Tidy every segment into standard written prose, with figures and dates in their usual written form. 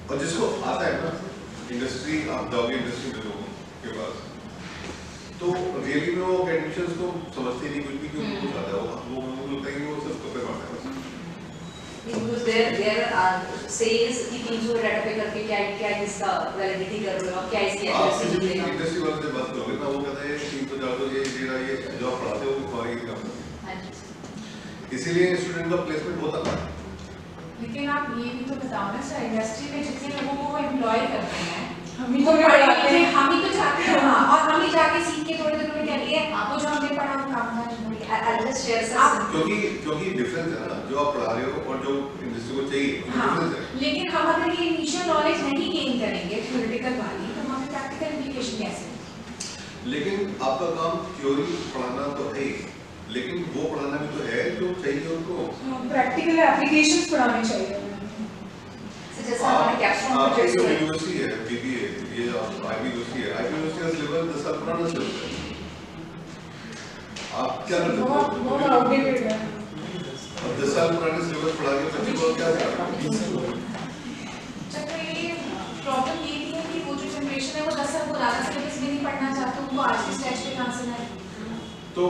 और जिसको आता है ना इंडस्ट्री, आप जाओगे इंडस्ट्री में लोगों के पास तो रियली में वो एडमिशंस को समझते नहीं कुछ भी, क्यों कुछ आता है वो लगता है कि वो सब कपड़े मारता है बस। Because there says कि 300 डाटा पे करके क्या इसका वैलिडिटी कर रहे हो, क्या इसकी एक्यूरेसी निकलेगा। इंडस्ट्री वाले से बात करोगे ना, वो कहता है 300 400 ये जॉब पढ़ाते हो फॉरेन की काम, इसीलिए स्टूडेंट का प्लेसमेंट होता है। लेकिन आप ये भी तो बताओ ना सर, इंडस्ट्री में जितने लोगों को एम्प्लॉय करते हैं हम ही तो जाते हैं, हाँ, और हम ही जाके सीख के थोड़े दिनों में कह लिए आपको जो हमने पढ़ा वो काम था। क्योंकि डिफरेंस है ना, जो आप पढ़ा रहे हो और जो इंडस्ट्री को चाहिए डिफरेंस है। लेकिन हम अगर ये इनिशियल नॉलेज नहीं गेन करेंगे थ्योरेटिकल वाली, तो हमें प्रैक्टिकल एप्लीकेशन कैसे? लेकिन आपका काम थ्योरी पढ़ाना तो है, लेकिन वो पढ़ाना भी तो है जो चाहिए उनको। प्रैक्टिकल एप्लीकेशंस पढ़ाने चाहिए। जैसे हमारे कैप्स्टोन प्रोजेक्ट्स में यूनिवर्सिटी है बीबीए, ये आईबी यूनिवर्सिटी है, आईबी यूनिवर्सिटी का सिलेबस 10 साल पुराना सिलेबस है। आप क्या करते हो? बहुत आउटडेटेड है। अब 10 साल पुराने सिलेबस पढ़ा के बच्चे को क्या करना? चक्कर ये प्रॉब्लम ये भी है कि वो जो जनरेशन है वो 10 साल पुराना सिलेबस भी नहीं पढ़ना चाहते, उनको आज के स्टेज पे कहाँ से लाए? तो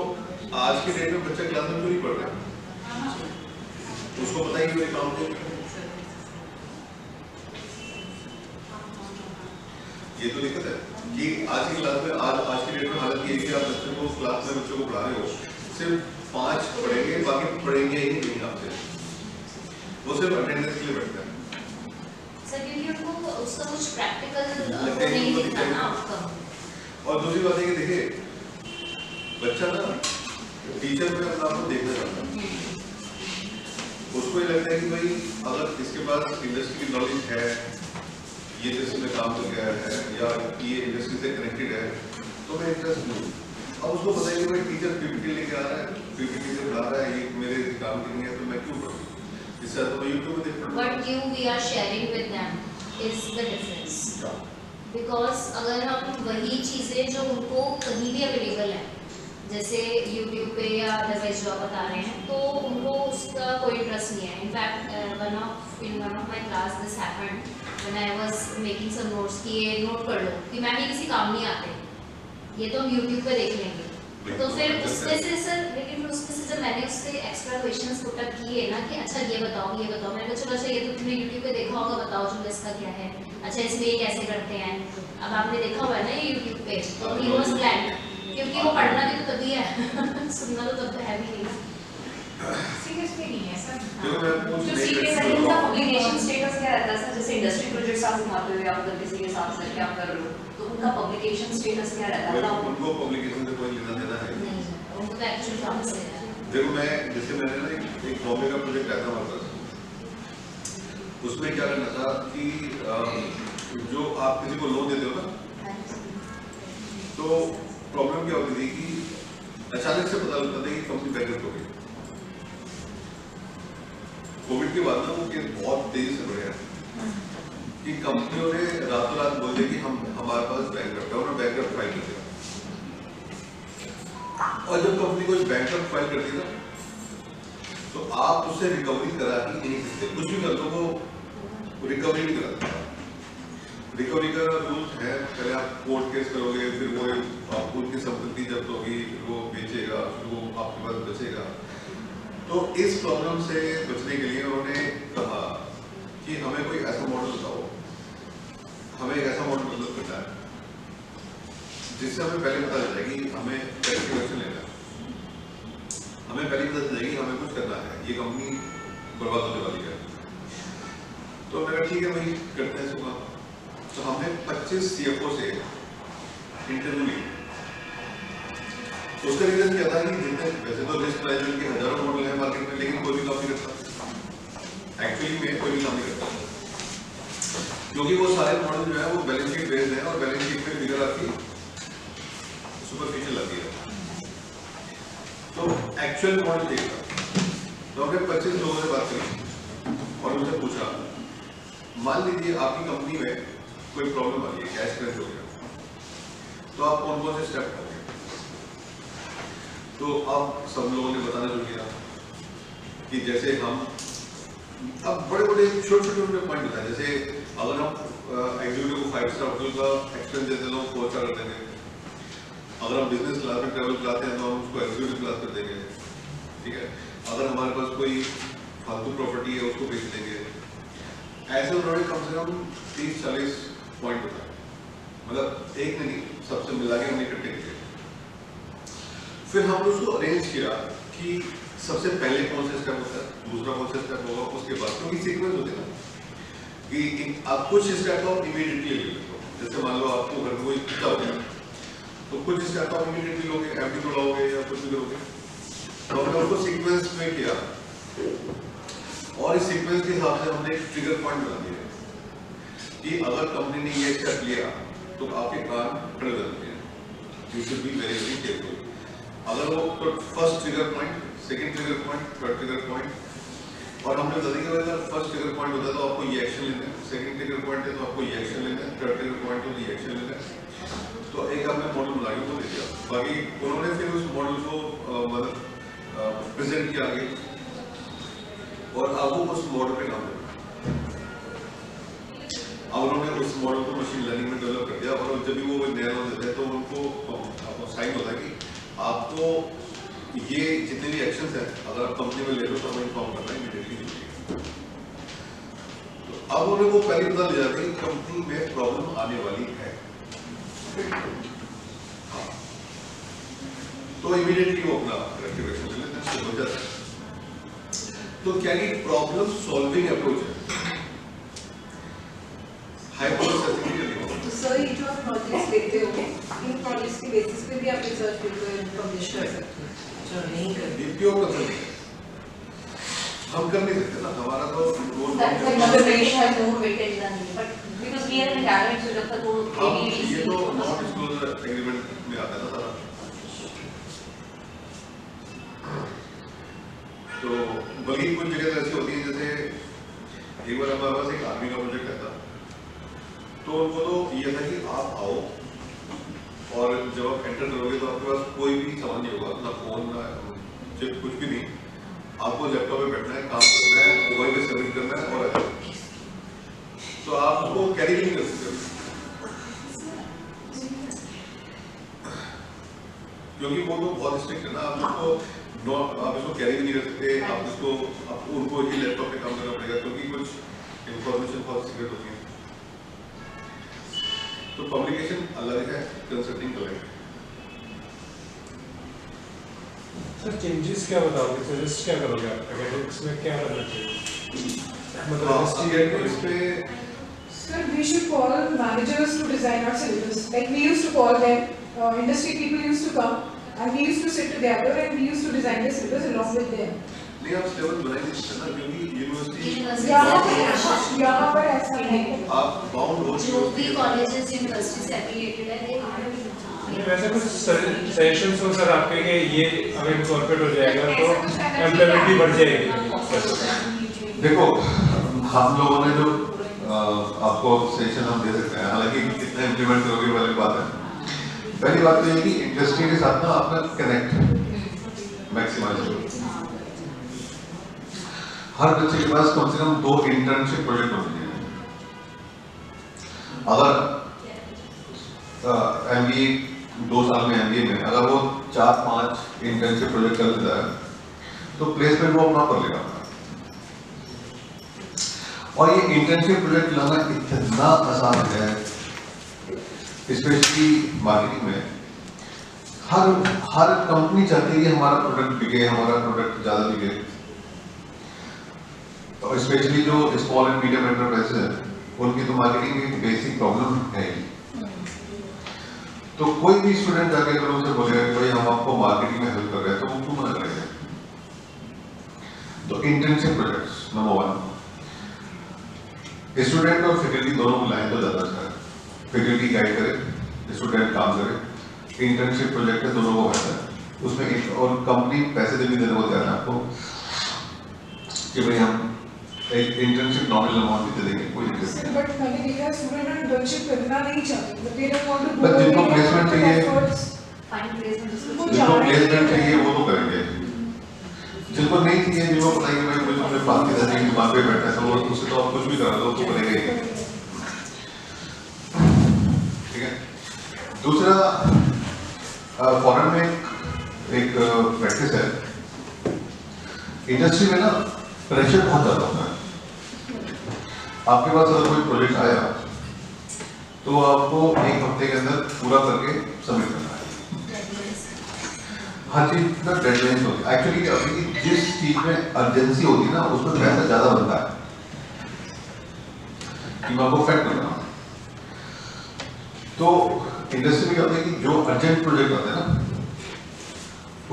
आज के डेट में बच्चा क्लास में क्यों नहीं पढ़ रहा है? उसको पता ही नहीं काम को। ये तो दिक्कत है कि आज की क्लास में आज की डेट में हालत ये है कि आप बच्चों को क्लास में बच्चों को पढ़ा रहे हो, सिर्फ 5 पढ़ेंगे, बाकी पढ़ेंगे ही नहीं आपसे, वो सिर्फ अटेंडेंस के लिए बैठते हैं। सर क्योंकि उनको उसका कुछ प्रैक्टिकल नहीं दिखता ना आउटकम। और दूसरी बात है कि देखिए बच्चा ना टीचर में अपना आपको देखना चाहता है, उसको ये लगता है कि भाई अगर इसके पास इंडस्ट्री की नॉलेज है, ये इंडस्ट्री में काम कर गया है या ये इंडस्ट्री से कनेक्टेड है, तो मैं इंटरेस्ट लूँ। अब उसको पता है कि भाई टीचर पीपीटी लेके आ रहा है, पीपीटी से पढ़ा रहा है, ये मेरे काम की नहीं है, तो मैं क्यों पढ़ूँ? इससे तो मैं यूट्यूब में देख पढ़ूँ। What you we are sharing with them is the difference. Because अगर हम वही चीज़ें जो उनको कहीं भी अवेलेबल है, जैसे YouTube पे या अदरवाइज जो आप बता रहे हैं, तो उनको उसका कोई इंटरेस्ट नहीं है। In fact in one of my class this happened when I was making some notes कि ये नोट कर लो कि मैम ये किसी काम नहीं आते, ये तो हम YouTube पे देख लेंगे। तो फिर उसमें से सर, लेकिन फिर उसमें से जब मैंने उससे एक्स्ट्रा क्वेश्चंस पुट अप किए ना कि अच्छा ये बताओ मैंने कहा चलो अच्छा ये तो तुमने YouTube पे देखा होगा, बताओ चलो इसका क्या है, अच्छा इसमें ये कैसे करते हैं। अब आपने देखा हुआ है ना ये YouTube पे, तो ही वाज ब्लैंक, क्योंकि वो पढ़ना भी तो तभी है सुनना तो तब तो है भी नहीं ना। सीरियसली नहीं है सर। जो सीरियस है इनका पब्लिकेशन स्टेटस क्या रहता है सर? जैसे इंडस्ट्री प्रोजेक्ट्स आप घुमाते हुए आप अगर किसी के साथ सर क्या कर रहे हो, तो उनका पब्लिकेशन स्टेटस क्या रहता है? उनको पब्लिकेशन से कोई लेना देना है नहीं, उनको तो एक्चुअल काम से है। देखो मैं जैसे मैंने ना एक बॉम्बे का प्रोजेक्ट आया था हमारे पास, उसमें क्या करना था कि जो आप किसी को लोन देते हो ना, तो प्रॉब्लम क्या होती थी कि अचानक से पता लगता था कि कंपनी बैंकरप्ट हो गई। कोविड के बाद ना वो केस बहुत तेजी से बढ़े हैं कि कंपनियों ने रातों रात बोल दिया कि हमारे पास बैंकरप्ट है, उन्होंने बैंकरप्ट फाइल कर दिया। और जब कंपनी कोई बैंकरप्ट फाइल करती है ना, तो आप उससे रिकवरी करा ही नहीं सकते, कुछ भी कर लो वो रिकवरी नहीं करा। रिकवरी का रूल्स है, पहले आप कोर्ट केस करोगे, फिर वो आपको उनकी संपत्ति जब्त होगी, फिर वो बेचेगा, फिर वो आपके पास बचेगा। तो इस प्रॉब्लम से बचने के लिए उन्होंने कहा कि हमें कोई ऐसा मॉडल बताओ, हमें एक ऐसा मॉडल डेवलप करना है जिससे हमें पहले पता चल जाए कि हमें कैसे एक्शन लेना है, हमें पहले पता चल जाए कि हमें कुछ करना है, ये कंपनी बर्बाद होने वाली है। तो मैंने ठीक है भाई करते हैं इसको। तो हमने 25 CFO से इंटरव्यू ली। उसका रीजन क्या था कि जितने वैसे तो रिस्क मैनेजमेंट के हजारों मॉडल है मार्केट में, लेकिन कोई भी काम नहीं करता, एक्चुअली में कोई भी काम नहीं करता, क्योंकि वो सारे मॉडल जो है वो बैलेंस शीट बेस्ड है और बैलेंस शीट में फिगर आपकी सुपरफिशियल आती है। तो एक्चुअल मॉडल चाहिए था। तो हमने 25 लोगों से बात करी और उनसे पूछा, मान लीजिए आपकी कंपनी में कोई प्रॉब्लम आ रही है, कैश क्रैश हो गया, तो आप कौन कौन से स्टेप करोगे? तो अब सब लोगों ने बताना शुरू किया कि जैसे हम अब बड़े बड़े छोटे छोटे पॉइंट बताए, जैसे अगर हम एग्जीक्यूटिव को 5 स्टार होटल का एक्सपीरियंस देते हैं तो 4 स्टार कर देंगे। अगर हम बिजनेस क्लास में ट्रैवल कराते हैं तो हम उसको एग्जीक्यूटिव क्लास कर देंगे, ठीक है। अगर हमारे पास कोई फालतू प्रॉपर्टी है उसको बेच देंगे। ऐसे उन्होंने कम से कम 30-40 पॉइंट बताए, मतलब एक नहीं सबसे मिला के हमने इकट्ठे किए। फिर हमने उसको अरेंज किया कि सबसे पहले कौन सा स्टेप होता है, दूसरा कौन सा स्टेप होगा, उसके बाद क्योंकि सीक्वेंस होते हैं ना कि आप कुछ स्टेप आप इमीडिएटली ले लेते हो। जैसे मान लो आपको घर में कोई खर्चा हो गया तो कुछ स्टेप आप इमीडिएटली लोगे, एफडी तोड़ाओगे या कुछ भी करोगे। तो हमने उसको सीक्वेंस में किया और इस सीक्वेंस के हिसाब से हमने एक ट्रिगर पॉइंट बना दिया कि अगर कंपनी ने ये स्टेप लिया तो आपके काम ट्रिगर करते हैं, you should be very very careful. अगर वो तो first trigger point, second trigger point, third trigger point और हमने बता दिया कि अगर फर्स्ट ट्रिगर पॉइंट होता है तो आपको ये एक्शन लेना है, सेकंड ट्रिगर पॉइंट है तो आपको ये एक्शन लेना है, थर्ड ट्रिगर पॉइंट है तो ये एक्शन लेना है। तो एक हमने मॉडल बना के वो दे दिया, बाकी उन्होंने फिर उस मॉडल को मतलब प्रेजेंट किया आगे और अब वो उस मॉडल पे काम करना। अब उन्होंने उस मॉडल को मशीन लर्निंग में डेवलप कर दिया और जब भी वो नया लॉन्च देते हैं तो उनको साइन होता है कि आपको ये जितने भी एक्शंस हैं अगर आप कंपनी में ले लो तो हमें इन्फॉर्म करना है इमीडिएटली। तो अब उन्हें वो पहले पता लग जाता है कि कंपनी में प्रॉब्लम आने वाली है, हाँ, तो इमीडिएटली वो अपना करेक्टिव एक्शन ले लेते हैं, हो जाता है। तो क्या ये प्रॉब्लम सॉल्विंग अप्रोच है, तो सर ये जो आप प्रोजेक्ट्स लेते हो इन प्रोजेक्ट्स के बेसिस पे भी आप रिसर्च पेपर पब्लिश कर सकते हो, जो नहीं करते क्यों कर सकते हम कर नहीं सकते ना, हमारा तो role That's why conservation has no weightage than it, but because we are in academic so जब तक वो ये तो नॉन डिस्क्लोजर एग्रीमेंट में आता है ना सारा। तो बल्कि कुछ जगह ऐसी होती है जैसे एक बार हमारे पास एक आर्मी का प्रोजेक्ट था तो उनको तो ये था कि आप आओ और जब आप एंटर करोगे तो आपके पास कोई भी सामान नहीं होगा, ना फोन ना चिप कुछ भी नहीं, आपको लैपटॉप पे बैठना है, काम करना है, मोबाइल पे सबमिट करना है और आ जाओ। तो आप उसको कैरी नहीं कर सकते क्योंकि वो तो बहुत स्ट्रिक्ट है ना, आप इसको कैरी भी नहीं कर सकते, आप उनको ही लैपटॉप पे काम करना पड़ेगा क्योंकि कुछ इंफॉर्मेशन बहुत सीक्रेट होती है। तो पब्लिकेशन अलग है, कंसल्टिंग अलग है। सर चेंजेस क्या बताओगे, सजेस्ट क्या करोगे आप एकेडमिक्स में क्या करना चाहिए, मतलब इस पे Sir, we should call managers to design our syllabus. Like we used to call them, industry people used to come, and we used to sit together and we used to design the syllabus along with them. नहीं आप syllabus बना नहीं सकते ना क्योंकि university यहाँ पर ऐसा नहीं है। आप बाउंड हो जो भी कॉलेजेस यूनिवर्सिटी से एफिलिएटेड है वैसे कुछ सजेशंस हो सर आपके कि ये अगर इनकॉर्पोरेट हो जाएगा तो एम्प्लॉयबिलिटी बढ़ जाएगी। देखो हम लोगों ने जो आपको सेशन हम दे सकते हैं, हालांकि कितना इम्प्लीमेंट करोगे वाली बात है। पहली बात तो ये कि इंडस्ट्री के साथ ना आपका कनेक्ट मैक्सिमाइज करो। हर बच्चे के पास कम से कम 2 इंटर्नशिप प्रोजेक्ट होने चाहिए। अगर एमबीए 2 साल में एमबीए में अगर वो 4-5 इंटर्नशिप प्रोजेक्ट कर लेता है तो प्लेसमेंट वो अपना कर लेगा। और ये इंटर्नशिप प्रोजेक्ट लाना इतना आसान है, स्पेशली मार्केटिंग में। हर कंपनी चाहती है कि हमारा प्रोडक्ट बिके, हमारा प्रोडक्ट ज्यादा बिके। और स्पेशली जो स्मॉल एंड मीडियम एंटरप्राइजेस है उनकी तो मार्केटिंग की बेसिक प्रॉब्लम है ही। तो कोई भी स्टूडेंट जाके अगर उनसे बोलेगा कि भाई हम आपको मार्केटिंग में हेल्प कर रहे हैं तो वो क्यों मना करेंगे। तो इंटर्नशिप प्रोजेक्ट्स नंबर 1, स्टूडेंट और फैकल्टी दोनों बुलाएं तो ज्यादा अच्छा है। फैकल्टी गाइड करे, स्टूडेंट काम करे। इंटर्नशिप प्रोजेक्ट है, दोनों को फायदा है उसमें। एक और कंपनी पैसे भी देने को तैयार है आपको कि भाई हम एक इंटर्नशिप नॉमिनल अमाउंट भी दे देंगे, कोई दिक्कत नहीं। बट मैंने देखा स्टूडेंट इंटर्नशिप करना नहीं चाहते, but they don't want to but जिनको प्लेसमेंट चाहिए, फाइन प्लेसमेंट जिनको प्लेसमेंट चाहिए वो तो करेंगे। जिनको नहीं चाहिए, जिनको पता है कि भाई मुझे अपने बात की दुकान पे बैठा है तो वो उससे तो आप कुछ भी करा दो तो करेंगे ही। दूसरा फॉरेन में एक प्रैक्टिस है, इंडस्ट्री में ना प्रेशर बहुत ज़्यादा होता है। आपके पास अगर कोई प्रोजेक्ट आया तो आपको एक हफ्ते के अंदर पूरा करके सबमिट करना है। हर चीज का डेडलाइन होती है। एक्चुअली अभी जिस चीज में अर्जेंसी होती है ना उसमें पैसा ज़्यादा बनता है कि मैं आपको फैक्ट कर रहा हूँ। तो इंडस्ट्री में क्या होता है कि जो अर्जेंट प्रोजेक्ट होते हैं ना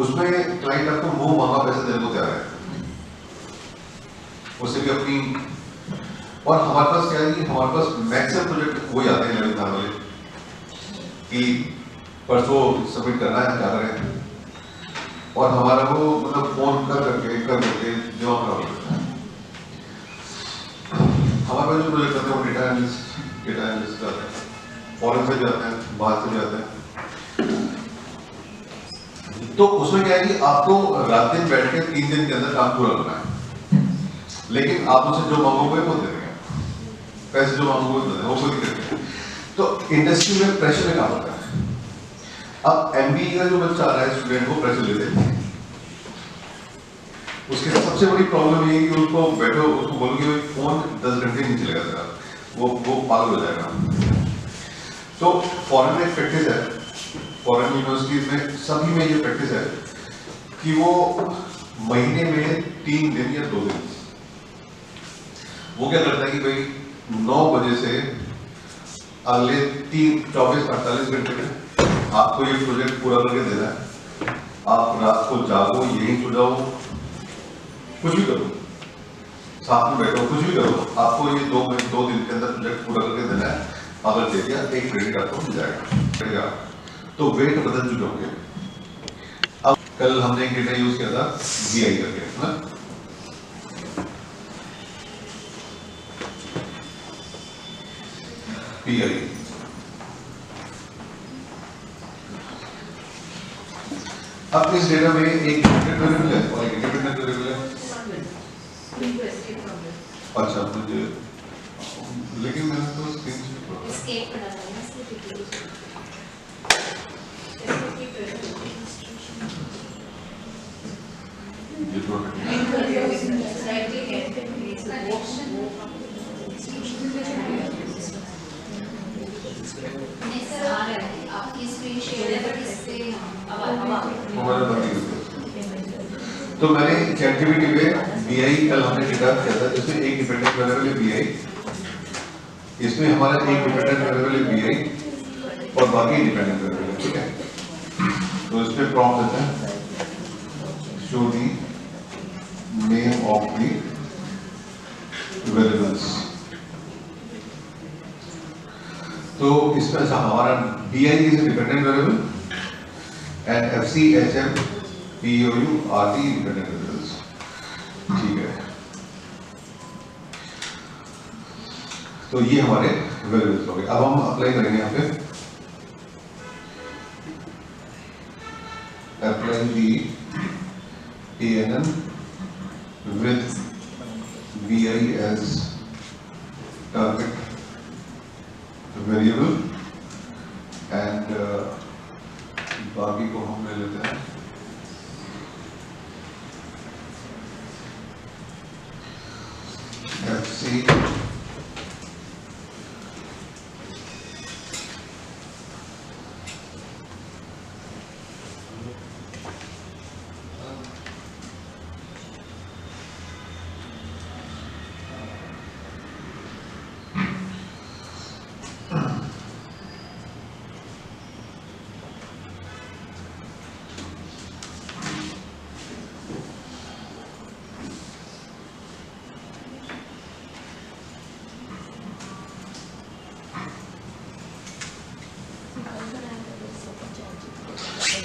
उसमें क्लाइंट आपको मुंह मांगा पैसा देने को तैयार है, उससे भी अपनी। और हमारे पास क्या है कि हमारे पास मैक्सिमम प्रोजेक्ट वो जाते हैं ललित वाले कि परसों सबमिट करना है, क्या करें, और हमारा वो मतलब फोन कर करके जवाब करना पड़ता है। हमारे पास जो प्रोजेक्ट आते हैं वो डेटा एनालिस्ट जाते हैं, फॉरेन से जाते हैं, बाहर से जाते हैं। तो उसमें क्या है कि आपको रात दिन बैठ के 3 दिन के अंदर काम पूरा करना है, लेकिन आप उसे जो मांगोगे वो दे देंगे, पैसे जो मांगोगे वो दे देंगे, वो कोई दिक्कत नहीं। तो इंडस्ट्री में प्रेशर में काम होता है। अब MBA का जो बच्चा आ रहा है स्टूडेंट वो प्रेशर लेते हैं, उसके सबसे बड़ी प्रॉब्लम ये है कि उसको बैठो उसको बोलोगे फोन 10 घंटे नहीं चलेगा तेरा, वो पागल हो जाएगा। तो फॉरेन में प्रैक्टिस है, फॉरेन यूनिवर्सिटीज में सभी में ये प्रैक्टिस है कि वो महीने में 3 दिन या 2 दिन वो क्या करता है कि भाई 9 बजे से अगले 24-48 घंटे में आपको ये प्रोजेक्ट पूरा करके देना है। आप रात को जागो, यहीं सो जाओ, कुछ भी करो, साथ में बैठो, कुछ भी करो, आपको ये 2 दिन के अंदर प्रोजेक्ट पूरा करके देना है। अगर दे दिया 1 क्रेडिट आपको मिल जाएगा। तो वेट बदल चुके होंगे। अब कल हमने एक डेटा यूज किया था BI करके, है ना? PI अब इस डेटा में एक डिपेंडेंट वेरिएबल है और एक इंडिपेंडेंट वेरिएबल है। अच्छा मुझे लेकिन मैंने तो एस्केप करना था ना इसलिए ये तो नहीं सर आ रहा है आपकी स्क्रीन शेयर है बट इससे हमारा बात नहीं होती। तो मैंने ChatGPT पे BI कल हमने डेटा किया था जिसमें एक डिपेंडेंट वेरिएबल है BI, इसमें हमारा एक डिपेंडेंट वेरिएबल है BI और बाकी डिपेंडेंट वेरिएबल है, ठीक है? तो इसमें प्रॉम्प्ट देते हैं show the name of the variables. तो इसमें हमारा BI is a dependent variable and FC HM POU are the dependent variables, ठीक है? तो ये हमारे वेरिएबल्स हो गए। अब हम अप्लाई करेंगे यहाँ पे apply the ANN with BI as target variable and बाकी को हम ले लेते हैं FC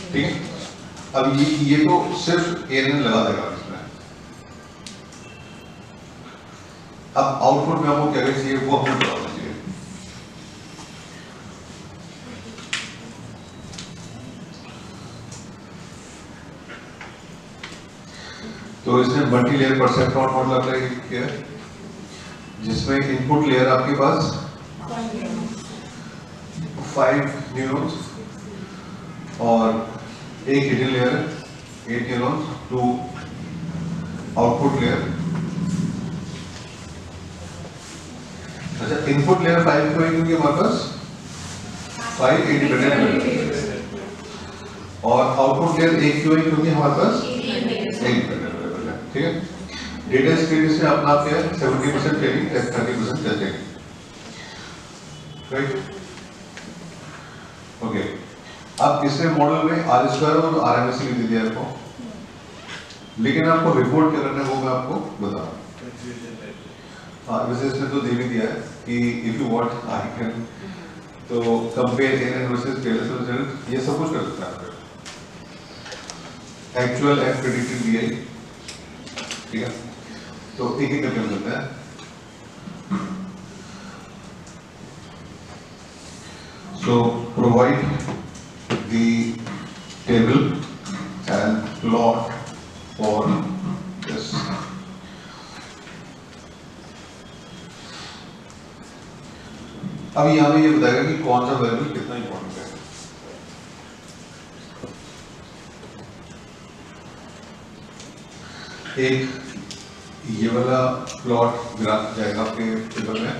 ठीक है। अब ये तो सिर्फ ANN लगा देगा इसमें। अब आउटपुट में आपको क्या चाहिए वो हमें बताना चाहिए। तो इसने multi layer perceptron model apply किया है जिसमें इनपुट लेयर आपके पास 5 न्यूरॉन्स और एक हिडन लेयर है 8 न्यूरॉन्स, 2 आउटपुट लेयर। अच्छा, इनपुट लेयर 5 क्यों क्योंकि हमारे पास 5 इंडिपेंडेंट और आउटपुट लेयर 1 क्यों क्योंकि हमारे पास 1 इंडिपेंडेंट है। ठीक है, डेटा स्क्रीन से अपना क्या है 70% ट्रेनिंग 30% टेस्टिंग, राइट। ओके, अब इसमें मॉडल में आर स्क्वायर और आरएमएस भी दे दिया आपको, लेकिन आपको रिपोर्ट क्या करना है वो मैं आपको बता रहा हूँ। हाँ, वैसे इसमें तो दे भी दिया है कि if you want I can तो compare an versus pairs result, ये सब कुछ कर सकता है। एक्चुअल एंड प्रेडिक्टेड बीआई, ठीक है, तो एक एक करके करते हैं। So provide the table and plot for this. अब यहाँ पे ये बताएगा कि कौन सा वेरिएबल कितना इंपॉर्टेंट है। एक ये वाला प्लॉट ग्राफ जाएगा आपके टेबल में,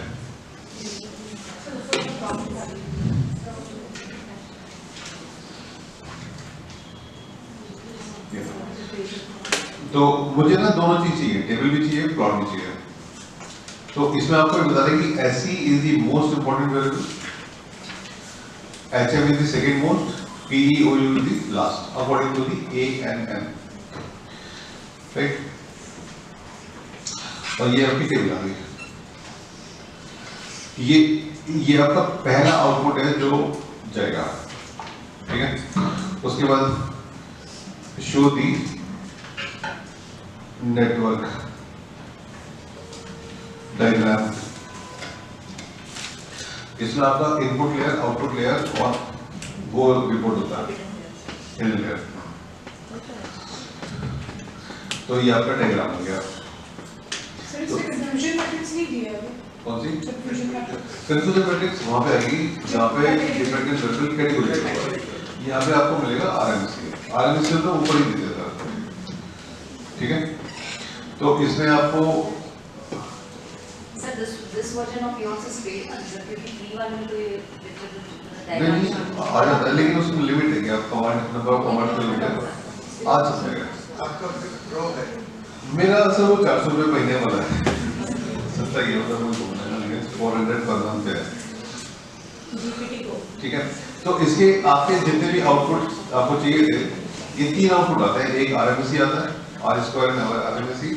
तो मुझे ना दोनों चीज चाहिए, टेबल भी चाहिए, प्लॉट भी चाहिए। तो इसमें आपको बता दें कि SE is the most important variable, HM is the second most, PEOU is the last according to the ANN, right. और ये आपकी टेबल आ गई। ये आपका पहला आउटपुट है जो जाएगा, ठीक है। उसके बाद शो दी नेटवर्क डायग्राम, इसमें आपका इनपुट लेयर, आउटपुट लेयर और वो रिपोर्ट होता है हिडन लेयर। तो ये आपका डायग्राम हो गया। सर इसमें कंफ्यूजन मैट्रिक्स नहीं दिया है। कौन सी कंफ्यूजन मैट्रिक्स? कंफ्यूजन मैट्रिक्स वहां पे आएगी जहाँ पे डिफरेंट वेरिएबल कैटेगरी, यहाँ पे आपको मिलेगा आरएमएस तो ऊपर ही दे देता है, ठीक है। तो इसमें आपको sir this version of yours is paid क्योंकि फ्री वाले में तो ये नहीं आ जाता है, लेकिन उसमें लिमिट है कि आप कमांड नंबर ऑफ कमांड पे लिमिट है। आज चल जाएगा। आपका प्रो है मेरा सर वो 400 रुपये महीने वाला है, सस्ता ही होता है, मुझे बोलना है, लेकिन 400 पर मंथ है, ठीक है। तो इसके आपके जितने भी आउटपुट आपको चाहिए थे, ये 3 आउटपुट आते हैं। एक आरएमएससी आता है, आर स्क्वायर आरएमएससी,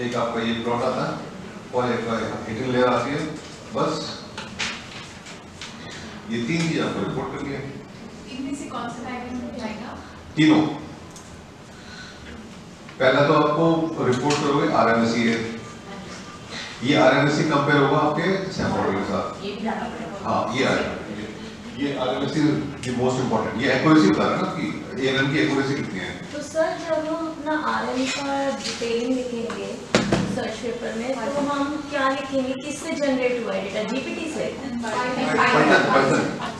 एक आपका ये प्लॉट आता है और एक हिडन लेयर आती है। बस ये 3 चीज आपको रिपोर्ट करनी है। इनमें से कौन सा डायग्राम जाएगा? तीनों। पहला तो आपको रिपोर्ट करोगे आरएमएससी है, ये आरएमएससी कंपेयर होगा आपके सैम मॉडल के साथ। ये भी डाटा पड़ेगा। हाँ, ये आएगा, ये आरएमएससी द मोस्ट इंपॉर्टेंट, ये एक्यूरेसी बता रहा है ना कि एएनएन की एक्यूरेसी कितनी है। तो सर जब हम अपना आरएम का डिटेलिंग लिखेंगे सर्च पेपर में, तो हम क्या लिखेंगे, किससे जनरेट हुआ है डेटा? जीपीटी से?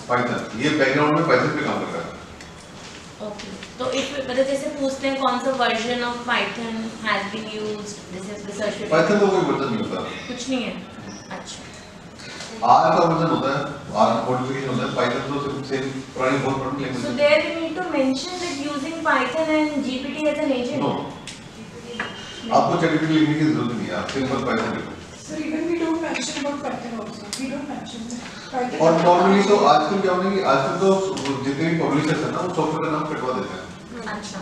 पाइथन, ये बैकग्राउंड में पाइथन पे काम कर रहा है। ओके, तो इफ मतलब जैसे पूछते हैं कौन सा version of Python has been used, जैसे रिसर्च पेपर पाइथन का कोई वर्जन नहीं होता, कुछ नहीं है। अच्छा, आर का वर्जन होता है, आर मॉडिफिकेशन होता है, पाइथन तो सिर्फ सेम पुरानी बहुत पुरानी लैंग्वेज so है। there we need to mention that using Python and GPT as an agent. No, आपको चैटजीपीटी लिखने की जरूरत नहीं है, आप सिंपल पाइथन लिखो। Sir, even we don't mention about Python also. We don't mention Python. और नॉर्मली तो आजकल क्या होने की, आजकल तो जितने भी पब्लिशर्स हैं ना, वो सॉफ्टवेयर का नाम कटवा देते हैं, अच्छा,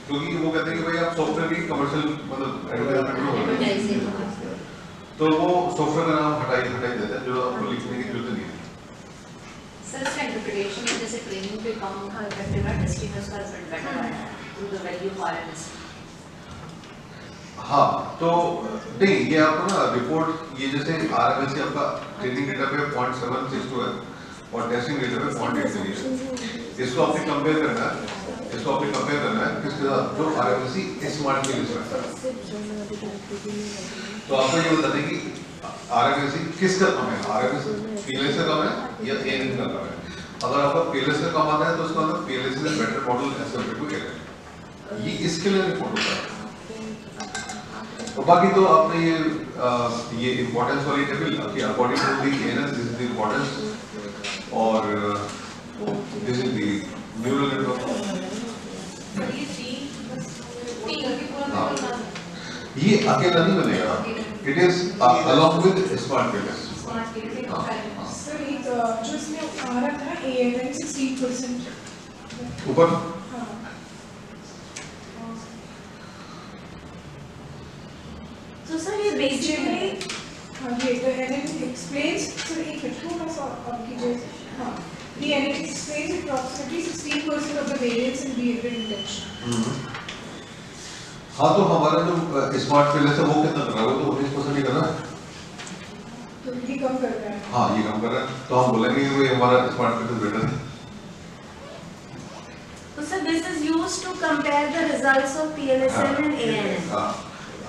क्योंकि वो कहते हैं कि भाई आप सॉफ्टवेयर की कमर्शियल मतलब एडवर्टाइजमेंट में हो रही है, तो वो सॉफ्टवेयर का नाम हटाई देते हैं, जो आपको लिखने की जरूरत नहीं है। सर इसका इंटरप्रिटेशन में जैसे ट्रेनिंग पे कम इफेक्टिव है, टेस्टिंग में उसका रिजल्ट बेटर आया है through the value of RMS. हाँ, तो नहीं, ये आपको ना रिपोर्ट, ये जैसे आरएमएस आपका ट्रेनिंग डेटा पे 0.762 है और टेस्टिंग डेटा पे 0.83 है। इसको आपने कंपेयर करना है, किसके साथ, जो आरएमएस स्मार्ट के लिस्ट में है। तो आपको ये बता दें कि आरएमएस किसका कम है, आरएमएस पीएलएस का कम है या एएनएन का कम है। अगर आपका PLS का काम आता है तो उसका मतलब PLS is better model as compare to ANN, ये इसके लिए रिपोर्ट होता है। तो बाकी तो आपने ये इम्पोर्टेंस वाली टेबल आपकी according to the ANN this is the importance और this is the neural network. ये अकेला नहीं बनेगा, it is along with smart PLS। Sir एक जो इसमें आ रहा था ANN 16% ऊपर हाँ तो सर ये बेसिकली हाँ ये the ANN explains सर एक मिनट थोड़ा सा आप कीजिए हाँ the ANN explains approximately 16% of the variance in behavior intention। हाँ तो हमारा जो स्मार्ट PLS है वो कितना कर रहा है, वो तो 19% ही कर रहा है। तो ये कम कर रहा है। हाँ ये कम कर रहा है, तो हम बोलेंगे कि वो हमारा स्मार्ट PLS बेटर है। तो sir this is used to compare the results of PLSM and ANN।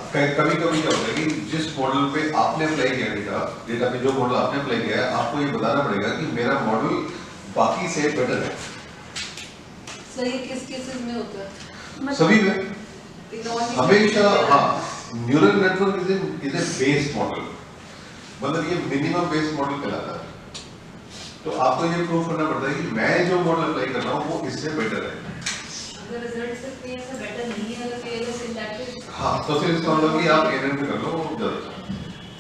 कभी कभी क्या होता है कि जिस मॉडल पे आपने अप्लाई किया डेटा पे जो मॉडल आपने अप्लाई किया है, आपको ये बताना पड़ेगा कि मेरा मॉडल बाकी से बेटर है। सर ये किस केसेस में होता है? सभी में हमेशा हाँ neural network is a base model, मतलब ये मिनिमम बेस मॉडल कहलाता है। तो आपको ये प्रूव करना पड़ता है कि मैं जो मॉडल अप्लाई कर रहा हूँ वो इससे बेटर है। अगर रिजल्ट से PLS बेटर नहीं है अगर PLS इंटैक्ट हाँ तो फिर इसका मतलब कि आप ANN में कर लो ज्यादा।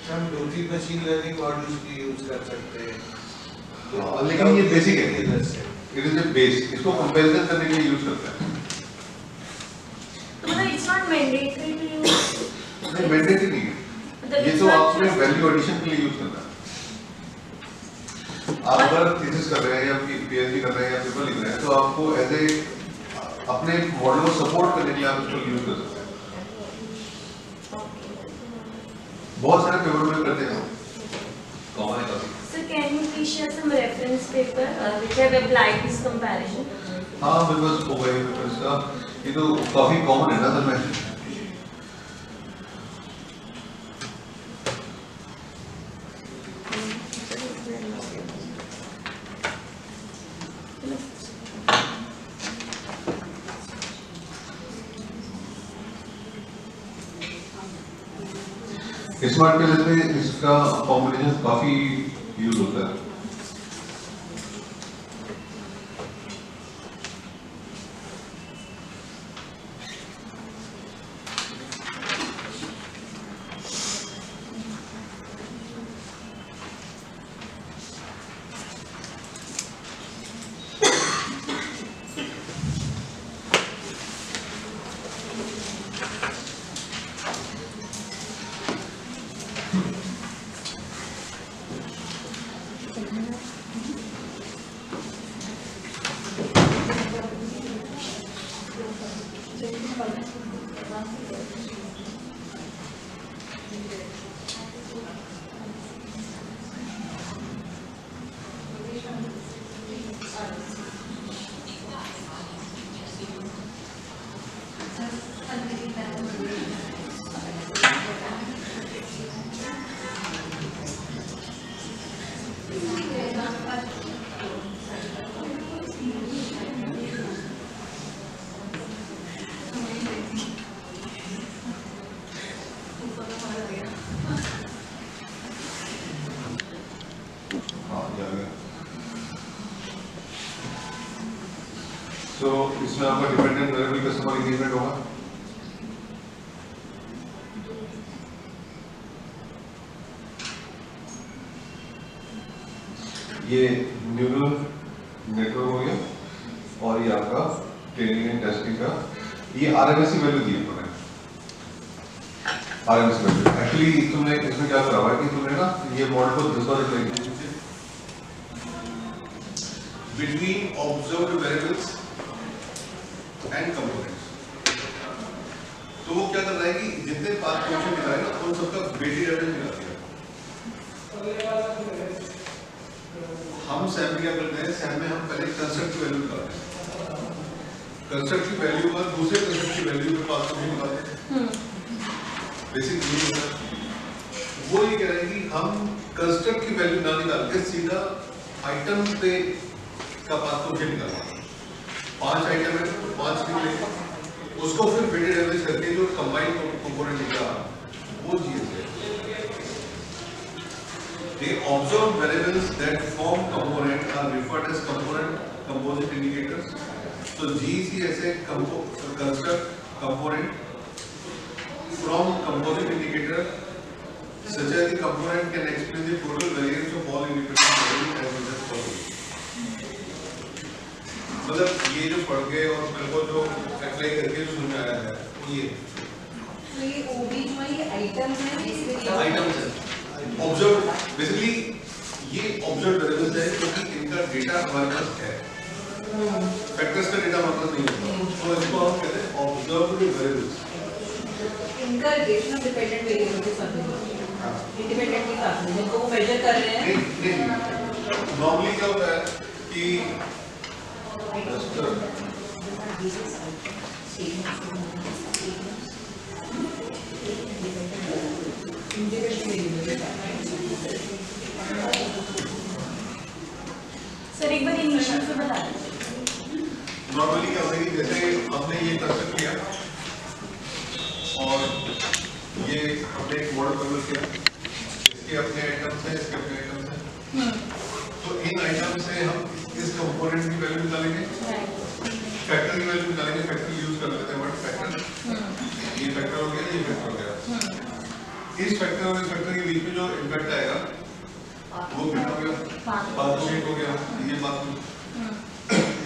हम 2-3 मशीन लर्निंग मॉडल्स भी यूज कर सकते हैं, हाँ, लेकिन ये बेसिक है, इट इज ए बेस, इसको कंपैरिजन करने के लिए यूज करते हैं। तो मतलब it's not mandatory to use, नहीं मैंडेटरी नहीं है, ये तो आपने वैल्यू एडिशन के लिए यूज करना है। आप अगर थीसिस कर रहे हैं या PhD कर रहे हैं या पेपर लिख रहे हैं तो आपको एज ए अपने मॉडल को सपोर्ट करने के लिए आप इसको यूज कर सकते हैं। बहुत सारे पेपर में करते हैं, कॉमन है काफी। So can you please share some reference paper which have applied this comparison? हाँ मेरे पास हो गए पेपर्स का, ये तो काफी कॉमन है ना सर में। स्मार्ट PLS में इसका कॉम्बिनेशन काफी यूज होता है। तो इसमें आपका डिपेंडेंट वेरिएबल कस्टमर एंगेजमेंट होगा। ये न्यूरल नेटवर्क हो गया और ये आपका ट्रेनिंग एंड टेस्टिंग का ये RMSE वैल्यू दी है RMSE वैल्यू। एक्चुअली तुमने इसमें क्या करा हुआ है कि तुमने ना ये मॉडल को 10 बार reply between observed variables and components. तो वो क्या कर रहा है कि जितने पांच क्वेश्चन मिला है ना उन सबका वेटेड एवरेज मिला दिया। हम सैम क्या करते हैं, सैम में हम पहले कंस्ट्रक्ट की वैल्यू निकालते हैं, कंस्ट्रक्ट की वैल्यू पर दूसरे कंस्ट्रक्ट की वैल्यू पर पास में निकालते हैं। बेसिक ये होता है। वो ये कह रहे हैं कि हम कंस्ट्रक्ट की वैल्यू ना निकाल के सीधा आइटम पे का पाथ फंक्शन निकालना है। 5 आइटम है तो 5 निकले, उसको फिर वेटेड एवरेज करके जो कंबाइंड कंपोनेंट निकला वो GS है। The observed variables that form component are referred as composite indicators. So GC ऐसे construct component from composite indicator such as the component can explain the total variance of all independent variables as much as possible. मतलब ये जो पढ़ गए और मेरे को जो अप्लाई करके जो समझ आया है ये तो ये OB जो है ये आइटम्स हैं आइटम्स है ऑब्जर्व बेसिकली ये ऑब्जर्व वेरिएबल्स है क्योंकि इनका डेटा हमारे पास है फैक्टर्स का डेटा हमारे पास नहीं होता तो इसको हम कहते हैं ऑब्जर्व्ड वेरिएबल्स इनका रिलेशन डिपेंडेंट वेरिएबल के साथ है इंडिपेंडेंट के साथ है जिनको वो मेजर कर रहे हैं नॉर्मली क्या होता है कि सर एक बार इनिशियल से बता दीजिए। नॉर्मली क्या होता है कि जैसे हमने ये कंस्ट्रक्ट किया और ये हमने एक मॉडल डेवलप किया, इसके अपने आइटम्स हैं, इसके अपने आइटम्स हैं, तो इन आइटम से हम इस कंपोनेंट की वैल्यू निकालेंगे, फैक्टर की वैल्यू निकालेंगे, फैक्टर यूज कर लेते हैं वर्ड फैक्टर, ये फैक्टर हो गया, ये फैक्टर हो गया, इस फैक्टर और इस फैक्टर के बीच में जो इम्पैक्ट आएगा वो कितना हो गया, 5% हो गया, ये बात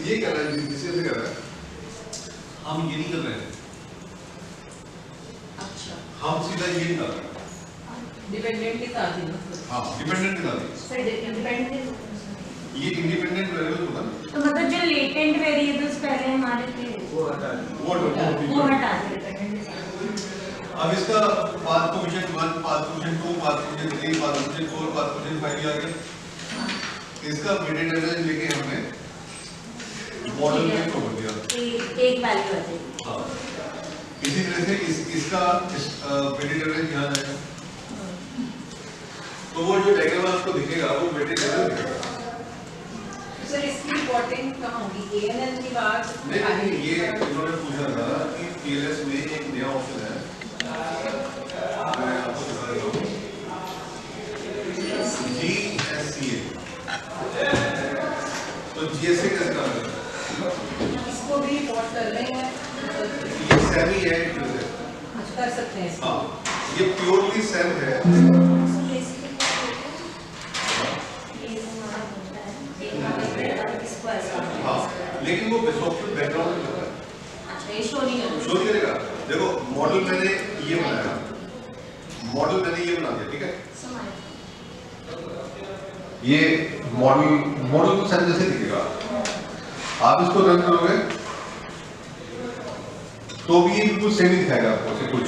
ये कह रहा है जिससे से कह रहा है हम ये नहीं कर रहे हैं, अच्छा हम सीधा ये निकाल रहे हैं, डिपेंडेंट के साथ ही हाँ डिपेंडेंट निकाल रहे हैं, सर डिपेंडेंट ये इंडिपेंडेंट वेरिएबल होगा ना, तो मतलब जो लेटेंट वेरिएबल्स पहले हमारे थे वो हटा दें। वो वो हटा दें। अब इसका path function 1 path function 2 path function 3 path function 4 path function 5 आ गया, इसका वेटेड एवरेज लेके हमने मॉडल में छोड़ दिया, एक वैल्यू आ जाएगी। हाँ इसी तरह से इसका वेटेड एवरेज यहाँ जाएगा, तो वो जो डायग्राम आपको दिखेगा वो वेटेड एवरेज दिखेगा। सर इसकी रिपोर्टिंग कहाँ होगी ANN की बात नहीं ये इन्होंने पूछा था कि PLS में एक नया ऑप्शन है, मैं आपको दिखा रहा हूँ GSCA, तो GSCA कैसे काम करता है, इसको भी रिपोर्ट कर रहे हैं ये सेमी है एक तरह से, कर सकते हैं इसको। हाँ ये प्योरली सेम है, हाँ लेकिन वो सॉफ्टवेयर बैकग्राउंड में होता है, अच्छा ये शो नहीं करेगा। शो करेगा। देखो मॉडल मैंने ये बनाया, मॉडल मैंने ये बना दिया, ठीक है, ये मॉडल तो सेम जैसे दिखेगा, आप इसको रन करोगे तो भी ये बिल्कुल सेम ही दिखाएगा आपको से कुछ।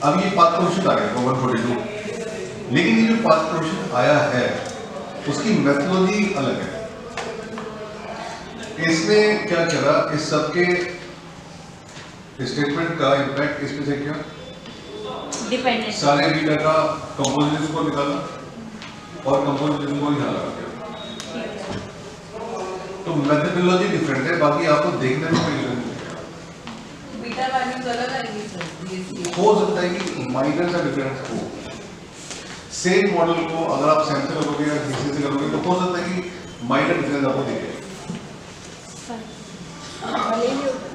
अब ये पाथ फंक्शन आ गया 142, लेकिन ये जो पाथ फंक्शन आया है उसकी मेथोडोलॉजी अलग है। इसने क्या करा, इस सबके स्टेटमेंट का इम्पैक्ट इस पे से किया, डिपेंडेंट सारे बीटा का कंपोजिशन को निकाला और कंपोजिशन को यहाँ लगा दिया। तो मेथोडोलॉजी डिफरेंट है, बाकी आपको देखने में कोई डिफरेंस नहीं है। बीटा वैल्यूज अलग आएंगी सर हो सकता है कि माइनर सा डिफरेंस हो, सेम मॉडल को अगर आप सेम से करोगे या जीसी से करोगे तो हो सकता है कि माइनर डिफरेंस आपको दिखे,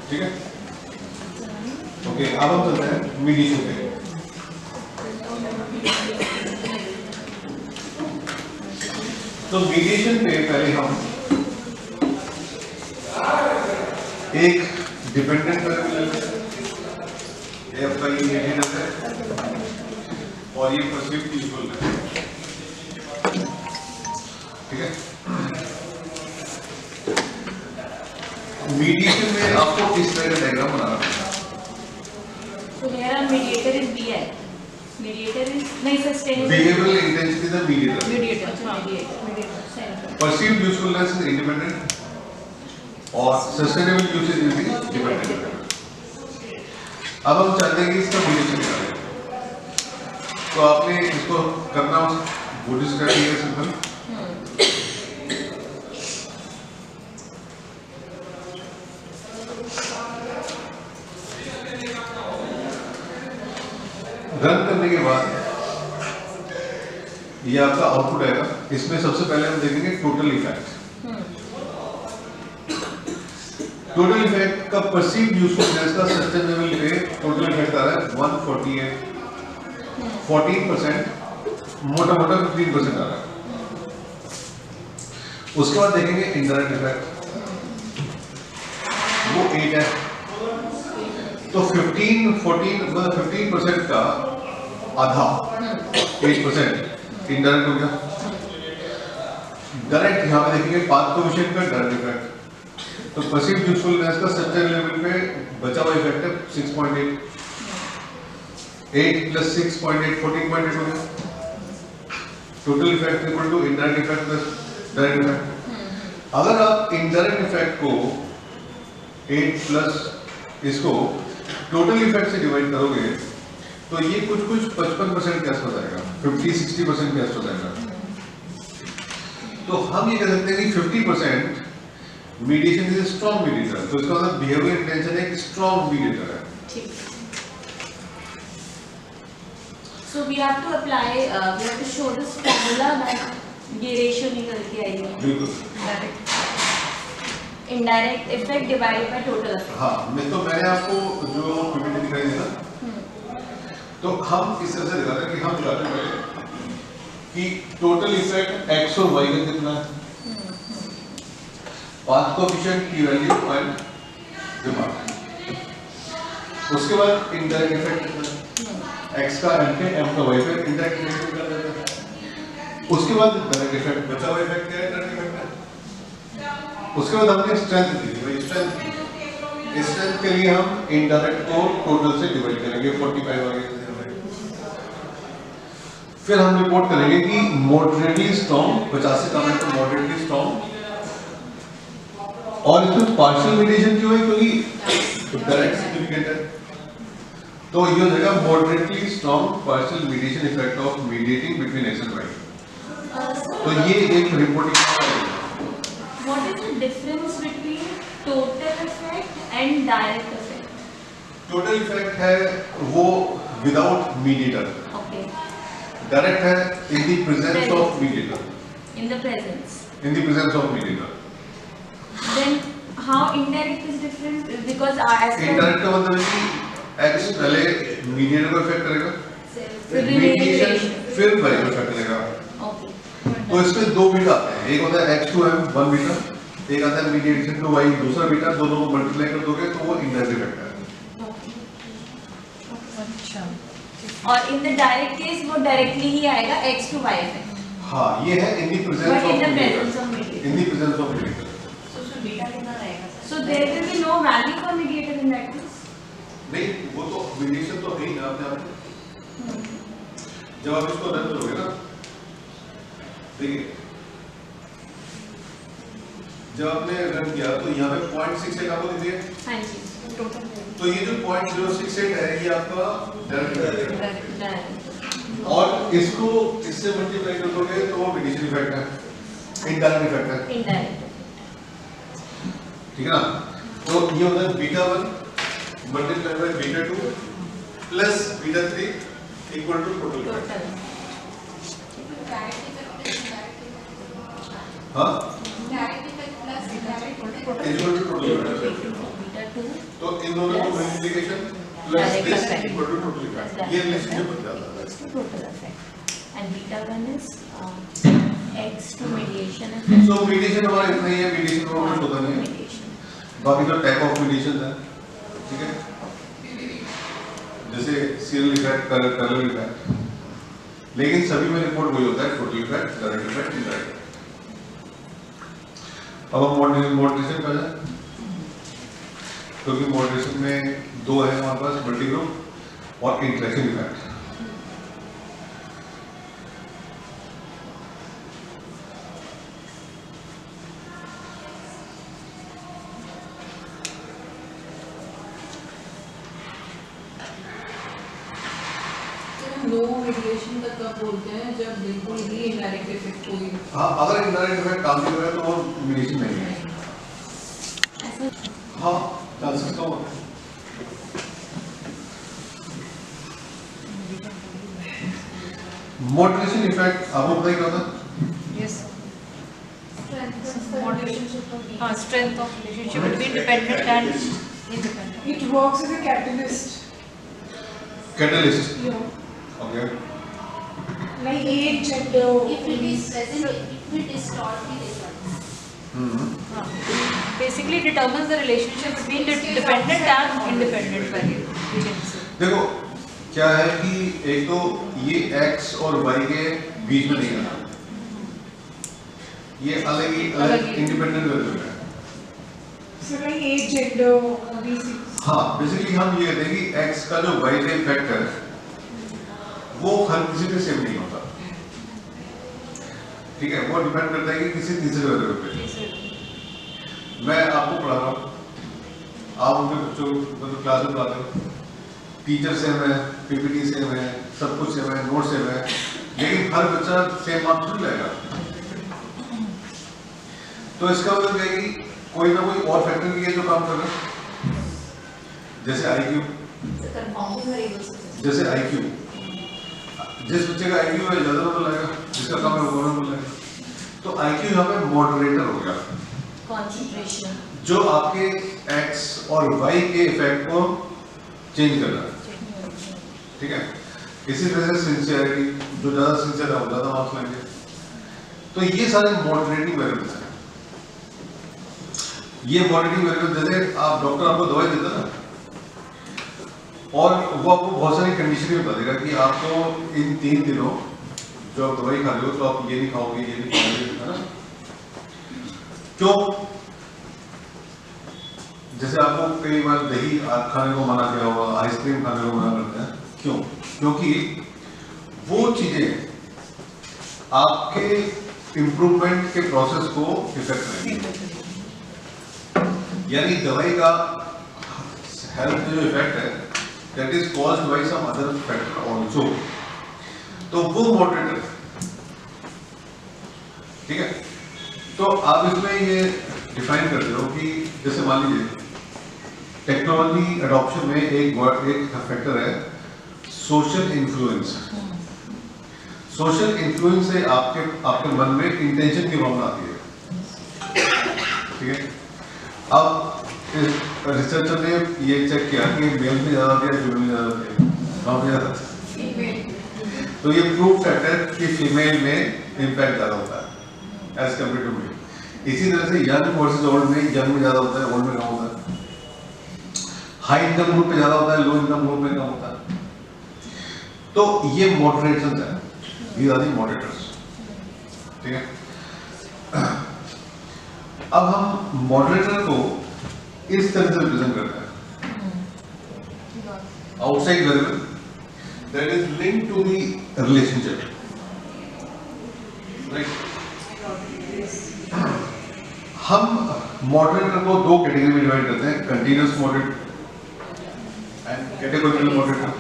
ठीक है। ओके अब हम चलते हैं मीडिएशन पे। तो मीडिएशन पे पहले हम एक डिपेंडेंट वेरिएबल लेते हैं, ये आपका ये मेडिएटर है और ये परसीव्ड यूजफुल है, ठीक है। मीडिएशन में आपको किस तरह का डायग्राम बनाना है? So here our mediator is BI. Mediator is नहीं sustainable. Behavioral intensity is the mediator. Mediator. Mediator. Center. Perceived usefulness is independent और sustainable usage is the dependent. अब हम चाहते हैं कि इसका मीडिएशन निकालें, तो आपने इसको करना बुद्धिस्ट का सिंपल रन करने के बाद ये आपका आउटपुट आएगा। इसमें सबसे पहले हम देखेंगे टोटल इफेक्ट। टोटल इफेक्ट का परसीव्ड यूजफुलनेस का सस्टेन लेवल पे टोटल इफेक्ट आ रहा है 148, 14%, मोटा मोटा 15% आ रहा है। उसके बाद देखेंगे इनडायरेक्ट इफेक्ट, वो 8 है। तो 15% का आधा 8% इनडायरेक्ट हो गया। डायरेक्ट यहाँ पे देखेंगे पाथ कोएफिशिएंट का डायरेक्ट इफेक्ट। तो परसीव्ड यूजफुलनेस का सस्टेन लेवल पे बचा हुआ इफेक्ट है 6.8, 8 + 6.8 14.8 हो गया। Total effect equal to indirect effect plus direct effect. अगर आप इनडायरेक्ट इफेक्ट को 8 प्लस इसको टोटल इफेक्ट से डिवाइड करोगे तो ये कुछ 55% के आसपास आएगा, 50-60% के आसपास आएगा। तो हम ये कह सकते हैं कि 50% मीडिएशन इज स्ट्रॉन्ग मीडिएटर। तो इसका मतलब बिहेवियर इंटेंशन एक स्ट्रॉन्ग मीडिएटर है। ठीक। So we have to apply, we have to show this formula that ये रेशियो निकल के आई है। बिल्कुल। Direct, indirect effect divided by total effect। हाँ, मैंने आपको जो पीपीटी दिखाई दी ना, तो हम इस तरह से दिखाते हैं कि हम दिखाते हैं कि टोटल इफेक्ट x और y का कितना है, पाथ कोएफिशिएंट की वैल्यू एंड डिमांड। उसके बाद इनडायरेक्ट इफेक्ट कितना है, x का m पे, m का y पे इनडायरेक्ट इफेक्ट कर देते हैं। उसके बाद डायरेक्ट इफेक्ट, बचा हुआ इफेक्ट क्या है, डायरेक्ट इफेक्ट है। उसके बाद हमने स्ट्रेंथ दी, भाई स्ट्रेंथ के लिए हम इनडायरेक्ट को टोटल से डिवाइड करेंगे, 45 आ गया। फिर हम रिपोर्ट करेंगे कि मॉडरेटली स्ट्रॉन्ग, 50 से कम है तो मॉडरेटली स्ट्रॉन्ग। और इसमें पार्शियल मीडिएशन क्यों है, क्योंकि डायरेक्ट सिग्निफिकेंट है। तो ये हो जाएगा moderately strong partial mediation effect of mediating between X and Y. तो ये एक रिपोर्टिंग है। What is the difference between total effect and direct effect? Total effect है वो विदाउट मीडिएटर, Okay. डायरेक्ट है इन the presence of mediator, In the presence. In the presence of mediator. Then how indirect is different? Because as per indirect का मतलब है कि x पहले mediator को effect करेगा, मीडिएशन फिर वाई को इफेक्ट करेगा। Okay. तो इसमें दो बीटा आते हैं, एक होता है x2m 1 बीटा, एक आता है मीडिएशन टू y दूसरा बीटा। दोनों को मल्टीप्लाई कर दोगे तो वो इनडायरेक्ट इफेक्ट है। और इन द डायरेक्ट केस वो डायरेक्टली ही आएगा x to y effect। हाँ, ये है in the But presence in the of presence of mediator. In the presence of mediator. So there will be no value for mediator in that case। नहीं, वो तो mediation तो है ही ना अपने आप में। जब आप इसको रन करोगे ना, देखिए जब आपने रन किया तो यहाँ पे 0.68 आपको दिख है। हाँ जी। तो ये जो 0.068 है ये आपका डायरेक्ट है, और इसको इससे मल्टीप्लाई कर दोगे तो वो मीडिएशन इफेक्ट है, इनडायरेक्ट इफेक्ट है। Indirect। ठीक है ना। तो ये होता है β1 multiply by β2 plus β3 equal to total effect. हाँ, इक्वल टू टोटल इफेक्ट। तो इन दोनों को multiplication plus this equal to total effect, ये रिलेशनशिप बन जाता है। Total effect and β1 is x to mediation effect। So mediation हमारा इतना ही है, मीडिएशन और कुछ होता नहीं है। Mediation। बाकी तो टाइप ऑफ मीडिएशन है, ठीक है, जैसे सीरियल इफेक्ट, कलर इफेक्ट, लेकिन सभी में रिपोर्ट वही होता है, total effect, direct effect, indirect. अब हम मॉडरेशन का जाए, क्योंकि मॉडरेशन में दो है हमारे पास, मल्टी ग्रुप और इंटरेक्शन इफेक्ट। लो मीडिएशन तक कब बोलते हैं, जब बिल्कुल ही इनडायरेक्ट इफेक्ट कोई। हाँ, अगर इनडायरेक्ट इफेक्ट काम नहीं हो रहा है तो वो मीडिएशन नहीं है। हाँ, चांसेस कम होते हैं। मोटिवेशन इफेक्ट आपको पता ही क्या होता है? Yes. Strength of relationship between dependent and independent. It works as a catalyst. Catalyst. Yeah. Okay. Like age, gender. If it is present, it will distort the results. Basically determines the relationship between dependent and independent value. We can say. देखो क्या है कि एक तो ये x और y के बीच में नहीं आना, ये अलग ही इंडिपेंडेंट वेरिएबल है। So like age, gender, basics. हाँ, बेसिकली हम ये कहते हैं कि x का जो y पे इफेक्ट है वो हर किसी पे सेम नहीं होता, ठीक है, वो डिपेंड करता है कि किसी तीसरे वेरिएबल पे। मैं आपको पढ़ा रहा हूँ, आप उनके बच्चों को क्लास में पढ़ाते हो, टीचर सेम है, पीपीटी सेम है, सब कुछ सेम है, नोट सेम है, लेकिन हर बच्चा सेम मार्क्स नहीं लाएगा। तो इसका मतलब है कि कोई ना कोई और फैक्टर भी है जो काम कर रहा है, जैसे आईक्यू, जैसे आईक्यू, जिस बच्चे का आईक्यू है ज्यादा नंबर लाएगा, जिसका कम है वो नंबर लाएगा। तो आईक्यू यहाँ पे मॉडरेटर हो गया, कंसंट्रेशन, जो आपके एक्स और वाई के इफेक्ट को चेंज कर रहा है, ठीक है। इसी तरह से सिंसियरिटी, जो ज्यादा सिंसियर है वो ज्यादा मार्क्स लेंगे। तो ये सारे मॉडरेटिंग वेरिएबल्स हैं। ये मॉडरेटिंग वेरिएबल जैसे आप डॉक्टर आपको दवाई देता ना, और वो आपको बहुत सारी कंडीशन भी बता देगा कि आपको इन 3 दिनों जो आप दवाई खा रहे हो तो आप ये नहीं खाओगे, ये नहीं खाओगे, है ना। क्यों? जैसे आपको कई बार दही खाने को मना किया हुआ, आइसक्रीम खाने को मना करते हैं, क्यों? क्योंकि वो चीजें आपके इम्प्रूवमेंट के प्रोसेस को इफेक्ट करेंगी। यानी दवाई का हेल्थ जो इफेक्ट है that is caused by some other factor also, तो वो मॉडरेटर, ठीक है। तो आप इसमें ये डिफाइन करते हो कि जैसे मान लीजिए टेक्नोलॉजी अडॉप्शन में एक फैक्टर है सोशल इन्फ्लुएंस। सोशल इन्फ्लुएंस से आपके मन में इंटेंशन की भावना आती है, ठीक है। अब रिसर्चर ने ये चेक किया कि मेल में ज्यादा दिया, फीमेल में ज्यादा दिया, कहाँ पे ज्यादा, तो ये प्रूफ फैक्टर कि फीमेल में इम्पैक्ट ज्यादा होता है एज कम्पेयर टू मेल। इसी तरह से यंग वर्सेस ओल्ड में, यंग में ज्यादा होता है, ओल्ड में कम होता है। हाई इनकम ग्रुप पे ज्यादा होता है, लो इनकम ग्रुप में कम होता है। तो ये मॉडरेटर्स है, these are the moderators, ठीक है। अब हम मॉडरेटर को इस तरह से रिप्रेजेंट करते हैं, outside variable that is linked to the relationship, right. हम मॉडरेटर को 2 कैटेगरी में डिवाइड करते हैं, continuous moderator and categorical moderator,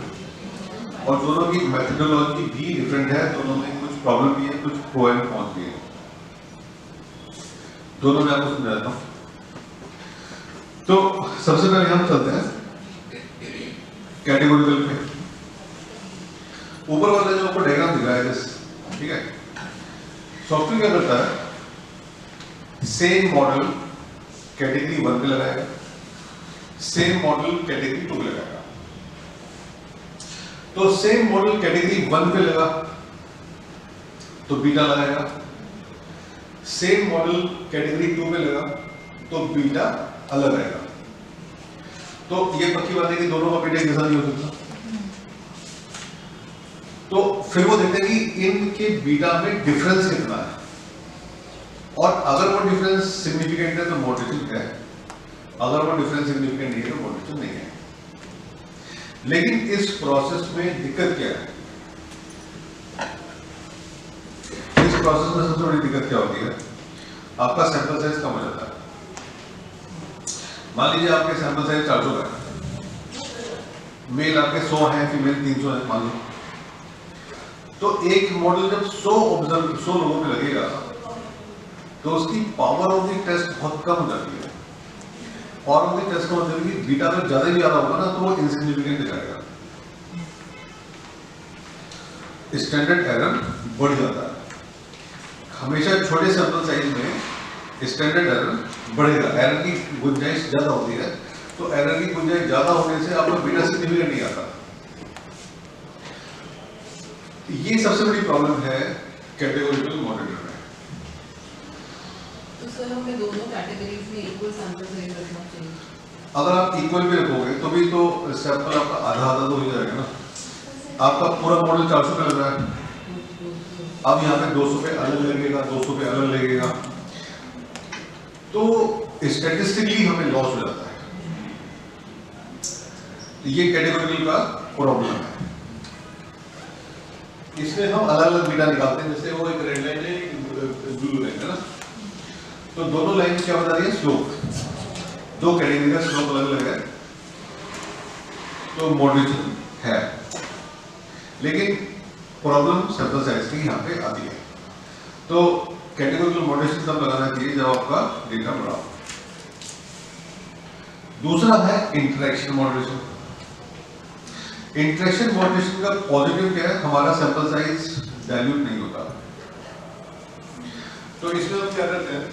और दोनों की मेथडोलॉजी भी डिफरेंट है, दोनों में कुछ प्रॉब्लम भी है, कुछ प्रो एंड कॉन्स भी है। दोनों में आपको समझाता हूं। तो सबसे पहले हम चलते हैं कैटेगोरिकल पे। ऊपर वाला जो आपको डायग्राम दिख रहा है, ठीक है, सॉफ्टवेयर क्या करता है, सेम मॉडल कैटेगरी 1 पे लगाएगा, सेम मॉडल कैटेगरी 2 पे लगाएगा। तो सेम मॉडल कैटेगरी 1 पे लगा तो बीटा लगाएगा, सेम मॉडल कैटेगरी 2 पे लगा तो बीटा अलग आएगा। तो ये पक्की बात है कि दोनों का बीटा एक जैसा नहीं हो सकता। तो फिर वो देखते हैं कि इनके बीटा में डिफरेंस कितना है, और अगर वो डिफरेंस सिग्निफिकेंट है तो मॉडरेशन है, अगर वो डिफरेंस सिग्निफिकेंट नहीं है तो मॉडरेशन नहीं है। लेकिन इस प्रोसेस में दिक्कत क्या है, इस प्रोसेस में सबसे बड़ी दिक्कत क्या होती है, आपका सैंपल साइज कम हो जाता है। मान लीजिए आपके सैंपल साइज 400 का है, मेल आपके 100 है, फीमेल 300 है मान लो, तो एक मॉडल जब 100 लोगों में लगेगा तो उसकी पावर ऑफ द टेस्ट बहुत कम हो जाती है। पावर ऑफ द टेस्ट का मतलब कि बीटा में ज्यादा भी ज्यादा होगा ना तो वो इनसिग्निफिकेंट दिखाएगा। स्टैंडर्ड एरर बढ़ जाता है। हमेशा छोटे सैंपल साइज में स्टैंडर्ड एरर बढ़ेगा, एरर की गुंजाइश ज्यादा होती है, तो एरर की गुंजाइश ज्यादा होने से आपका बीटा सिग्निफिकेंट नहीं आता। ये सबसे बड़ी प्रॉब्लम है कैटेगोरिकल मॉडलिंग में। तो सर हमें दोनों कैटेगरीज में इक्वल सैंपल साइज रखना चाहिए। अगर आप इक्वल भी रखोगे तो भी तो सैंपल आपका आधा आधा तो हो जाएगा ना। आपका पूरा मॉडल 400 पे लग रहा है, अब यहाँ पे 200 पे अलग लगेगा, 200 पे अलग लगेगा, तो स्टैटिस्टिकली हमें लॉस हो जाता है। ये कैटेगोरिकल का प्रॉब्लम है। इसमें हम अलग अलग बीटा निकालते हैं, जैसे वो एक रेड लाइन है, ब्लू लाइन है ना, तो दोनों लाइन क्या बता रही है? स्लोप। दो कैटेगरी का स्लोप अलग अलग है, तो मॉडरेशन है, लेकिन प्रॉब्लम सैंपल साइज की यहाँ पे आती है। तो कैटेगोरिकल मॉडरेशन तब लगाना चाहिए जब आपका डेटा बड़ा हो। दूसरा है इंटरेक्शन मॉडरेशन। इंटरेक्शन मॉडरेशन का पॉजिटिव क्या है? हमारा सैंपल साइज डाइल्यूट नहीं होता। तो इसमें हम क्या करते हैं,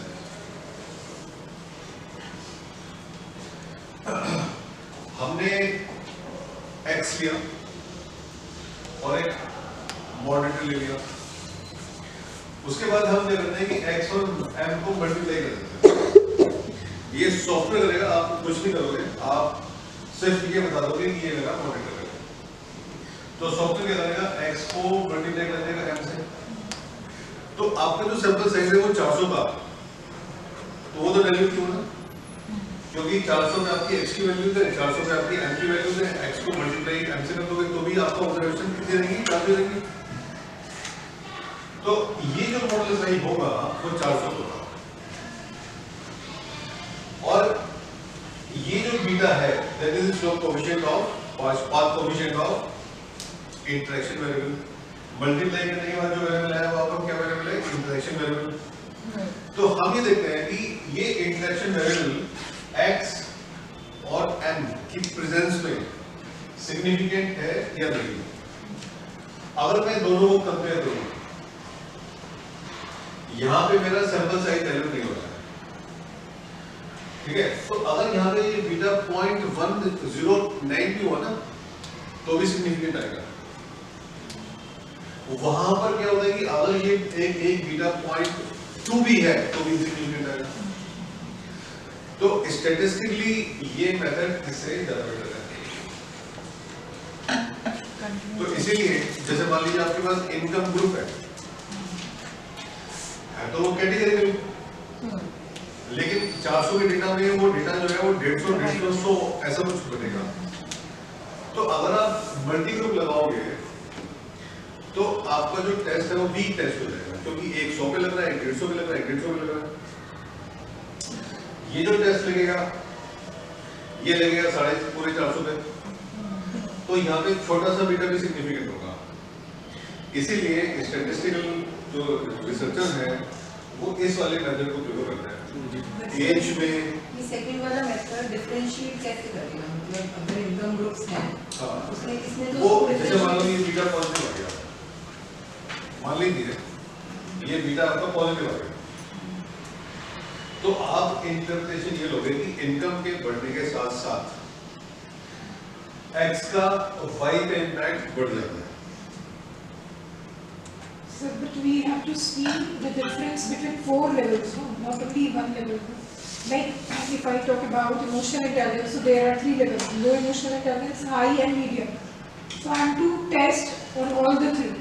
हमने x लिया और एक मॉडरेटर ले लिया, उसके बाद हम क्या करते हैं कि x और m को मल्टीप्लाई कर देते हैं। ये सॉफ्टवेयर करेगा, आप कुछ नहीं करोगे, आप सिर्फ ये बता दोगे कि ये मेरा मॉडरेटर है। तो सॉफ्टवेयर क्या करेगा? x को मल्टीप्लाई कर देगा m से, तो आपका जो सैंपल साइज है वो 400 का, तो वो तो डाइल्यूट क्यों ना, क्योंकि 400 में आपकी x की वैल्यू है, 400 में आपकी m की वैल्यू है, x को मल्टीप्लाई m से कर दोगे तो भी आपका ऑब्जर्वेशन कितनी रहेगी? 400 रहेगी। तो ये जो मॉडल सही होगा वो 400 होगा। और ये जो बीटा है that is slope coefficient of path coefficient of interaction variable, multiply करने के बाद जो वेरिएबल है वो आपको क्या वेरिएबल है? Interaction variable. तो हम ये देखते हैं कि ये इंटरेक्शन वेरिएबल x और m की प्रेजेंस में सिग्निफिकेंट है या नहीं। अगर मैं दोनों को कंपेयर करूं, यहां पे मेरा सैंपल साइज डाइल्यूट नहीं हो रहा है, ठीक है, तो अगर यहां पे ये बीटा 0.109 भी हुआ ना तो भी सिग्निफिकेंट आएगा। वहां पर क्या होता है कि अगर ये एक बीटा 0.2 भी है तो भी सिग्निफिकेंट आएगा। तो स्टैटिस्टिकली ये मेथड इससे ज्यादा बेटर है। तो इसीलिए जैसे मान लीजिए आपके पास इनकम ग्रुप है तो वो कैटेगरी, लेकिन 400 के डेटा में वो डेटा जो है वो 150, 100 ऐसा कुछ बनेगा। तो अगर आप मल्टी ग्रुप लगाओगे तो आपका जो टेस्ट है वो वीक टेस्ट हो जाएगा, क्योंकि एक 100 पे लग रहा है, 150 पे लग रहा है, 150 पे लग रहा है। ये जो टेस्ट लगेगा ये लगेगा 450 पे, तो यहाँ पे छोटा सा बीटा भी सिग्निफिकेंट होगा। इसीलिए स्टैटिस्टिकल जो रिसर्चर है वो इस वाले मेथड को प्रेफर करते हैं। एज में ये सेकंड वाला मेथड डिफरेंशिएट कैसे करेगा? मतलब अगर इनकम ग्रुप्स हैं उसमें इसमें तो वो जैसे मान लो ये बीटा पॉजिटिव आ गया, मान लीजिए ये बीटा आपका पॉजिटिव आ गया, तो आप इंटरप्रिटेशन ये लोगे कि इनकम के बढ़ने के साथ साथ x का y पे इम्पैक्ट बढ़ जाता है। So, but we have to see the difference between 4 levels, no? Not only one level. Like if I talk about emotional intelligence, so there are 3 levels: low emotional intelligence, high, and medium. So I have to test on all the 3.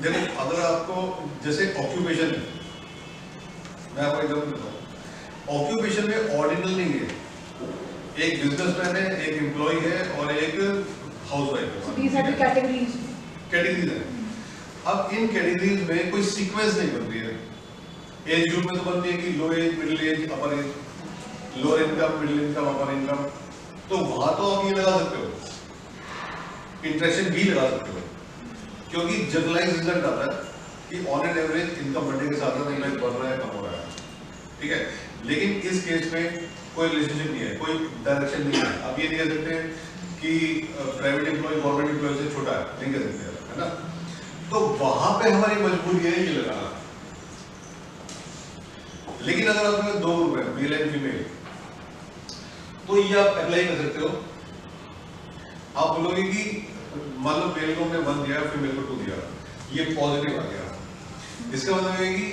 देखो अगर आपको जैसे occupation, मैं आपको example देता हूँ, occupation में ordinal नहीं है, एक बिजनेसमैन है, एक एम्प्लॉय है और एक हाउसवाइफ है। So these are the categories. Categories है। अब इन कैटेगरीज में कोई सीक्वेंस नहीं बन रही है। एज ग्रुप में तो बनती है कि low age, middle age, upper age, lower income, middle income, upper income, तो वहां तो आप ये लगा सकते हो, इंटरेक्शन भी लगा सकते हो, क्योंकि जनरलाइज रिजल्ट आता है कि ऑन एन एवरेज इनकम बढ़ने के साथ साथ इनकम बढ़ रहा है, कम हो रहा है, ठीक है। लेकिन इस केस में कोई रिलेशनशिप नहीं है, कोई डायरेक्शन नहीं है। आप ये नहीं कह सकते कि प्राइवेट एम्प्लॉय गवर्नमेंट एम्प्लॉय से छोटा है, नहीं कह सकते, है ना। तो वहां पे हमारी मजबूरी है ये लगाना। लेकिन अगर आपके पास 2 ग्रुप है, मेल एंड फीमेल, तो ये आप अप्लाई कर सकते हो। आप बोलोगे कि मान लो मेल को हमने 1 दिया, फीमेल को 2 दिया, ये पॉजिटिव आ गया, इसका मतलब है कि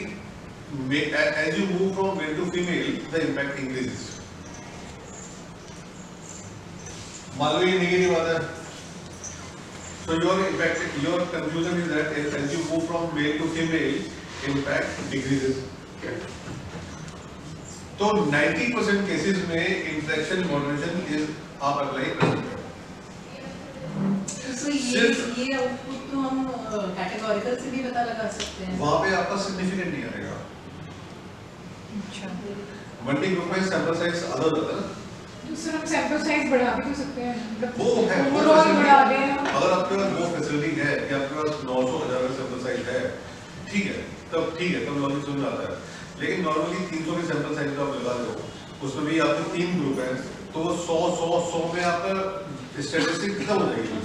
as you move from male to female, the impact increases। मान लो ये नेगेटिव आता है, so your conclusion is that as you move from male to female, impact decreases। तो 90% केसेस में इंटरेक्शन मॉडरेशन इज आप अप्लाई कर सकते हो। तो ये आउटपुट तो हम कैटेगोरिकल से भी पता लगा सकते हैं। वहां पे आपका सिग्निफिकेंट नहीं आएगा। अच्छा, मंडी ग्रुप में सैंपल साइज अलग होता है ना, तो सर हम सैंपल साइज बढ़ा भी तो सकते हैं, वो है ओवरऑल बढ़ा दें। अगर आपके पास वो फैसिलिटी है कि आपके पास 900,000 का सैंपल साइज है, ठीक है, तब लॉजिक समझ आता है। लेकिन नॉर्मली 300 के सैंपल साइज का आप लगा रहे हो, उसमें भी आपके 3 ग्रुप हैं, तो 100 में आपका स्टैटिस्टिक खत्म हो जाएगी।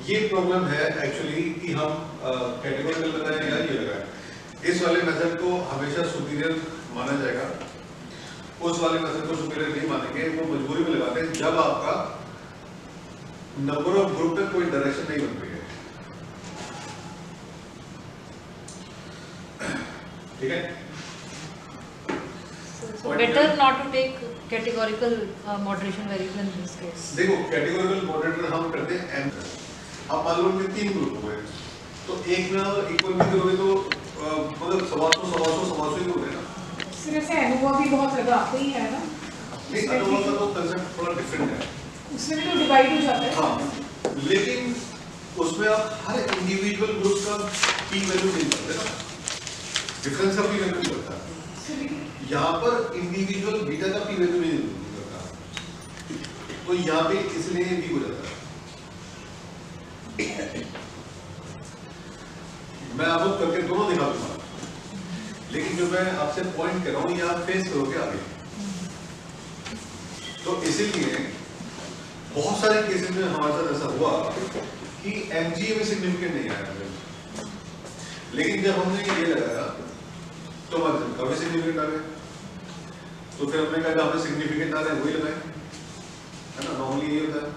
ये प्रॉब्लम है एक्चुअली कि हम कैटेगोरिकल लगाएं या ये लगाएं। इस वाले मेथड को हमेशा सुपीरियर माना जाएगा, उस वाले मेथड को सुपीरियर नहीं मानेंगे। वो मजबूरी में लगाते हैं जब आपका नंबर ऑफ ग्रुप में कोई डायरेक्शन नहीं बन रही है, ठीक है। So better not to take categorical moderation variable in this case. देखो कैटेगोरिकल मॉडरेटर हम करते हैं M। अब मान लो कि 3 ग्रुप हुए, तो एक में इक्वल भी करोगे तो मतलब 100 ही होगा ना। सिर्फ ऐसे अनुभव भी बहुत लगाते ही है ना, नहीं, अनुभव का तो कंसेप्ट थोड़ा डिफरेंट है, उसमें भी तो डिवाइड हो जाता है। हाँ, लेकिन उसमें आप हर इंडिविजुअल ग्रुप का पी वैल्यू नहीं करते ना, डिफरेंस का पी वैल्यू नहीं करता। यहाँ पर इंडिविजुअल बीटा का पी वैल्यू नहीं करता, तो यहाँ पे इसलिए भी हो जाता है। मैं आपको करके दोनों दिखा दूंगा, लेकिन जो मैं आपसे पॉइंट कर रहा हूँ ये आप फेस करोगे आगे। तो इसीलिए बहुत सारे केसेस में हमारे साथ ऐसा हुआ कि एमजीए में सिग्निफिकेंट नहीं आया, लेकिन जब हमने ये लगाया तो हमारे कभी सिग्निफिकेंट आ गए, तो फिर हमने कहा हमें सिग्निफिकेंट आ रहे हैं वही लगाए, है ना, नॉर्मली ये होता है।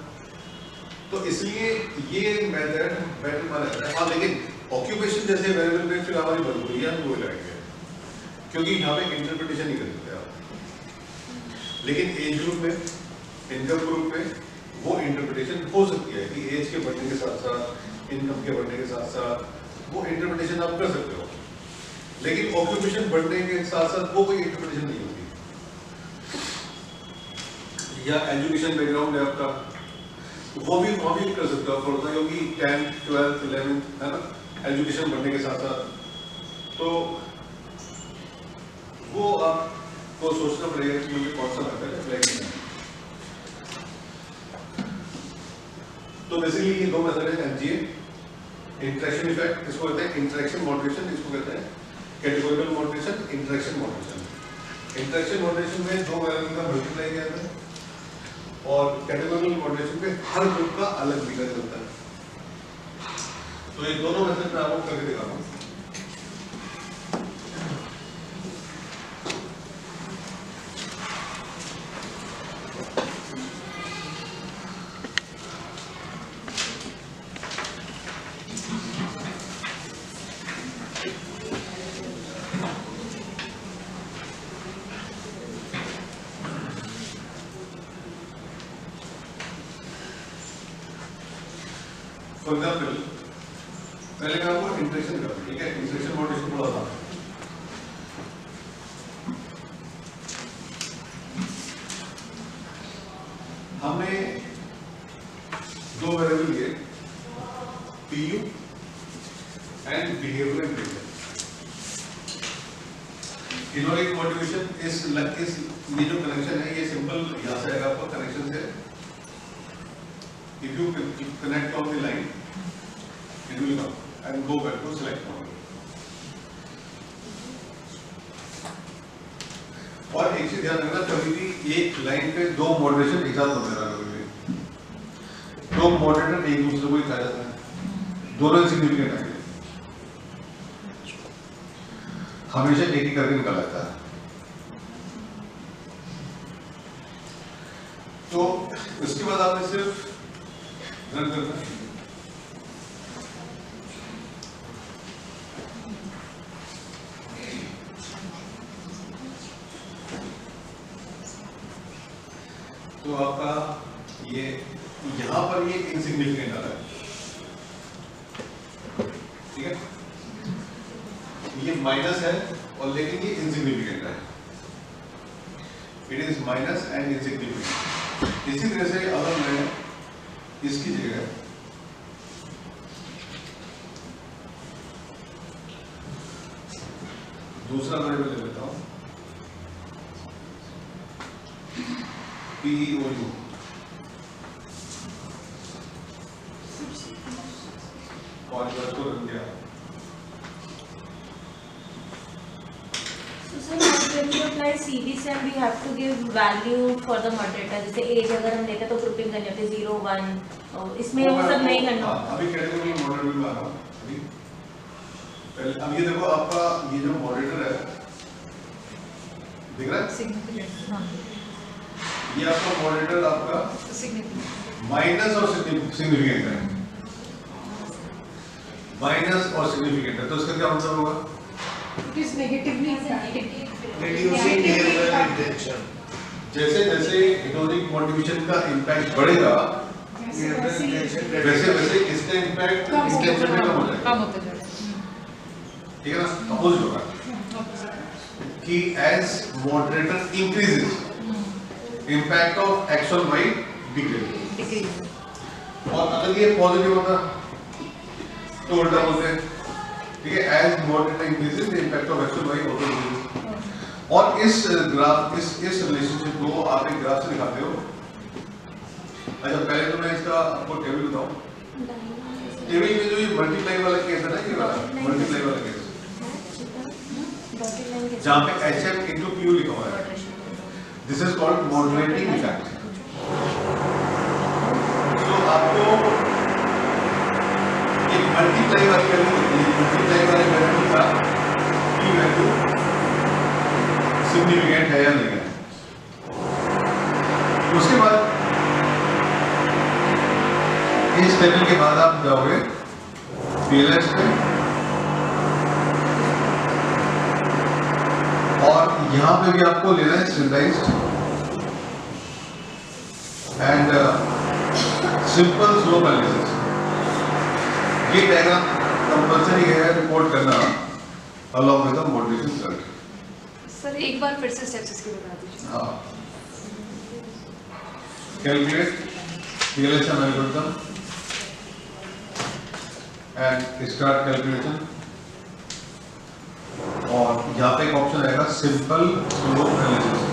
तो इसलिए ये मेथड बेटर माना जाता है। हाँ, लेकिन ऑक्यूपेशन जैसे वेरिएबल पे फिर हमारी मजबूरी है, हम वो लगाएंगे क्योंकि यहाँ पे इंटरप्रिटेशन नहीं कर सकते आप। लेकिन एज ग्रुप में, इनकम ग्रुप में वो इंटरप्रिटेशन हो सकती है कि एज के बढ़ने के साथ साथ, इनकम के बढ़ने के साथ साथ वो इंटरप्रिटेशन आप कर सकते हो। लेकिन ऑक्यूपेशन बढ़ने के साथ साथ वो कोई इंटरप्रिटेशन नहीं होती। या एजुकेशन बैकग्राउंड है आपका, वो भी कर सकते हो थोड़ा सा, क्योंकि 10th 12th 11th है ना, एजुकेशन बढ़ने के साथ साथ, तो वो आपको सोचना पड़ेगा कि मुझे कौन सा मेथड अप्लाई करना है। तो बेसिकली ये दो मेथड है एमजीए, इंटरेक्शन इफेक्ट, इसको कहते हैं इंटरेक्शन मॉडरेशन, इसको कहते हैं categorical moderation, interaction moderation. Interaction moderation में 2 वेरिएबल का मल्टीप्लाई किया जाता है और कैटेगोरिकल मॉडरेशन पे हर ग्रुप का अलग बीटा चलता है। तो ये दोनों मेथड मैं आपको करके दिखाता हूँ। फॉर एग्जाम्पल पहले मैं आपको इंटरेक्शन कर, ठीक है, इंटरेक्शन मॉडरेशन थोड़ा था। हमने 2 वेरिएबल लिए, PU and behavioural intelligence. Innovative motivation, इस ये जो कनेक्शन है ये सिंपल यहाँ से आएगा आपका कनेक्शन से। If you connect on the line, it will come and go back to select model. और एक चीज ध्यान रखना, कभी भी एक लाइन पे 2 मॉडरेशन एक साथ होते रहना कभी भी। दो मॉडरेटर एक दूसरे को ही खा जाता है, दोनों इनसिग्निफिकेंट है, हमेशा एक ही करके निकाला जाता है। तो इसके बाद आपने सिर्फ रन करना है। तो आपका ये यहां पर ये इनसिग्निफिकेंट आ रहा है, ठीक है, ये माइनस है और लेकिन ये इनसिग्निफिकेंट है, it is minus and insignificant. इसी तरह से अगर मैं इसकी जगह दूसरा वेरिएबल ले लेता हूं, PEOU, और इसको रख दिया। So when you apply CBSM, we have to give value for the moderator. जैसे एज अगर हम लेते हैं तो ग्रुपिंग करनी होती है 0, 1, इसमें वो सब नहीं करना। अभी कैटेगरी मॉडरेटर में आ रहा हूँ अभी। पहले अब ये देखो आपका ये जो मॉडरेटर है दिख रहा है, ये आपका मॉडरेटर आपका माइनस और सिग्निफिकेंट है, माइनस और सिग्निफिकेंट है, तो इसका क्या मतलब होगा? It is negatively impacting. Reducing near intention. जैसे जैसे हेटेरोनिक मोटिवेशन का इम्पैक्ट बढ़ेगा वैसे वैसे इसका इम्पैक्ट इंटेंशन में कम हो जाएगा, कम होता जाएगा। ठीक है ना, अपोजिट होगा कि as moderator increases impact of X और वाई डिक्रीज, और अगर ये पॉजिटिव होता तो उल्टा बोलते हैं, ठीक है, as moderator increases the impact of X और वाई ऑल्सो डिक्रीज। और इस ग्राफ इस रिलेशनशिप को आप एक ग्राफ से दिखाते हो। अच्छा पहले तो मैं इसका आपको टेबल बताऊं, टेबल में जो ये मल्टीप्लाई वाला केस है ना, ये वाला मल्टीप्लाई वाला केस जहां पे HM into Q लिखा हुआ है, this is called moderating effect. तो आपको ये मल्टीप्लाई वाली वैल्यू का की वैल्यू सिग्निफिकेंट है या नहीं है। उसके बाद इस टेबल के बाद आप जाओगे PLS पे और यहां पे भी आपको लेना है standardised and simple slope analysis. ये डायग्राम कंपल्सरी है रिपोर्ट करना along with the moderation circuit. Sir एक बार फिर से स्टेप्स इसके बता दीजिए। हाँ, calculate PLSM algorithm and start calculation, और यहाँ पे एक ऑप्शन आएगा सिंपल स्लोप एनालिसिस।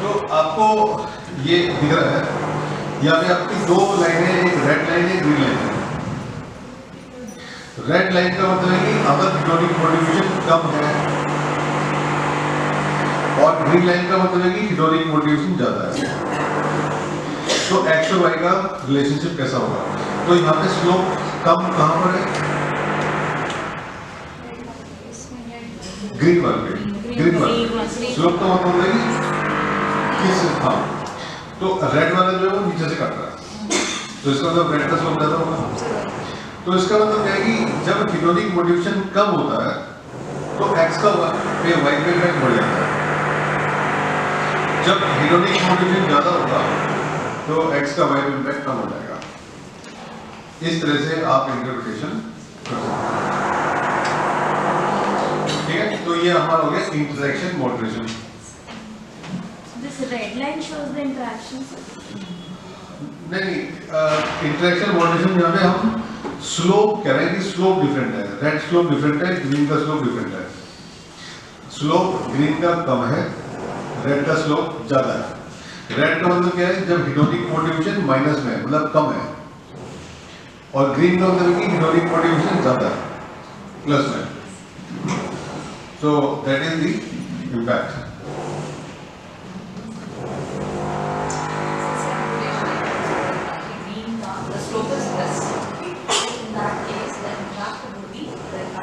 तो आपको ये दिख रहा है, यहाँ पे आपकी दो लाइनें, एक रेड लाइन है, ग्रीन लाइन है। रेड लाइन का मतलब है कि अगर हेटेरोनिक मोटिवेशन कम है, और ग्रीन लाइन का मतलब है कि हेटेरोनिक मोटिवेशन ज्यादा है। तो एक्स और वाई का रिलेशनशिप कैसा होगा? तो यहाँ पे स्लोप कम कहाँ पर है? ग्रीन वाले, ग्रीन वाले स्लोप का मतलब है कि किस, हाँ, तो रेड वाला जो है वो नीचे से काट रहा है, तो इसका मतलब रेड का स्लोप ज्यादा होगा। तो इसका मतलब क्या है कि जब हेटेरोनिक मोटिवेशन कम होता है तो एक्स का पे वाई पे इफेक्ट बढ़ जाता है, जब हेटेरोनिक मोटिवेशन ज्यादा होगा तो एक्स का वाई पे इफेक्ट कम हो जाएगा। इस तरह से आप इंटरप्रिटेशन कर सकते हैं, ठीक है। तो ये हमारा हो गया interaction moderation. This red line shows the interactions. नहीं, इंटरैक्शन मॉडरेशन यहाँ पे हम स्लोप कह रहे हैं कि स्लोप डिफरेंट है, रेड स्लोप डिफरेंट है, ग्रीन का स्लोप डिफरेंट है। स्लोप ग्रीन का कम है, रेड का स्लोप ज्यादा है। रेड का मतलब क्या है? जब हेटेरोनिक मोटिवेशन माइनस में है, मतलब कम है, और ग्रीन का मतलब है कि हेटेरोनिक मोटिवेशन ज्यादा है, प्लस में। So that is the impact.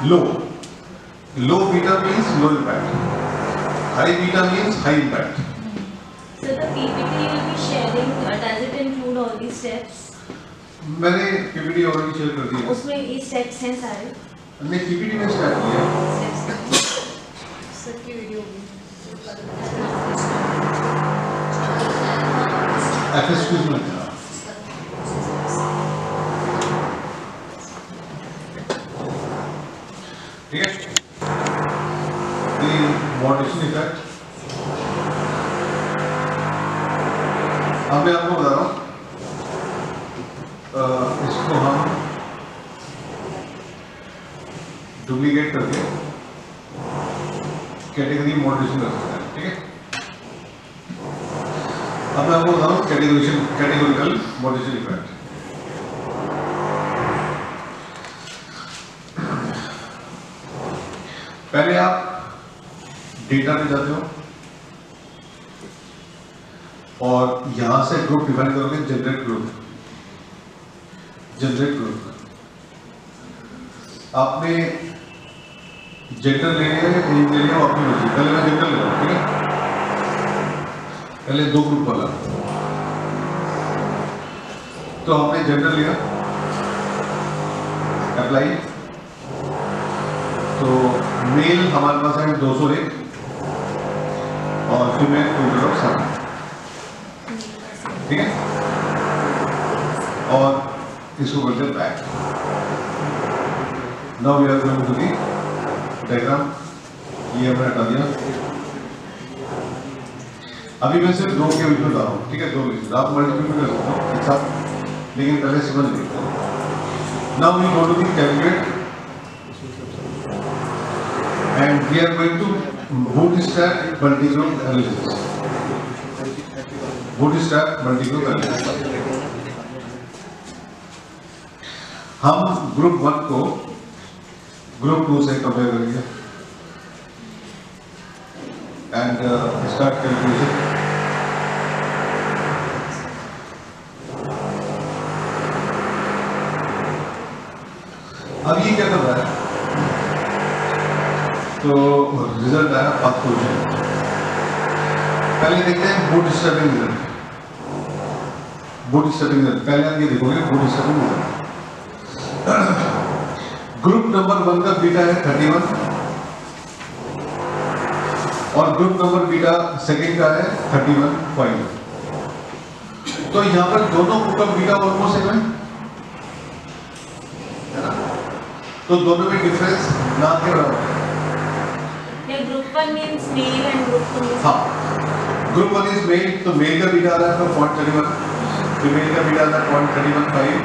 Low beta means low impact. High beta means high impact. So the PPT will be sharing. Does it include all these steps? मैंने PPT ऑलरेडी शेयर कर दी है। उसमें ये steps हैं सारे? हमने PPT में start किया। सबकी वीडियो होगी। FSQs में था। ठीक है? The modulation effect। अब मैं आपको बता रहा हूँ, इसको हम डुप्लीकेट करके कैटेगरी मॉडरेशन कर सकते हैं। ठीक है? अब मैं आपको बता रहा हूँ कैटेगोरिकल मॉडरेशन इफेक्ट। पहले आप डेटा पे जाते हो और यहां से ग्रुप डिफाइन करोगे, जनरेट ग्रुप। आपने जेंडर ले लिया, एज ले लिया, अपनी मर्जी। पहले मैं जेंडर ले रहा हूं। ठीक है? पहले 2 ग्रुप वाला, तो हमने जेंडर लिया, अप्लाई। तो मेल हमारे पास है 201 और फीमेल 207। ठीक है? और इसको करते हैं back. Now we are going to the diagram. ये हमने हटा दिया। अभी मैं सिर्फ 2 के बीच में बता रहा हूँ। ठीक है? 2 बीच आप मल्टीपल में कर सकते हो एक साथ, लेकिन पहले समझ लेते हैं। Now we go to the calculate and we are going to bootstrap multi-group analysis. Bootstrap multi-group analysis. हम ग्रुप 1 को ग्रुप 2 से कंपेयर करेंगे एंड स्टार्ट कैलकुलेशन। अब ये क्या कर रहा है? तो रिजल्ट आया 5 पोजीशन। पहले देखते हैं बूटस्ट्रैपिंग रिजल्ट। पहले आप ये देखोगे बूटस्ट्रैपिंग रिजल्ट। ग्रुप नंबर 1 का बीटा है 31 और ग्रुप नंबर बीटा सेकंड का है 31.5। तो यहां पर दोनों ग्रुप का बीटा ऑलमोस्ट सेम है ना? तो दोनों में डिफरेंस ना के बराबर है। Group 1 means male and group 2 means group 1 is male, तो मेल का बीटा आ रहा है 0.31, फीमेल का बीटा आ रहा है 0.315।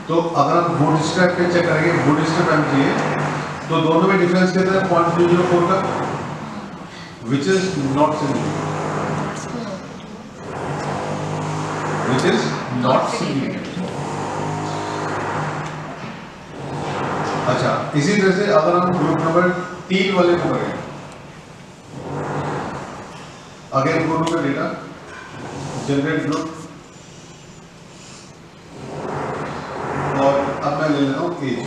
तो अगर हम बूटस्ट्रैप पे चेक करेंगे, बूटस्ट्रैप हम किए तो दोनों में डिफरेंस कितना है? 0.204 का, which is not significant. Which is not significant. अच्छा, इसी तरह से अगर हम ग्रुप नंबर 3 वाले को करें, अगेन ग्रुप का डेटा, जनरेट ग्रुप, और अब मैं ले लेता हूँ एज,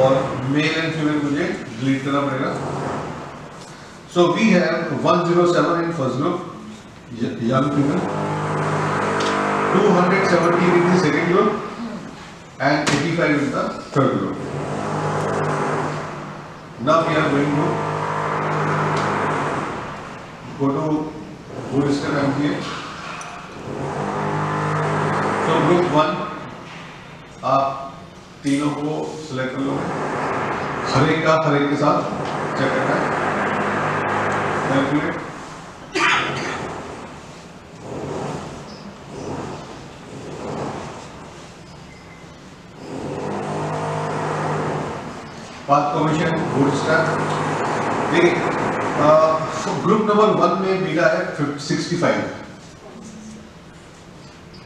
और मेल एंड फीमेल मुझे डिलीट करना पड़ेगा। So we have 107 in first group, young female, 217 in the second group and 85 in the third group. Now we are going to go to bootstrap MPA. So group 1 आप तीनों को select कर लोगे, हर एक के साथ चेक करना है, कैलकुलेट। Path commission bootstrap. देखिए ग्रुप नंबर 1 में बीटा है 65,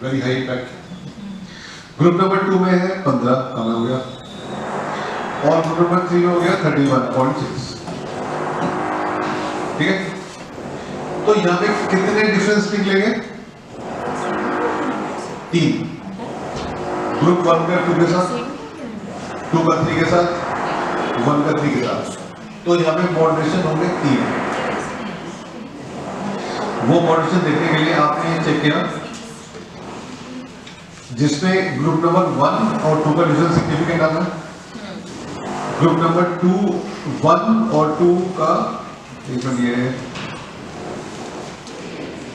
very high impact. Group number 2 में है 15, कम हो गया, और ग्रुप नंबर 3 में हो गया 31.6। ठीक है? तो यहाँ पे कितने डिफरेंस निकलेंगे? 3। ग्रुप 1 का 2 के साथ, 2 का 3 के साथ, 1 का 3 के साथ। तो यहाँ पे मॉडरेशन होंगे 3। वो मॉडरेशन देखने के लिए आपने ये चेक किया जिसमें ग्रुप नंबर 1 और 2 का डिवीजन सिग्निफिकेंट आना है, ग्रुप नंबर 2 1 और 2 का एक मिनट ये,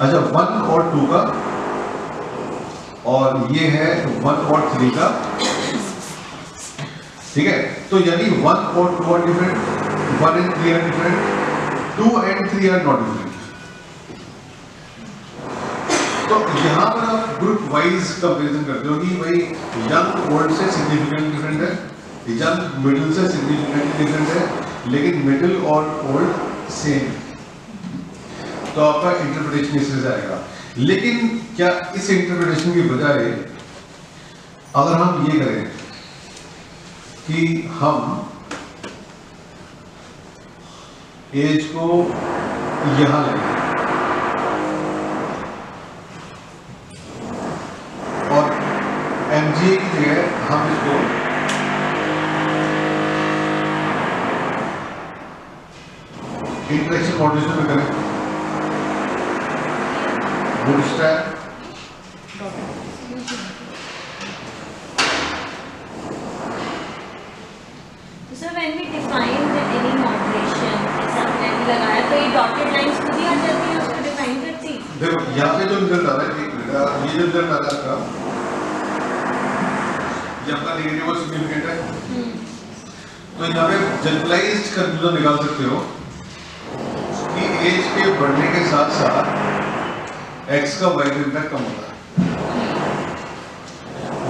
अच्छा 1 और 2 का, और ये है 1 और 3 का, ठीक है। तो यानी 1 और 2 are different, 1 and 3 are different, 2 and 3 are not different। तो यहाँ पर आप ग्रुप वाइज कंपैरिजन करते हो कि भाई यंग ओल्ड से सिग्निफिकेंट डिफरेंट है, यंग मिडिल से सिग्निफिकेंट डिफरेंट है, लेकिन मिडिल और ओल्ड सेम। तो आपका इंटरप्रिटेशन इससे जाएगा। लेकिन क्या इस इंटरप्रिटेशन की बजाय अगर हम ये करें कि हम एज को यहां लेंगे और एमजीए की जगह हम इसको इंटरेक्शन मॉड्यूलेशन में करें, bootstrap So when we define any moderation, जैसा आपने अभी लगाया, तो ये dotted lines खुद ही आ जाती है, उसको define करती है। देखो यहाँ पे जो रिजल्ट आ रहा है, ये जो रिजल्ट आ रहा है आपका, ये आपका नेगेटिव और सिग्निफिकेंट है। तो यहाँ पे जनरलाइज्ड कंक्लूजन निकाल सकते हो कि एज के बढ़ने के साथ साथ एक्स का वाई इम्पैक्ट कम होता है।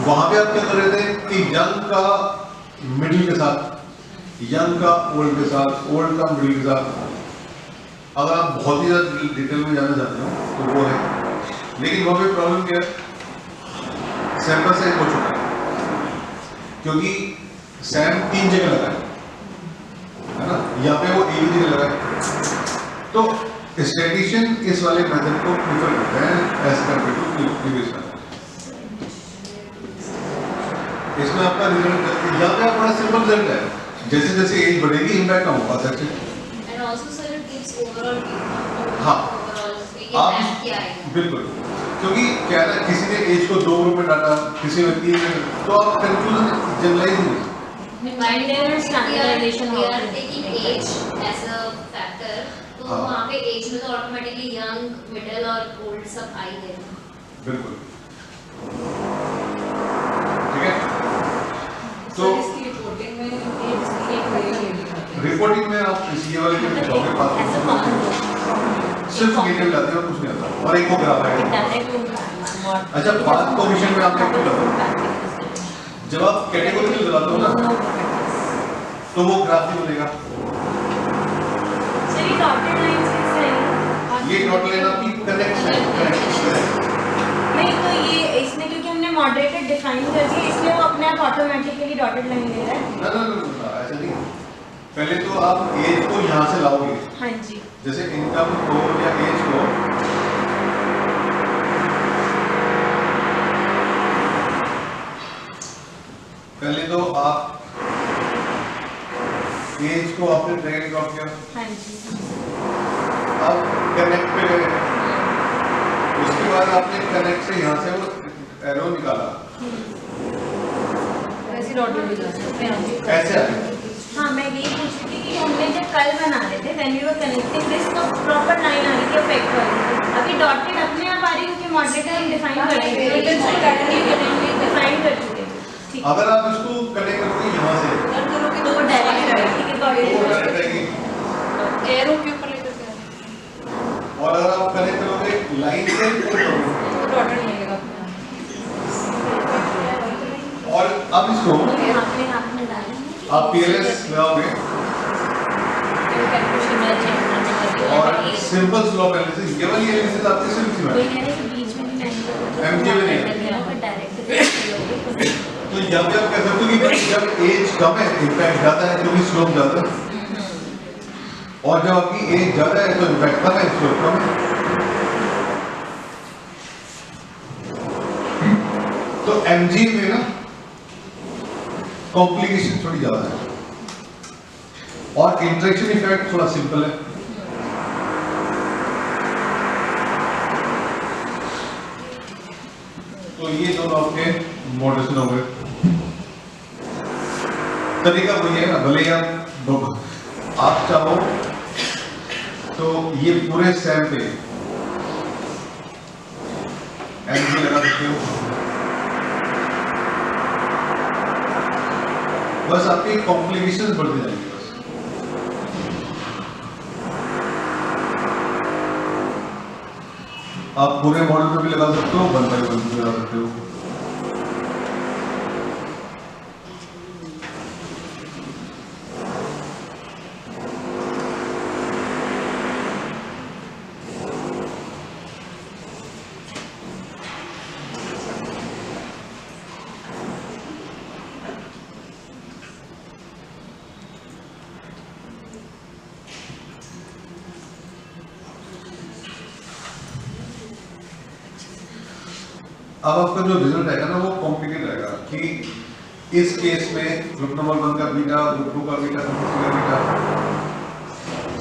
वहां पे आप क्या कर रहे थे कि यंग का मिडिल के साथ, यंग का ओल्ड के साथ, ओल्ड का मिडिल के साथ। अगर आप बहुत ही ज्यादा डिटेल में जाना चाहते हो तो वो है, लेकिन वहां पे प्रॉब्लम क्या है, सैंपल साइज हो चुका है क्योंकि सैम 3 जगह लगा है ना, यहाँ पे वो एक जगह लगा है। तो स्टैटिस्टिशियन इस वाले मेथड को प्रीफर करते हैं as compare to previous method. इसमें आपका रिजल्ट यहाँ पे बड़ा सिंपल रिजल्ट है, जैसे जैसे एज बढ़ेगी इम्पैक्ट कम होगा sir. And also sir it gives overall, हाँ ओवरऑल क्या है बिल्कुल, क्योंकि क्या है ना, किसी ने एज को 2 ग्रुप में डाला, किसी ने 3 में, तो आप कंफ्यूजन जनरलाइज नहीं। standardization we are taking age as a factor, तो हाँ। वहाँ पे एज में तो ऑटोमेटिकली यंग, मिडिल और ओल्ड सब आ ही गए। बिल्कुल, ठीक है। तो इसकी रिपोर्टिंग में रिपोर्टिंग में आप ये वाले जो लिखोगे सिर्फ नेगेटिव लाते हो, कुछ नहीं आता, और एक को ग्राफ आएगा। अच्छा, बात कमीशन में आप क्या करते हो, जब आप कैटेगोरी लगाते हो ना तो वो ग्राफ ही बनेगा। ये डॉटेड लाइंस कैसे हैं? ये डॉट लाइन आपकी कनेक्शन नहीं, तो ये इसमें क्योंकि हमने मॉडरेटेड डिफाइन कर दिया, इसलिए वो अपने आप ऑटोमेटिकली डॉटेड लाइन ले रहा है। ना ऐसा नहीं। पहले तो आप एज को यहाँ से लाओगे, हाँ जी, जैसे इनकम को या एज को, पहले तो आप एज को आपने ड्रैग ड्रॉप किया, हाँ जी, अब कनेक्ट पे गए, उसके बाद आपने कनेक्ट से यहाँ से वो एरो निकाला, ऐसी डॉटेड हो जाती है। ऐसे आ गया। हाँ, मैं यही पूछ रही थी कि हमने जब कल बना रहे थे when you were connecting this, तो प्रॉपर लाइन आ रही थी इफेक्ट वाली। अभी डॉटेड अपने आप आ रही है क्योंकि मॉडरेटर हम डिफाइन कर चुके हैं, डिफाइन कर चुके हैं। ठीक, अगर आप इसको कनेक्ट करोगे यहाँ से तो वो डायरेक्ट आएगी, तो वो डायरेक्ट आएगी, एरो के ऊपर लेकर के आएगा। और अगर आप कनेक्ट करोगे लाइन से वो डॉटेड लगेगा अपने और अब इसको आपने आपने डाला आप पीएलएस लगाओगे कैलकुलेशन में चेक करने के लिए और सिंपल स्लोप एनालिसिस, ये वाली एनालिसिस आपकी सिर्फ सी कोई है। कह रहे कि बीच में भी नहीं MG में नहीं है। डायरेक्ट तो यहाँ पे आप कह सकते हो कि भाई जब एज कम है इम्पैक्ट ज्यादा है क्योंकि स्लोप ज्यादा है, और जब आपकी एज ज्यादा है तो इम्पैक्ट कम है, स्लोप कम है। तो एमजी में ना कॉम्प्लिकेशन थोड़ी ज्यादा है, और इंटरेक्शन इफेक्ट थोड़ा सिंपल है। तो ये दोनों आपके मॉडरेशन हो गए। तरीका वही है ना, भले आप चाहो तो ये पूरे सैम पे एनर्जी लगा सकते हो, बस आपकी कॉम्प्लिकेशंस बढ़ती जाएंगी। बस आप पूरे मॉडल पे भी लगा सकते हो, 1/1 भी लगा सकते हो। अब आपका जो रिजल्ट आएगा ना वो कॉम्प्लिकेटेड आएगा कि इस केस में ग्रुप नंबर 1 का बीटा, ग्रुप 2 का बीटा, ग्रुप 3 का बीटा,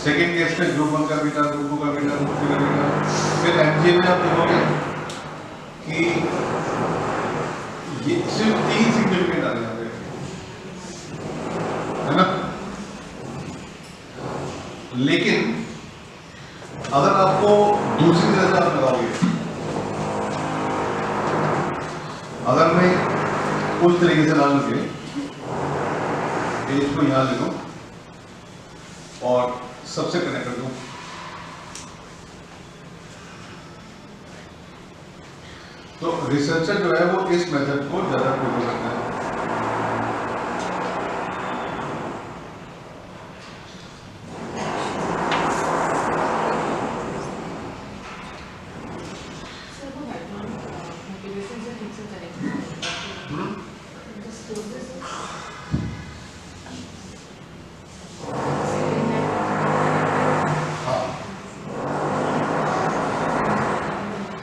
सेकेंड केस में ग्रुप 1 का बीटा, ग्रुप 2 का बीटा, ग्रुप 3 का बीटा। फिर एमजीए में आप देखोगे कि ये सिर्फ 3 सिग्निफिकेंट आ रहे हैं, है ना। लेकिन अगर आपको दूसरी तरह से आप लगाओगे, अगर मैं उस तरीके से डाल के पेज को यहां ले लूं और सबसे कनेक्ट कर दूं, तो रिसर्चर जो है वो इस मेथड को ज्यादा प्रेफर करता है।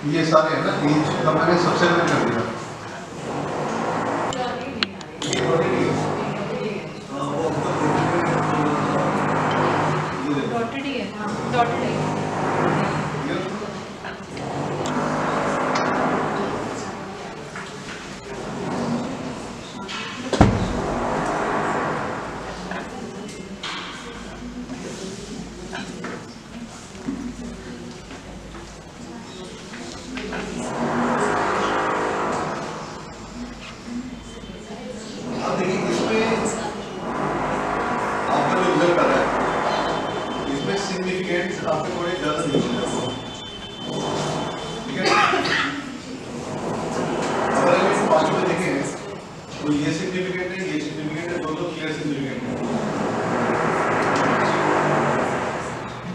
ये सारे है ना, एज का मैंने सबसे पहले कर दिया। डॉटेड ही है, हाँ डॉटेड है। तो ये सिग्निफिकेंट है, ये सिग्निफिकेंट है, दोनों क्लियर सिग्निफिकेंट है।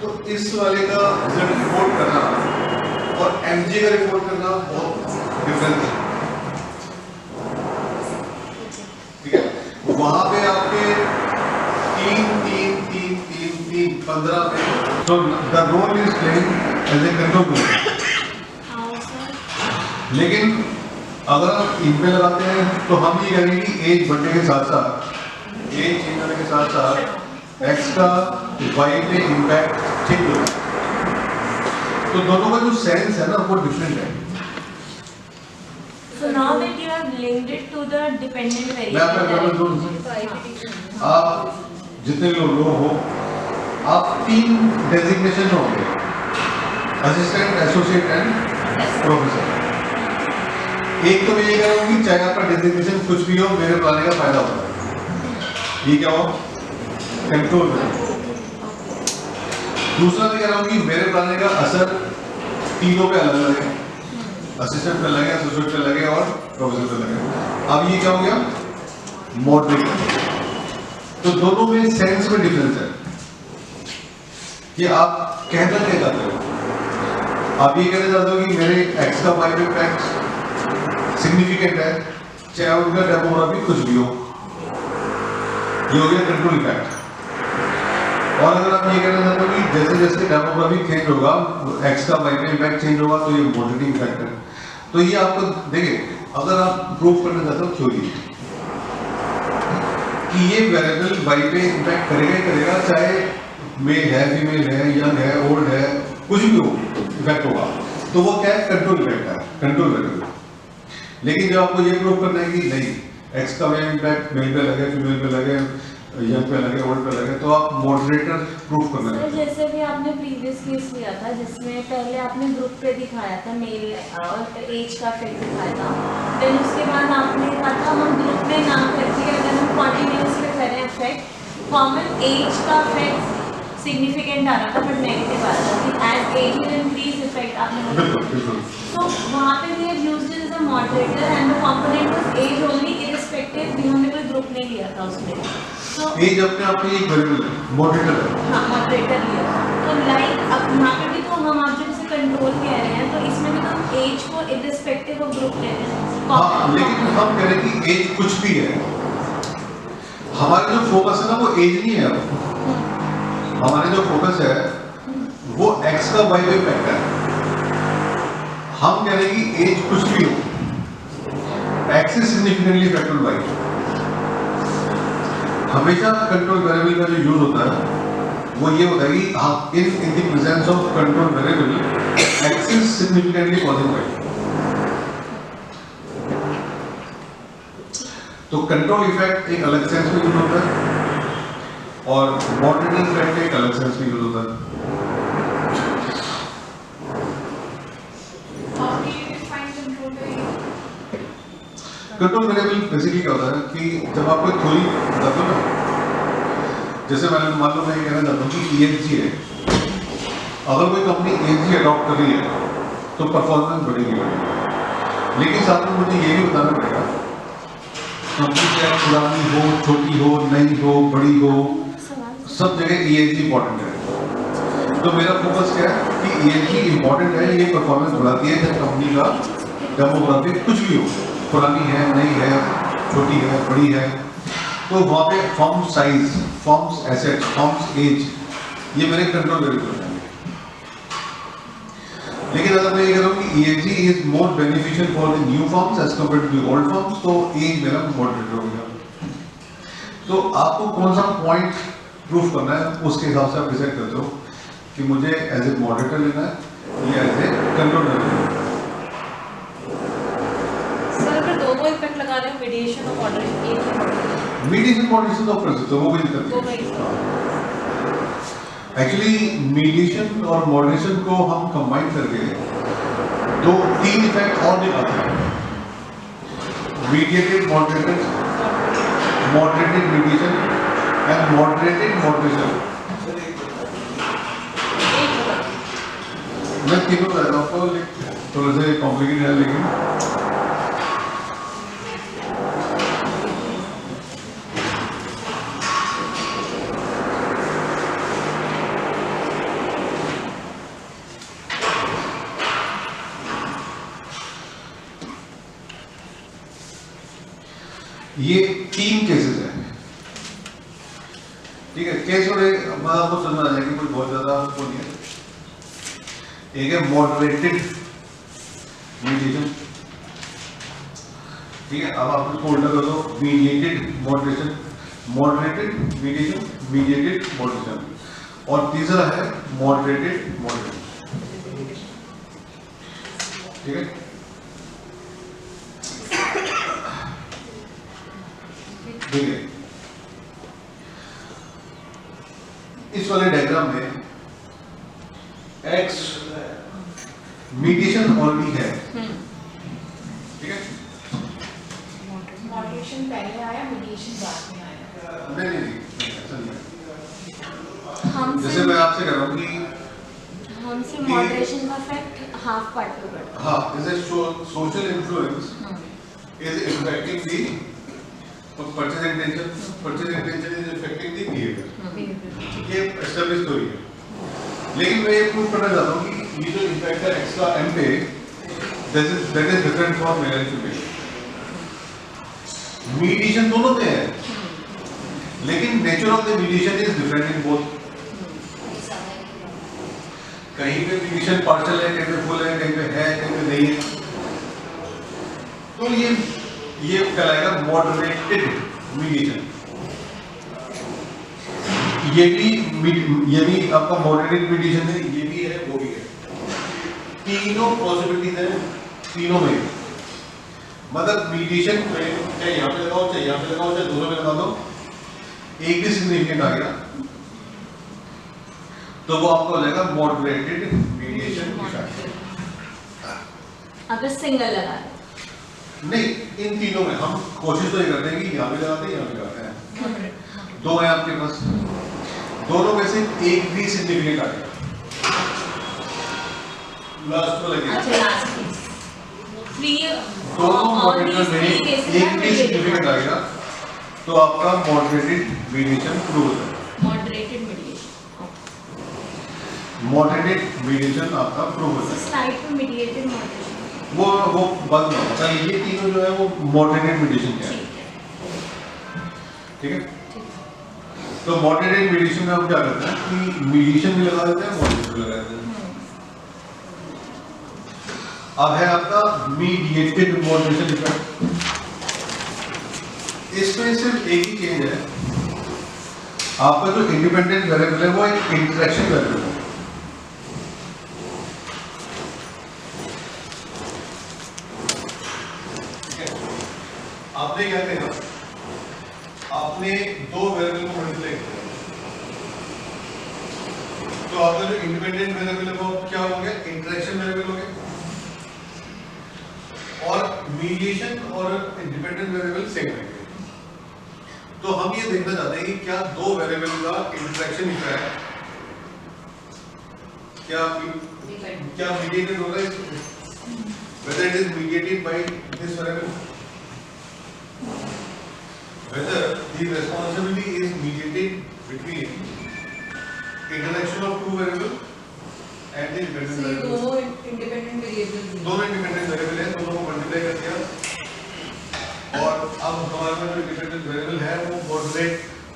तो इस वाले का रिजल्ट रिपोर्ट करना और एमजी का रिपोर्ट करना बहुत डिफरेंट है, ठीक है। वहां पे आपके 3 15 में, so the role is playing as a control group। लेकिन अगर आप इन पे लगाते हैं तो हम ये कहेंगे कि एज बढ़ने के साथ साथ, एज चेंज होने के साथ साथ एक्स का वाई पे इम्पैक्ट चेंज होगा। तो दोनों का जो सेंस है ना वो डिफरेंट है। So now that you have linked it to the dependent मैं आपका एग्जांपल दूं, आप जितने लोग हो, आप 3 डेजिग्नेशन होंगे, असिस्टेंट, एसोसिएट एंड प्रोफेसर। एक तो मैं ये कह रहा हूँ कि चाहे आपका डेजिग्नेशन कुछ भी हो, मेरे बुलाने का फायदा होता है। ये क्या हो, कंट्रोल में। दूसरा मैं कह रहा हूँ कि मेरे बुलाने का असर तीनों पे अलग अलग है, असिस्टेंट पे लगे, एसोसिएट पे लगे और प्रोफेसर पे लगे। अब ये क्या हो गया, मॉडरेट। तो दोनों में सेंस में डिफरेंस है कि आप कहना क्या चाहते हो। आप ये कहना चाहते हो कि मेरे एक्स का वाई पे इम्पैक्ट सिग्निफिकेंट है, चाहे उनका डेमोग्राफी कुछ भी हो, ये हो गया कंट्रोल इफेक्ट। और अगर आप ये कहना चाहते हो कि जैसे जैसे डेमोग्राफी चेंज होगा, एक्स का वाई पे इम्पैक्ट चेंज होगा, तो ये मॉडरेटिंग इफेक्ट है। तो ये आपको देखिए, अगर आप प्रूव करना चाहते हो थ्योरी, कि ये वेरिएबल वाई पे इम्पैक्ट करेगा ही करेगा, चाहे मेल है, फीमेल है, यंग है, ओल्ड है, कुछ भी हो इफेक्ट होगा। तो वो क्या है, कंट्रोल इफेक्ट है, कंट्रोल वेरिएबल। लेकिन जब आपको ये प्रूव करना है कि नहीं एक्स का इम्पैक्ट मेल पे लगे, फीमेल पे लगे, यंग पे लगे, ओल्ड पे लगे, तो आप मॉडरेटर प्रूफ करना है। जैसे भी आपने प्रीवियस केस लिया था जिसमें पहले आपने ग्रुप पे दिखाया था मेल और एज का इफेक्ट दिखाया था, देन उसके बाद आपने कहा था हम ग्रुप में ना करके अगर हम कॉन्टिन्यूस पे करें इफेक्ट, कॉमन एज का इफेक्ट सिग्निफिकेंट आ रहा था बट नेगेटिव आ रहा था कि age age will increase effect आपने बिल्कुल। तो वहाँ पे we have used it as a moderator and the component was age only irrespective, भी हमने कोई ग्रुप नहीं लिया था उसमें। तो एज अपने आप में एक वेरिएबल है, मॉडरेटर है। हाँ मॉडरेटर लिया। तो लाइक अब यहाँ पे भी तो हम आप जब इसे कंट्रोल कह रहे हैं तो इसमें भी तो हम एज को इररिस्पेक्टिव ऑफ ग्रुप ले रहे हैं। हाँ, लेकिन हम कह रहे हैं कि एज कुछ भी है, हमारे जो फोकस है ना वो एज नहीं है। हमारे जो फोकस है वो एक्स का वाई पे इफेक्ट है। हम कह रहे हैं कि एज कुछ भी हो, X is significantly affected Y. हमेशा कंट्रोल वेरिएबल का जो यूज होता है वो ये होता है कि आप in the presence of control variable X is significantly causing Y. तो कंट्रोल इफेक्ट एक अलग सेंस में यूज होता है और मॉडरेटिंग इफेक्ट एक अलग सेंस में यूज होता है। कंट्रोल वेरिएबल बेसिकली क्या होता है कि जब आप कोई थ्योरी बताते हो ना, जैसे मैंने मान लो मैं ये कहना चाहता हूँ कि ESG है, अगर कोई कंपनी ESG अडॉप्ट कर रही है तो परफॉर्मेंस बढ़ेगी, लेकिन साथ में मुझे ये भी बताना पड़ेगा कंपनी चाहे पुरानी हो, छोटी हो, नई हो, बड़ी हो, सब जगह ESG इंपॉर्टेंट है। तो मेरा फोकस क्या है कि ESG इंपॉर्टेंट है, ये परफॉर्मेंस बढ़ाती है जब कंपनी का डेमोग्राफिक कुछ भी हो, पुरानी है, नई है, छोटी है, बड़ी है, तो वहाँ पे firm size, firms asset, firms age, ये मेरे कंट्रोल वेरिएबल हो जाएंगे। लेकिन अगर मैं ये कह रहा हूँ कि ESG is more beneficial for the new firms as compare to the old firms, तो एज मेरा मॉडरेटर हो गया। तो आपको कौन सा पॉइंट प्रूफ करना है उसके हिसाब से आप डिसाइड करते हो कि मुझे एज ए मॉडरेटर लेना है या as a control variable. Sir अगर दोनों इफेक्ट लगा रहे हो मीडिएशन और मॉडरेशन, एक ही मीडिएशन मॉडरेशन तो कर सकते हो, वो कोई दिक्कत नहीं। एक्चुअली मीडिएशन और मॉडरेशन को हम कंबाइन करके तीन इफेक्ट और दिखाते हैं, mediated moderated, moderated mediation and moderated moderation. मैं तीनों बता रहा हूँ आपको, थोड़ा सा कॉम्प्लिकेटेड है लेकिन ये तीन केसेस हैं, ठीक है। केस और आपको समझ आ जाएगी, कोई बहुत ज्यादा आपको नहीं है। एक है मॉडरेटेड मीडिएशन, ठीक है। अब आप इसको उल्टा कर दो, mediated moderation, moderated mediation, mediated moderation, और तीसरा है मॉडरेटेड मॉडरेशन, ठीक है। ठीक है, इस वाले डायग्राम में एक्स मीडिएशन ऑलरेडी है, ठीक है। मॉडरेशन पहले आया, मीडिएशन बाद में आया। नहीं ऐसा नहीं है। हमसे जैसे मैं आपसे कह रहा हूँ कि हमसे मॉडरेशन का इफेक्ट हाफ पार्ट पे पड़ता है। हाँ, जैसे social influence is affecting the purchase intention is affecting the behavior, ये एस्टेब्लिश थ्योरी है। लेकिन मैं ये प्रूव करना चाहता हूँ कि ये जो इफेक्ट है एक्स का एम पे, that is different for male and female. Mediation दोनों में है, लेकिन nature of the mediation is different in both. कहीं पे मीडिएशन पार्शियल है, कहीं पे फुल है, कहीं पे है, कहीं पे नहीं है। तो ये कहलाएगा मॉडरेटेड मीडिएशन, ये भी आपका मॉडरेटेड मीडिएशन है, ये भी है, वो भी है। तीनों पॉसिबिलिटीज है तीनों में। मतलब मीडिएशन चाहे यहाँ पे लगाओ, चाहे यहाँ पे लगाओ, चाहे दोनों में लगा दो, एक भी सिग्निफिकेंट आ गया तो वो आपको हो जाएगा मॉडरेटेड मीडिएशन इफेक्ट। अब सिंगल लगा रहे नहीं, इन तीनों में हम कोशिश तो ये करते हैं कि यहाँ भी लगाते हैं, यहाँ भी लगाते हैं। दो है आपके पास, दोनों में से एक भी सिग्निफिकेंट आ गया, लास्ट को लगेगा। अच्छा लास्ट दोनों मॉडरेटर में एक भी सिग्निफिकेंट आ गया तो आपका मॉडरेटेड मीडिएशन प्रूव होता है। मॉडरेटेड मीडिएशन, मॉडरेटेड मीडिएशन आपका प्रूव होता है। स्लाइड पे मीडिएटेड मॉडरेशन वो बंद होता है। ये तीनों जो है वो मॉडरेटेड मीडिएशन क्या है, ठीक है। तो मॉडरेटेड मीडिएशन में हम क्या करते हैं कि मीडिएशन भी लगा देते हैं, मॉडरेशन भी लगा देते हैं। अब है आपका मीडिएटेड मॉडरेशन इफेक्ट। इसमें सिर्फ एक ही चेंज है, आपका जो इंडिपेंडेंट वेरिएबल है वो एक इंटरेक्शन वेरिएबल है। आपने क्या किया, आपने दो वेरिएबल को मल्टीप्लाई किया तो आपका जो इंडिपेंडेंट वेरिएबल है वो क्या हो गया, इंटरेक्शन वेरिएबल हो गया। और मीडिएशन और इंडिपेंडेंट वेरिएबल सेम है। तो हम ये देखना चाहते हैं कि क्या दो वेरिएबल का इंटरेक्शन इफेक्ट क्या मीडिएटेड हो रहा है, whether it is mediated by this variable, whether the responsibility is mediated between interaction of two variables and the independent variable। दोनों इंडिपेंडेंट वेरिएबल है, दोनों को मल्टीप्लाई कर दिया और अब हमारे पास जो इंडिपेंडेंट वेरिएबल है वो मॉडरेट,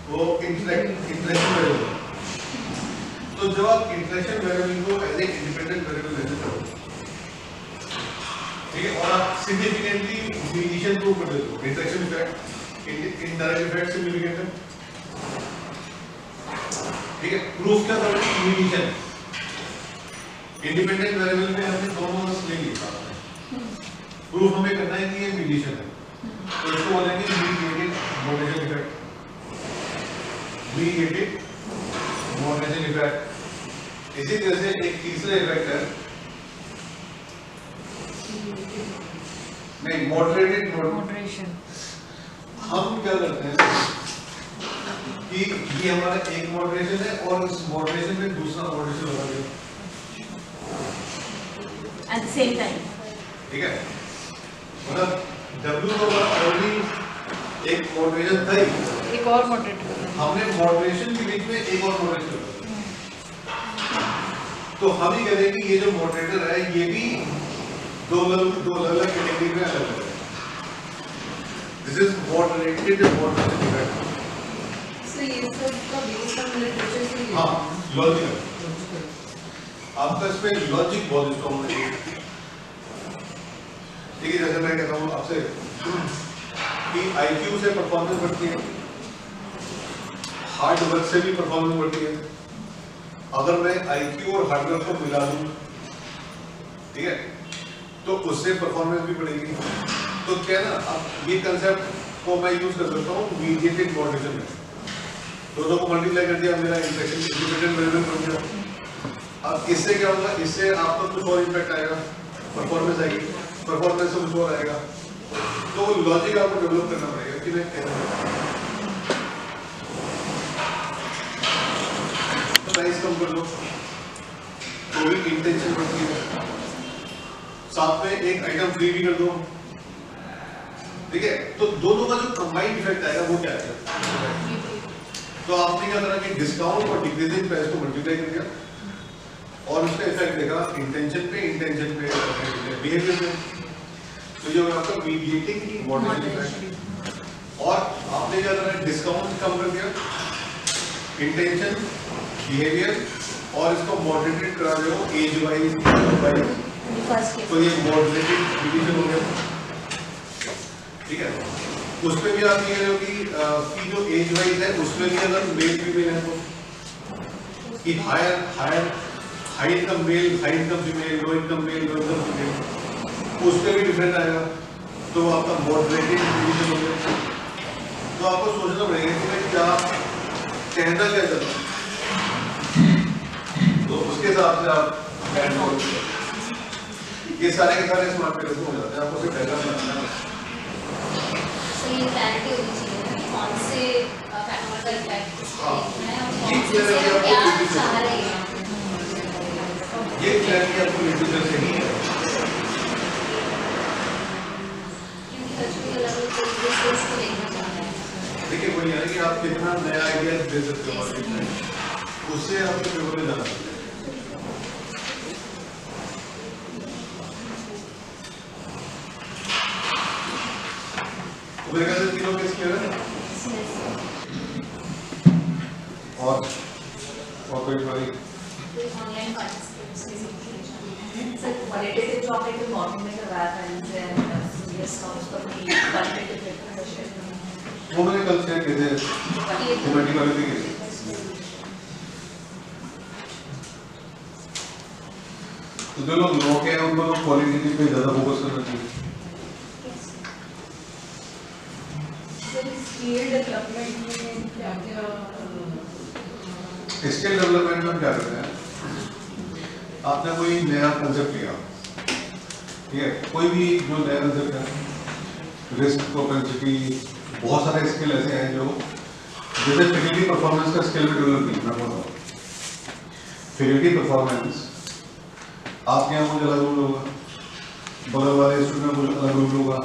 वो इंटरेक्शन वेरिएबल। तो जब आप इंटरेक्शन वेरिएबल को एज ए इंडिपेंडेंट वेरिएबल लेते हो, ठीक है, और आप सिग्निफिकेंटली मीडिएशन प्रूव कर देते हो, interaction effect indirect effect significant है, ठीक है। प्रूफ क्या था, मीडिएशन। इंडिपेंडेंट वेरिएबल में हमने दोनों ले लिखा, प्रूफ हमें करना है कि ये मीडिएशन है, तो इसको बोलेंगे mediated moderation effect. Mediated moderation effect. इसी तरह से एक तीसरा इफेक्ट है, नहीं मॉडरेटेड मॉडरेशन। हम क्या करते हैं कि ये हमारा एक मॉडरेशन है और इस मॉडरेशन में दूसरा मॉडरेशन लगा दिया at the same time, ठीक है। मतलब W तो ऑलरेडी एक मॉडरेशन था ही, एक और मॉडरेट हमने मॉडरेशन के बीच में एक और मॉडरेशन लगा दिया। तो हम ही कह रहे हैं कि ये जो मॉडरेटर है ये भी दो अलग कैटेगरी में अलग है। This is moderated moderation effect. So ये सब का बेस हम लिटरेचर से लिया। हाँ, लॉजिक आपका इसमें लॉजिक बहुत स्ट्रॉन्ग है, ठीक है। जैसे मैं कहता हूँ आपसे कि आईक्यू से परफॉर्मेंस बढ़ती है, हार्ड वर्क से भी परफॉर्मेंस बढ़ती है। अगर मैं आईक्यू और हार्ड वर्क को मिला दूं, ठीक है, तो उससे परफॉर्मेंस भी बढ़ेगी। तो क्या ना, अब ये कंसेप्ट को मैं यूज कर सकता हूँ मीडिएटेड मॉडरेशन में। दोनों को मल्टीप्लाई कर दिया, मेरा इंटरेक्शन इंडिपेंडेंट वेरिएबल बन गया। अब इससे क्या होगा, इससे आपका कुछ और इम्पैक्ट आएगा, परफॉर्मेंस आएगी, परफॉर्मेंस से कुछ और आएगा। तो लॉजिक आपको डेवलप करना पड़ेगा कि मैं प्राइस कम कर लो तो भी इंटेंशन बढ़ती है, साथ में एक आइटम फ्री भी कर दो, ठीक है। तो दोनों का जो कंबाइंड इफेक्ट आएगा वो क्या आएगा। तो आपने क्या करा कि डिस्काउंट और डिक्रीजिंग प्राइस को मल्टीप्लाई कर दिया और उसका इफेक्ट देखा इंटेंशन पे बिहेवियर पे। तो ये आपका मीडिएटिंग मॉडरेशन इफेक्ट। और आपने क्या करा, डिस्काउंट कम कर दिया, इंटेंशन, बिहेवियर, और इसको मॉडरेटेड करा दो एज वाइज। तो ये मॉडरेटेड डिवीजन हो गया, ठीक है। उसमें भी आप ये कह रहे हो कि जो एज वाइज है उसमें भी अगर मेल फीमेल है तो कि high income male, high income female, low income male, low income female, उस पर भी डिफरेंट आएगा। तो आपका मॉडरेटेड डिवीजन हो गया। तो आपको सोचना पड़ेगा कि भाई क्या कहना क्या चाहता हूँ, तो उसके हिसाब से आप प्लान करो। ये सारे के सारे स्मार्ट पेरेंट्स हो जाते हैं, आपको सिर्फ डायग्राम बनाना है। तो ये क्लैरिटी होनी चाहिए ना कि कौन से फैक्टर का इफेक्ट है और ये कौन से से क्लियरिटी क्या आपको चाह रहे हैं। ये क्लैरिटी आपको लिटरेचर से ही है। क्योंकि हर कोई अलग-अलग तरीके से इसको देखना चाहता है। देखिए वही है कि आप कितना नया आइडिया दे सकते हो मार्केट में, उससे आपको पेपर में जाना चाहिए। मेरे ख्याल से तीनों केस क्लियर है। और कोई क्वेरी? ऑनलाइन पार्टिसिपेट्स के लिए सर क्वालिटेटिव जो आपने जो मॉर्निंग में करवाया था इनसे सीरियस का उसका भी क्वालिटेटिव पेपर शेयर वो मैंने कल शेयर किए थे, थ्योरेटिकल वाले भी किए थे। तो जो लोग लो के हैं उनको लोग क्वालिटेटिव पे ज़्यादा फोकस करना चाहिए। स्किल डेवलपमेंट में क्या क्या स्किल डेवलपमेंट में हम क्या करते हैं, आपने कोई नया कंसेप्ट लिया, ठीक है, कोई भी जो नया कंसेप्ट है, रिस्क प्रोपेंसिटी, बहुत सारे स्किल ऐसे हैं जो जैसे फिजिकली परफॉर्मेंस का स्किल भी डेवलप नहीं, मैं बोल रहा हूँ फिजिकली परफॉर्मेंस आपके यहाँ मुझे अलग रूल होगा, बगल वाले इंस्टीट्यूट में मुझे अलग रूल होगा,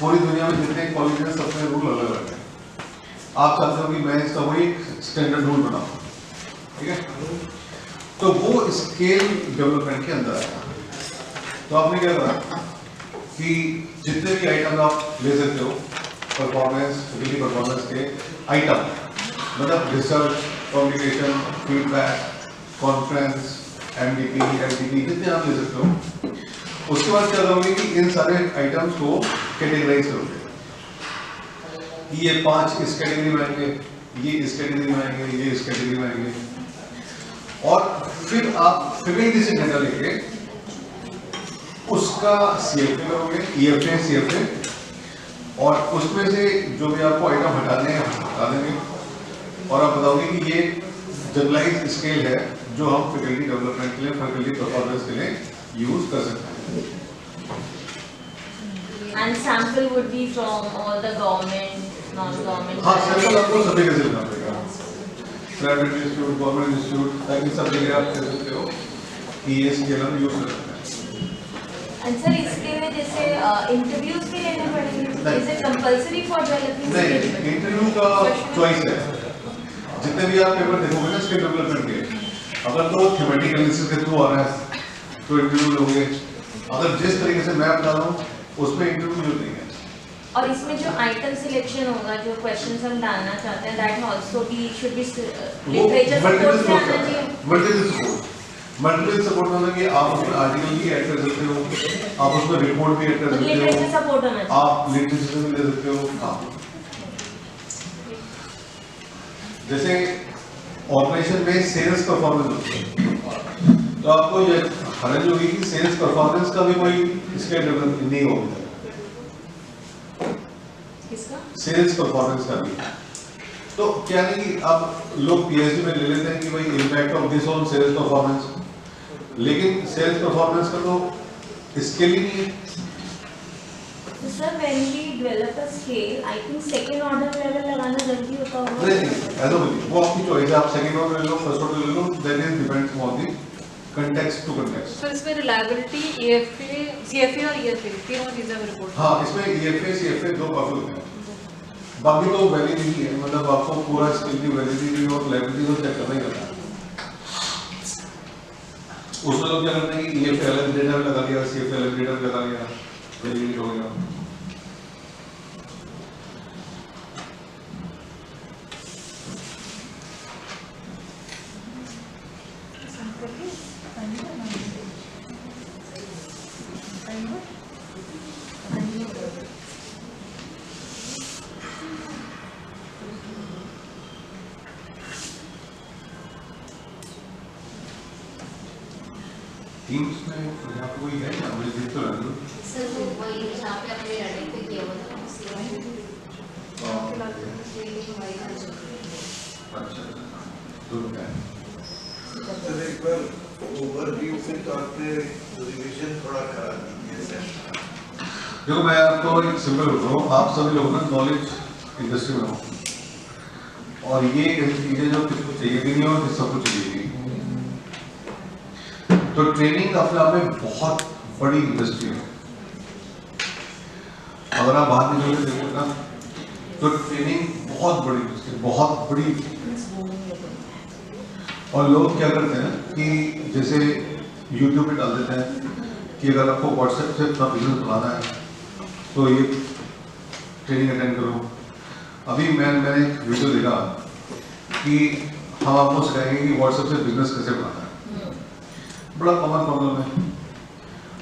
पूरी दुनिया में जितने कॉलेज हैं सबके रूल अलग अलग हैं। आप चाहते हो कि मैं इसका वही स्टैंडर्ड रूल बनाऊँ, ठीक है, तो वो स्केल डेवलपमेंट के अंदर आएगा। तो आपने क्या करा कि जितने भी आइटम आप ले सकते हो परफॉर्मेंस, फिजिकली परफॉर्मेंस के आइटम, मतलब research, communication, feedback, conference, MDP, MDP, जितने आप ले सकते हो, उसके बाद क्या करोगे कि इन सारे आइटम्स को कैटेगराइज करोगे कि ये 5 इस कैटेगरी में आएंगे, ये इस कैटेगरी में आएंगे, ये इस कैटेगरी में आएंगे, और फिर आप फिजिकली से डेटा लेके उसका सीएफए करोगे, ईएफए, सीएफए, और उसमें से जो भी आपको आइटम हटाने हैं हटा देंगे, और आप बताओगे कि ये जनरलाइज स्केल है जो हम फैकल्टी डेवलपमेंट के लिए, फैकल्टी परफॉर्मेंस के लिए यूज कर सकते हैं। And sample would be from all the government, non-government. हाँ, सैंपल आपको सभी के लिए लेना पड़ेगा, प्राइवेट इंस्टीट्यूट, गवर्नमेंट इंस्टीट्यूट, ताकि सब जगह आप कह सकते हो कि ये स्केल हम यूज कर सकते हैं। And sir, इसके लिए जैसे इंटरव्यूज भी लेने पड़ेंगे, is it compulsory for developing? नहीं, इंटरव्यू का चॉइस है। जितने भी आप पेपर देखोगे ना स्किल डेवलपमेंट के, अगर तो थ्योरेटिकल एनालिसिस के थ्रू आ रहा है तो इंटरव्यू लोगे, अगर जिस तरीके से मैं बता रहा हूँ उसमें इंटरव्यू जो नहीं है। और इसमें जो आइटम सिलेक्शन होगा, जो क्वेश्चंस हम डालना चाहते हैं, that also be should be literature support से आना चाहिए। मल्टीपल सपोर्ट होना कि आप उसमें आर्टिकल भी ऐड कर सकते हो, आप उसमें रिपोर्ट भी ऐड कर सकते हो, लिटरेचर सपोर्ट होना चाहिए, आप लिटरेचर भी दे सकते हो। हाँ, जैसे ऑपरेशन में सेल्स परफॉर्मेंस होती है, तो आपको ये हरज होगी कि सेल्स परफॉर्मेंस का भी कोई इसके डेवलप नहीं होगा, सेल्स परफॉर्मेंस का भी। तो क्या नहीं कि अब लोग पीएचडी में ले लेते हैं कि भाई impact of this on sales performance, लेकिन सेल्स परफॉर्मेंस का तो स्केल ही नहीं है। तो sir when we develop a scale, I think second order level लगाना जरूरी होता होगा। नहीं, ऐसा नहीं, वो आपकी चॉइस है, आप सेकंड ऑर्डर ले लो, फर्स्ट ऑर्डर ले लो, that is depends on the context to context. Sir इसमें रिलायबिलिटी, ईएफए, सीएफए और ईएफए तीनों चीजें रिपोर्ट। हाँ, इसमें ईएफए, सीएफए दो काफी होते हैं, बाकी तो वैलिडिटी है, मतलब आपको पूरा स्किल की वैलिडिटी और रिलायबिलिटी को चेक करना ही करना है। उसमें लोग क्या करते हैं कि ईएफए अलग डेटा लगा लिया, सीएफए अलग डेटा लगा लिया, वैलिडिटी हो गया। टीम्स में यहाँ पे कोई है क्या? मुझे देख तो रहा हूँ। सर वो वही जहाँ पे आपने रनिंग पे किया हुआ था अच्छा, तो क्या है? सर एक बार ओवरव्यू के तौर पे रिवीजन थोड़ा करा दीजिए। देखो मैं आपको एक सिंपल बोल रहा हूँ, आप सभी लोग ना नॉलेज इंडस्ट्री में हो और ये ऐसी चीजें जो किसको चाहिए भी नहीं और सबको चाहिए भी नहीं। तो ट्रेनिंग अपने आप में बहुत बड़ी इंडस्ट्री है। अगर आप बाहर निकल के देखो ना तो ट्रेनिंग बहुत बड़ी इंडस्ट्री, बहुत बड़ी। और लोग क्या करते हैं कि जैसे यूट्यूब पे डाल देते हैं कि अगर आपको व्हाट्सएप से अपना बिजनेस बनाना है तो ये ट्रेनिंग अटेंड करो। अभी मैंने एक वीडियो देखा कि हम आपको सिखाएंगे कि व्हाट्सएप से बिजनेस कैसे बनाना है। बड़ा कॉमन प्रॉब्लम है।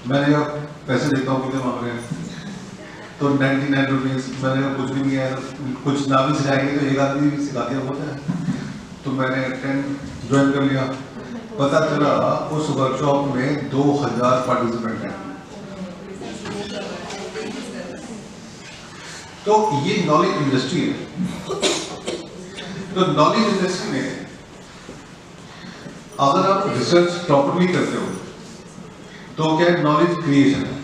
मैंने जब पैसे देता हूँ कितने मांग रहे हैं तो 99 रुपीज़। मैंने कहा कुछ भी नहीं है, कुछ ना भी सिखाएंगे तो एक आदमी भी सिखा दिया होता है। तो मैंने 10 ज्वाइन कर लिया। पता चला उस वर्कशॉप में 2000 पार्टिसिपेंट हैं। तो ये नॉलेज इंडस्ट्री है। तो नॉलेज इंडस्ट्री में अगर आप रिसर्च प्रॉपर्ली करते हो तो क्या नॉलेज क्रिएशन है,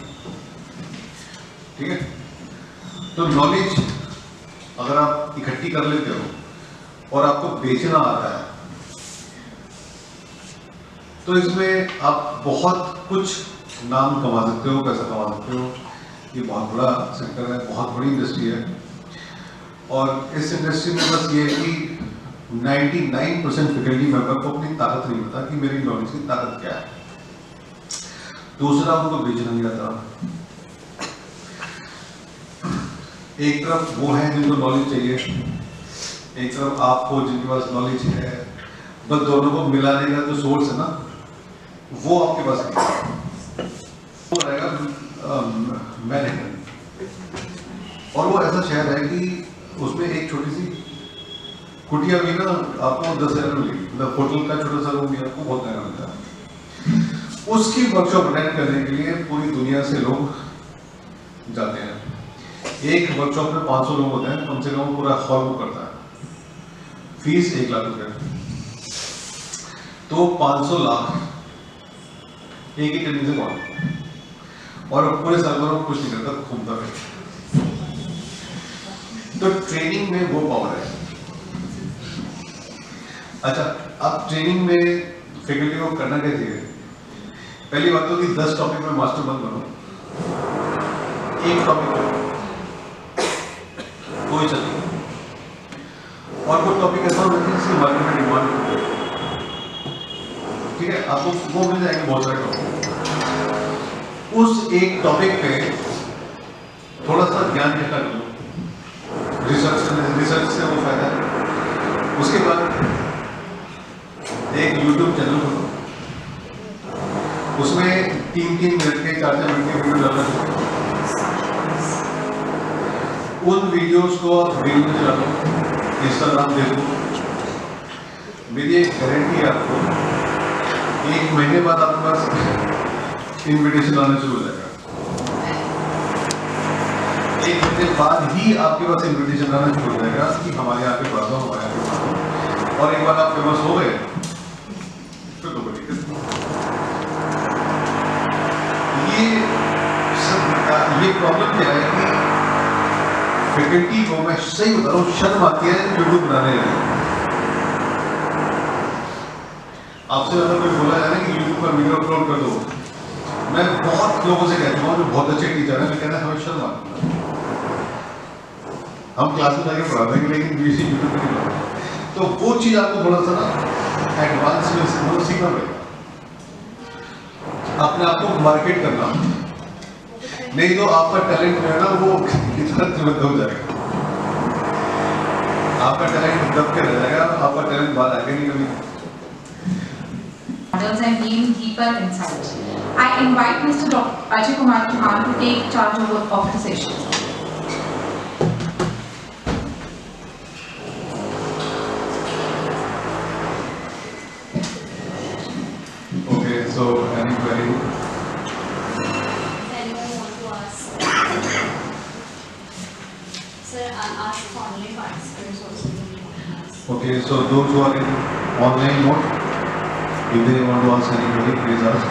ठीक है। तो नॉलेज अगर आप इकट्ठी कर लेते हो और आपको बेचना आता है तो इसमें आप बहुत कुछ नाम कमा सकते हो, पैसा कमा सकते हो। ये बहुत बड़ा सेक्टर है, बहुत बड़ी इंडस्ट्री है। और इस इंडस्ट्री में बस ये है कि 99% फैकल्टी मेंबर को अपनी ताकत नहीं पता कि मेरी नॉलेज की ताकत क्या है। दूसरा, उनको बेचना नहीं आता। एक तरफ वो है जिनको नॉलेज चाहिए, एक तरफ आपको जिनके पास नॉलेज है, बस दोनों को मिलाने का जो सोर्स है ना वो आपके पास नहीं। वो रहेगा मैनहट्टन, और वो ऐसा शहर है कि उसमें एक छोटी सी कुटिया भी ना आपको 10,000 में मिलेगी। मतलब होटल का छोटा सा रूम भी आपको बहुत महंगा मिलता है। उसकी वर्कशॉप अटेंड करने के लिए पूरी दुनिया से लोग जाते हैं। एक वर्कशॉप में 500 लोग होते हैं, कम से कम पूरा हॉल बुक करता है। फीस 1 लाख रुपए, तो 500 लाख एक ही ट्रेनिंग से कौन, और पूरे साल भर कुछ नहीं करता, घूमता है। तो ट्रेनिंग में वो पावर है। अच्छा, अब ट्रेनिंग में फैकल्टी को करना क्या चाहिए? पहली बात तो कि 10 टॉपिक में मास्टर मत बनो, एक टॉपिक कोई चलिए, और वो टॉपिक ऐसा होना चाहिए जिसकी मार्केट में डिमांड हो, ठीक है। आपको वो मिल जाएंगे बहुत सारे टॉपिक। उस एक टॉपिक पे थोड़ा सा ज्ञान इकट्ठा कर लो, रिसर्च से वो फायदा है। उसके बाद एक YouTube चैनल खोलो, उसमें 3-3 मिनट के 4-4 मिनट के वीडियो डालना चाहिए। उन वीडियोस को आप रील में चला लो, इंस्टाग्राम देखो। मेरी एक गारंटी है आपको, 1 महीने बाद आपके पास इन्विटेशन आना शुरू हो जाएगा। 1 महीने बाद ही आपके पास इन्विटेशन आना शुरू हो जाएगा कि हमारे यहाँ पे पढ़ा दो, हमारे यहाँ पे पढ़ा दो। और एक बार आप फेमस हो गए फिर तो बड़ी दिक्कत। ये प्रॉब्लम क्या है कि फैकल्टी को, मैं सही बता रहा हूँ, शर्म आती है वीडियो बनाने में। आपसे अगर कोई बोला जाए कि यूट्यूब पर वीडियो अपलोड कर दो, मैं बहुत लोगों से कहता हूँ जो बहुत अच्छे टीचर हैं, मैं कहता हमें शर्म आती है। हम क्लास में जाके पढ़ा देंगे लेकिन वीडियो यूट्यूब पर नहीं पढ़ा। तो वो चीज़ आपको थोड़ा सा ना एडवांस में सीखना पड़ेगा, अपने आप को मार्केट करना। नहीं तो आपका टैलेंट जो है ना वो इतना हो जाएगा, आपका टैलेंट दब के रह जाएगा, आपका टैलेंट बाहर आएगा नहीं कभी। Models and gain deeper insight. I invite Mr. Dr. Ajay Kumar Khan to take charge of the session. Okay, so any query? you. Anyone want to ask? Sir, I'll ask online participants also. Okay, so those who are in online mode, if they want to ask anybody, please ask.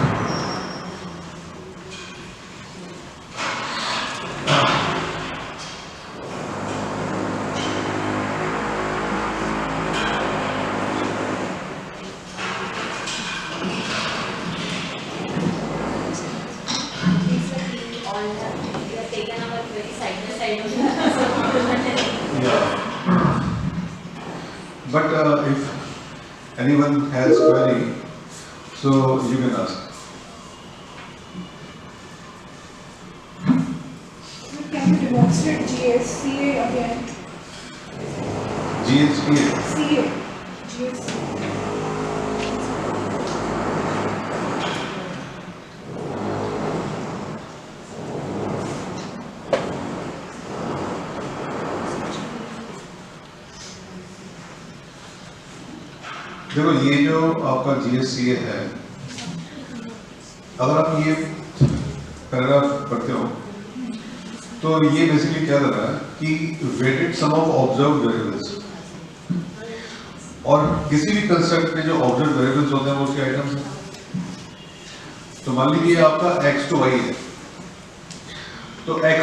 But if anyone has query, so you can ask. Can you demonstrate GSCA again? GSCA. CA. GSCA. देखो ये जो आपका GSCA है, अगर आप ये paragraph पढ़ते हो तो ये बेसिकली क्या कर रहा है कि weighted sum of observed variables, और किसी भी कंस्ट्रक्ट में जो ऑब्जर्व्ड वेरिएबल्स होते हैं वो उसके आइटम्स हैं। तो मान लीजिए आपका x to y है, तो x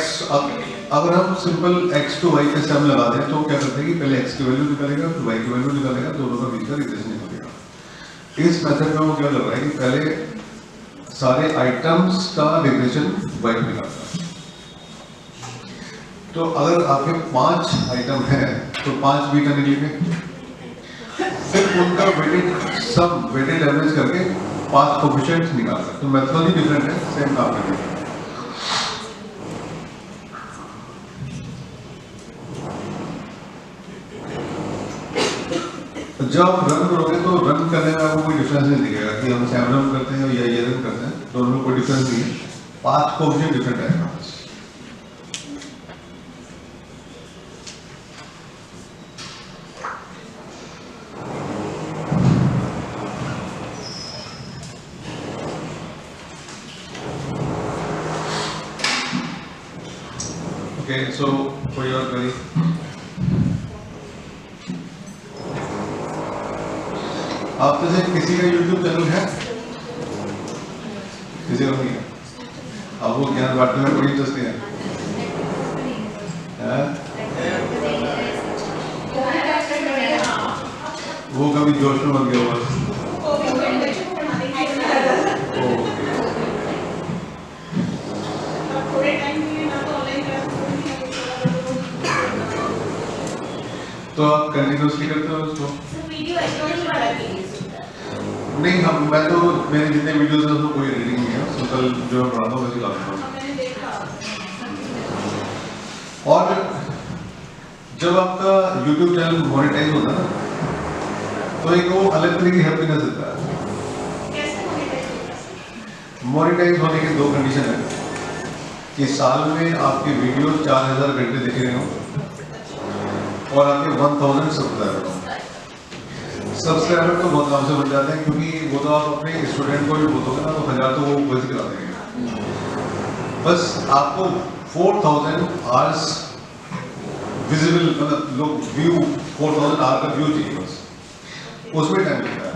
अगर हम सिंपल x to y पे सम लगा दें तो क्या करते हैं कि पहले x की वैल्यू निकालेगा फिर y की वैल्यू निकालेगा, दोनों का बीच का रिलेशन निकालेगा। इस मेथड में वो क्या कर रहा है कि पहले सारे आइटम्स का रिलेशन y पे निकालता है। तो अगर आपके 5 आइटम है तो 5 बीटा निकलेंगे, फिर उनका वेटेड सम वेटेड एवरेज करके 5 कोएफिशिएंट्स निकालना है। तो मेथड ही डिफरेंट है, सेम काम करेंगे। जब आप रन करोगे तो रन करने में आपको कोई डिफरेंस नहीं दिखेगा कि हम सैम रन करते हैं या ये रन करते हैं, दोनों में कोई डिफरेंस नहीं है। 5 कोएफिशिएंट डिफरेंट आएगा। Okay, so for your query. आप जैसे किसी का YouTube चैनल है? किसी का नहीं है? अब वो ज्ञान बांटने में बड़ी इंटरेस्ट है। वो कभी जोश में मत गया होगा। तो आप कंटिन्यूसली करते हो उसको? नहीं, हम मैं तो मेरे जितने वीडियोस हैं उसमें कोई एडिटिंग नहीं है, सिंपल जो मैं पढ़ाता हूँ वैसे करता हूँ। और जब आपका YouTube चैनल मोनेटाइज होता है ना, तो एक वो अलग तरह की हैप्पीनेस देता है। मोनेटाइज होने की 2 कंडीशन है कि साल में आपके वीडियो 4000 घंटे देखे गए हों और आपके 1000 सब्सक्राइबर हो। सब्सक्राइबर तो बहुत काम से बन जाते हैं, क्योंकि वो तो आप अपने स्टूडेंट को भी बोलोगे ना तो 1000 तो वो वैसे करा देंगे। बस आपको 4000 आवर्स विजिबल, मतलब लोग व्यू 4000 आवर का व्यू चाहिए, बस उसमें टाइम लगता है।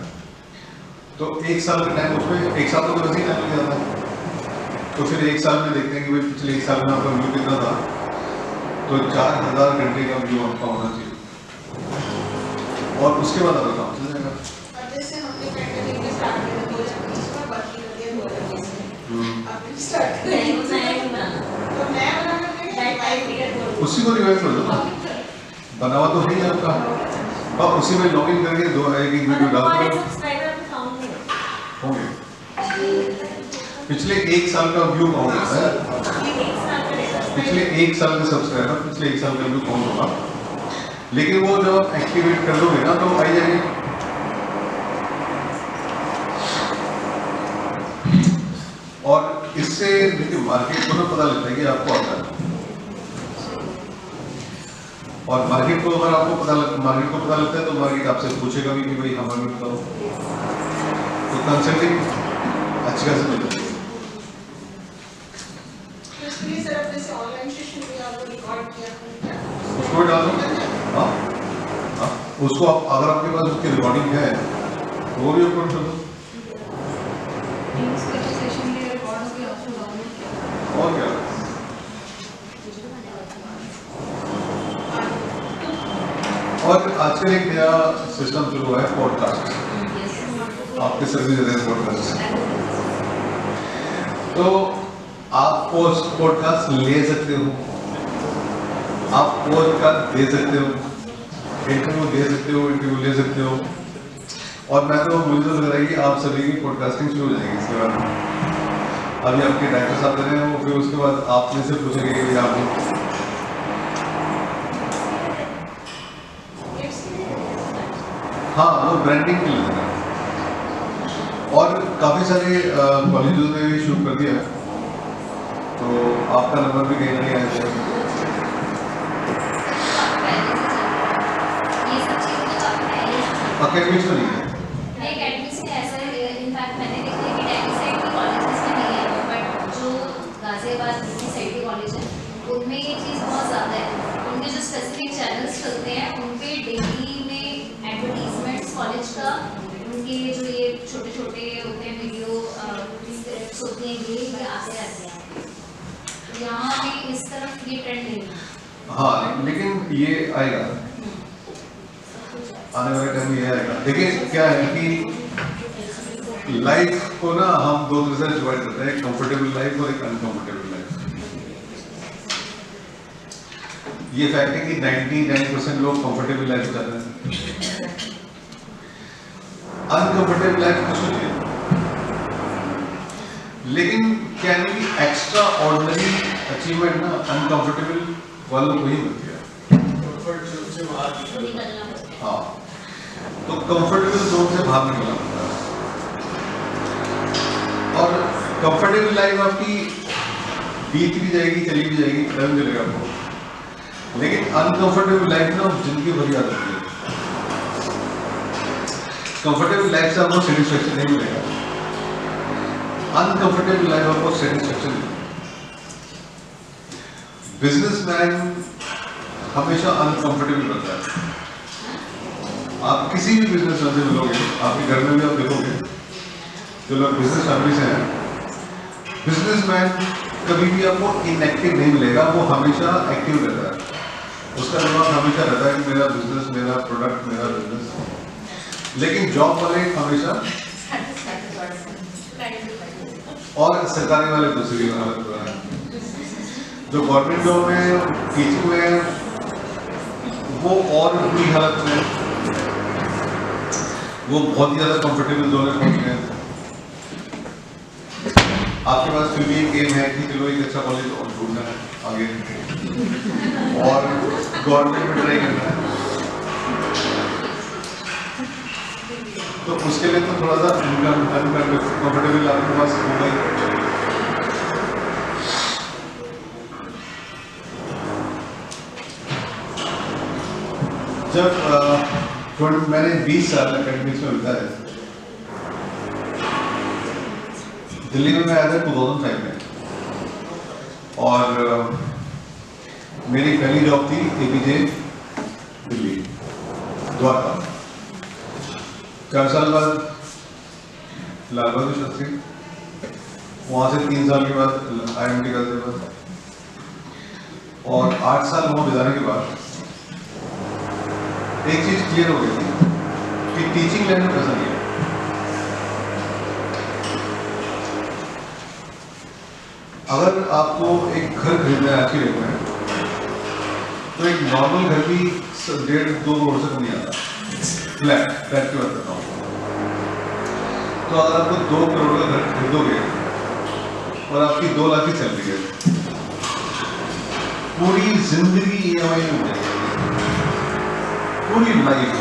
तो 1 साल का टाइम उसमें, 1 साल तो वैसे ही टाइम लग जाता है। तो फिर 1 साल में देखते हैं कि भाई पिछले 1 साल में आपका व्यू कितना था, तो 4000 घंटे का व्यू आपका होना चाहिए और उसके बाद आपका काम चल जाएगा। जैसे हमने कंटेंट स्टार्ट किया 2020 में, बाकी लगे 2020 में आपने स्टार्ट किया तो नया बनाना उसी को रिवाइज कर दो, बनावा तो है ही आपका, और उसी में लॉगिन करके 2 एक वीडियो डाल दो होंगे। पिछले 1 साल का व्यू काउंट होता है, पिछले 1 साल के सब्सक्राइबर, पिछले 1 साल का व्यू काउंट होगा। लेकिन वो जब आप एक्टिवेट कर दोगे ना तो आई जाएगी। और इससे देखिए मार्केट को ना पता लगता है कि आपको आता है, और मार्केट को अगर आपको मार्केट को पता लगता है तो मार्केट आपसे पूछेगा भी कि भाई हमें बताओ, तो कंसल्टिंग अच्छी खासी मिल जाएगी। उसको अगर आपके पास उसकी रिकॉर्डिंग है तो वो भी अपलोड कर दो। और क्या, और आजकल एक नया सिस्टम शुरू हुआ है पॉडकास्ट, आपके सर्विस देते हैं पॉडकास्ट, तो आप पॉडकास्ट ले सकते हो, आप पॉडकास्ट दे सकते हो, इंटरव्यू दे सकते हो, इंटरव्यू ले सकते हो, और मुझे तो लग रहा है कि आप सभी की पॉडकास्टिंग शुरू हो जाएगी इसके बाद। अभी आपके डायरेक्टर साहब दे रहे हैं वो, फिर उसके बाद आप में से पूछेंगे कि आप हाँ वो ब्रांडिंग के लिए देना, और काफ़ी सारे कॉलेजों ने भी शुरू कर दिया है, तो आपका नंबर भी कहीं ना कहीं आ जाएगा। अकेडमिक्स में नहीं है, एकेडमिक्स में ऐसा है, इनफैक्ट मैंने देखा है कि दिल्ली साइड के कॉलेजेस में नहीं है, बट जो गाजियाबाद दिल्ली साइड के कॉलेज है उनमें ये चीज़ बहुत ज़्यादा है। उनके जो स्पेसिफिक चैनल्स चलते हैं उन पे डेली में एडवर्टीजमेंट्स कॉलेज का, उनके जो ये छोटे छोटे होते हैं वीडियो स्क्रिप्ट्स होती हैं, ये आते रहते हैं। यहाँ में इस तरफ ये ट्रेंड नहीं है। हाँ लेकिन ये आएगा, आने वाले टाइम में ये आएगा। देखिए क्या है कि लाइफ को ना हम दो तरह से डिवाइड करते हैं, एक कंफर्टेबल लाइफ और एक अनकंफर्टेबल लाइफ। ये फैक्ट है कि 99% लोग कंफर्टेबल लाइफ चाहते हैं, अनकंफर्टेबल लाइफ कुछ नहीं है। लेकिन क्या है कि एक्स्ट्रा ऑर्डिनरी अचीवमेंट ना अनकंफर्टेबल वालों को ही मिलती है। हाँ, तो कंफर्टेबल जोन से बाहर निकलना पड़ता है, और कंफर्टेबल लाइफ आपकी बीत भी जाएगी, चली भी जाएगी, पता भी चलेगा आपको। लेकिन अनकंफर्टेबल लाइफ ना जिंदगी भर याद रखती है। कंफर्टेबल लाइफ से आपको सेटिस्फैक्शन नहीं मिलेगा, अनकंफर्टेबल लाइफ आपको सेटिस्फैक्शन मिलेगा। बिजनेसमैन हमेशा अनकंफर्टेबल रहता है। आप किसी भी बिजनेस से मिलोगे, आपके घर में भी आप देखोगे जो लोग बिजनेस फैमिली से हैं, बिजनेसमैन कभी भी आपको इनएक्टिव नहीं मिलेगा, वो हमेशा एक्टिव रहता है। उसका दिमाग हमेशा रहता है कि मेरा बिजनेस, मेरा प्रोडक्ट, मेरा बिजनेस। लेकिन जॉब वाले हमेशा, और सरकारी वाले दूसरी हालत में है। जो गवर्नमेंट जॉब में, टीचिंग में, वो और बुरी हालत में, वो बहुत ही ज़्यादा कंफर्टेबल जोन में पहुंच गए। आपके पास फिर भी एक एम है कि चलो एक अच्छा कॉलेज और ढूंढना है आगे, और गवर्नमेंट में ट्राई करना है, तो उसके लिए तो थोड़ा सा अनकंफर्टेबल आपके पास होगा ही। जब मैंने 20 साल एकेडमिक्स में बिताए, दिल्ली में मैं आया था 2005 में, और मेरी पहली जॉब थी एपीजे दिल्ली द्वारका। 4 साल बाद लाल बहादुर शास्त्री, वहाँ से 3 साल के बाद IMT गाजियाबाद, और 8 साल वहाँ बिताने के बाद एक चीज क्लियर हो गई थी कि टीचिंग लाइन में पैसा नहीं है। अगर आपको एक घर खरीदना है आज की डेट में, तो एक नॉर्मल घर भी 1.5-2 करोड़ से कम नहीं आता। फ्लैट की बात करता हूँ। तो अगर आपको 2 करोड़ का घर खरीदोगे और आपकी 2 लाख की सैलरी है, पूरी जिंदगी EMI में हो जाएगी, पूरी लाइफ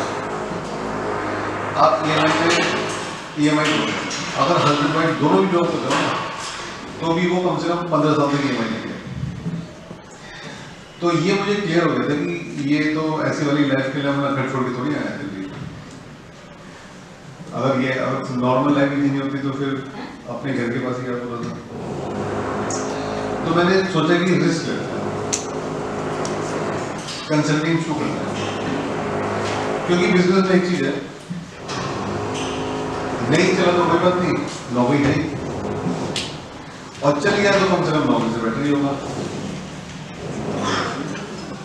आप EMI दो। अगर हस्बैंड वाइफ दोनों भी जॉब करते हो ना, तो भी वो कम से कम 15 साल तक EMI लेंगे। तो ये मुझे क्लियर हो गया था कि ये तो ऐसी वाली लाइफ के लिए हम घर छोड़ के थोड़ी आए दिल्ली। अगर नॉर्मल लाइफ ही नहीं होती तो फिर अपने घर के पास ही क्या बोला था। तो मैंने सोचा कि रिस्क लेते हैं, कंसल्टिंग शुरू करते हैं। क्योंकि बिजनेस में एक चीज है, नहीं चला तो कोई बात नहीं, नौकरी है, और चल गया तो कम से कम नौकरी से बेटर ही होगा।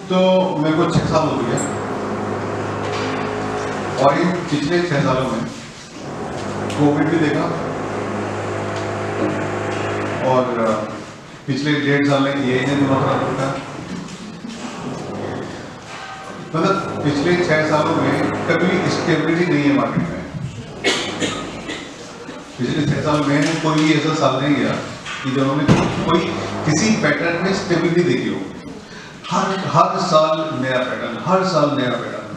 तो मेरे को 6 साल हो गया, और इन पिछले 6 सालों में कोविड भी देखा, और पिछले 1.5 साल में ये दिमाग खराब होता है। मतलब पिछले 6 सालों में कभी स्टेबिलिटी नहीं है मार्केट में। पिछले 6 साल में कोई भी ऐसा साल नहीं गया कि जब हमने कोई किसी पैटर्न में स्टेबिलिटी देखी हो। हर साल नया पैटर्न, हर साल नया पैटर्न।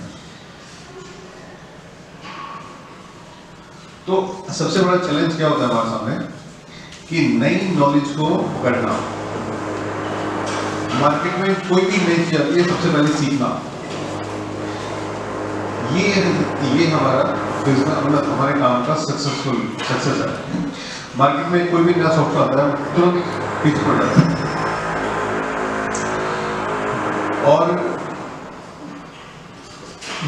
तो सबसे बड़ा चैलेंज क्या होता है हमारे सामने कि नई नॉलेज को पकड़ना। मार्केट में कोई भी नई चीज आती है, सबसे पहले सीखना। ये हमारा बिजनेस, मतलब हमारे काम का सक्सेस है। मार्केट में कोई भी नया सॉफ्टवेयर आता है तुरंत पीछे पड़ जाता है, और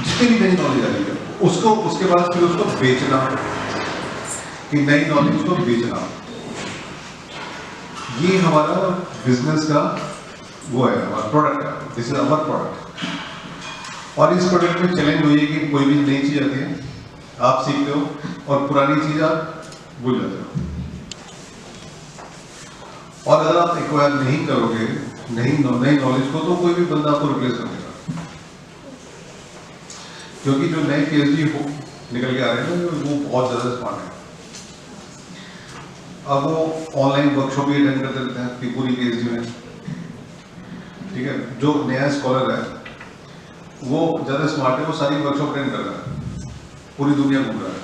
जितनी भी नई नॉलेज आ रही है उसको उसके बाद फिर उसको बेचना, कि नई नॉलेज को बेचना, ये हमारा बिजनेस का वो है, हमारा प्रोडक्ट है। This is our product. और इस प्रोडक्ट में चैलेंज हुई है कि कोई भी नई चीज आती है, आप सीखते हो, और पुरानी चीज आप भूल जाते हो। और अगर आप एक्वायर नहीं करोगे नई नॉलेज को, तो कोई भी बंदा आपको रिप्लेस कर देगा। क्योंकि जो नए पीएचडी निकल के आ रहे हैं वो बहुत ज्यादा स्मार्ट है। अब वो ऑनलाइन वर्कशॉप भी अटेंड करते रहते हैं कि पूरी पीएचडी में, ठीक है। जो नया स्कॉलर है वो ज्यादा स्मार्ट है, वो सारी वर्कशॉप अटेंड कर रहा है, पूरी दुनिया घूम रहा है,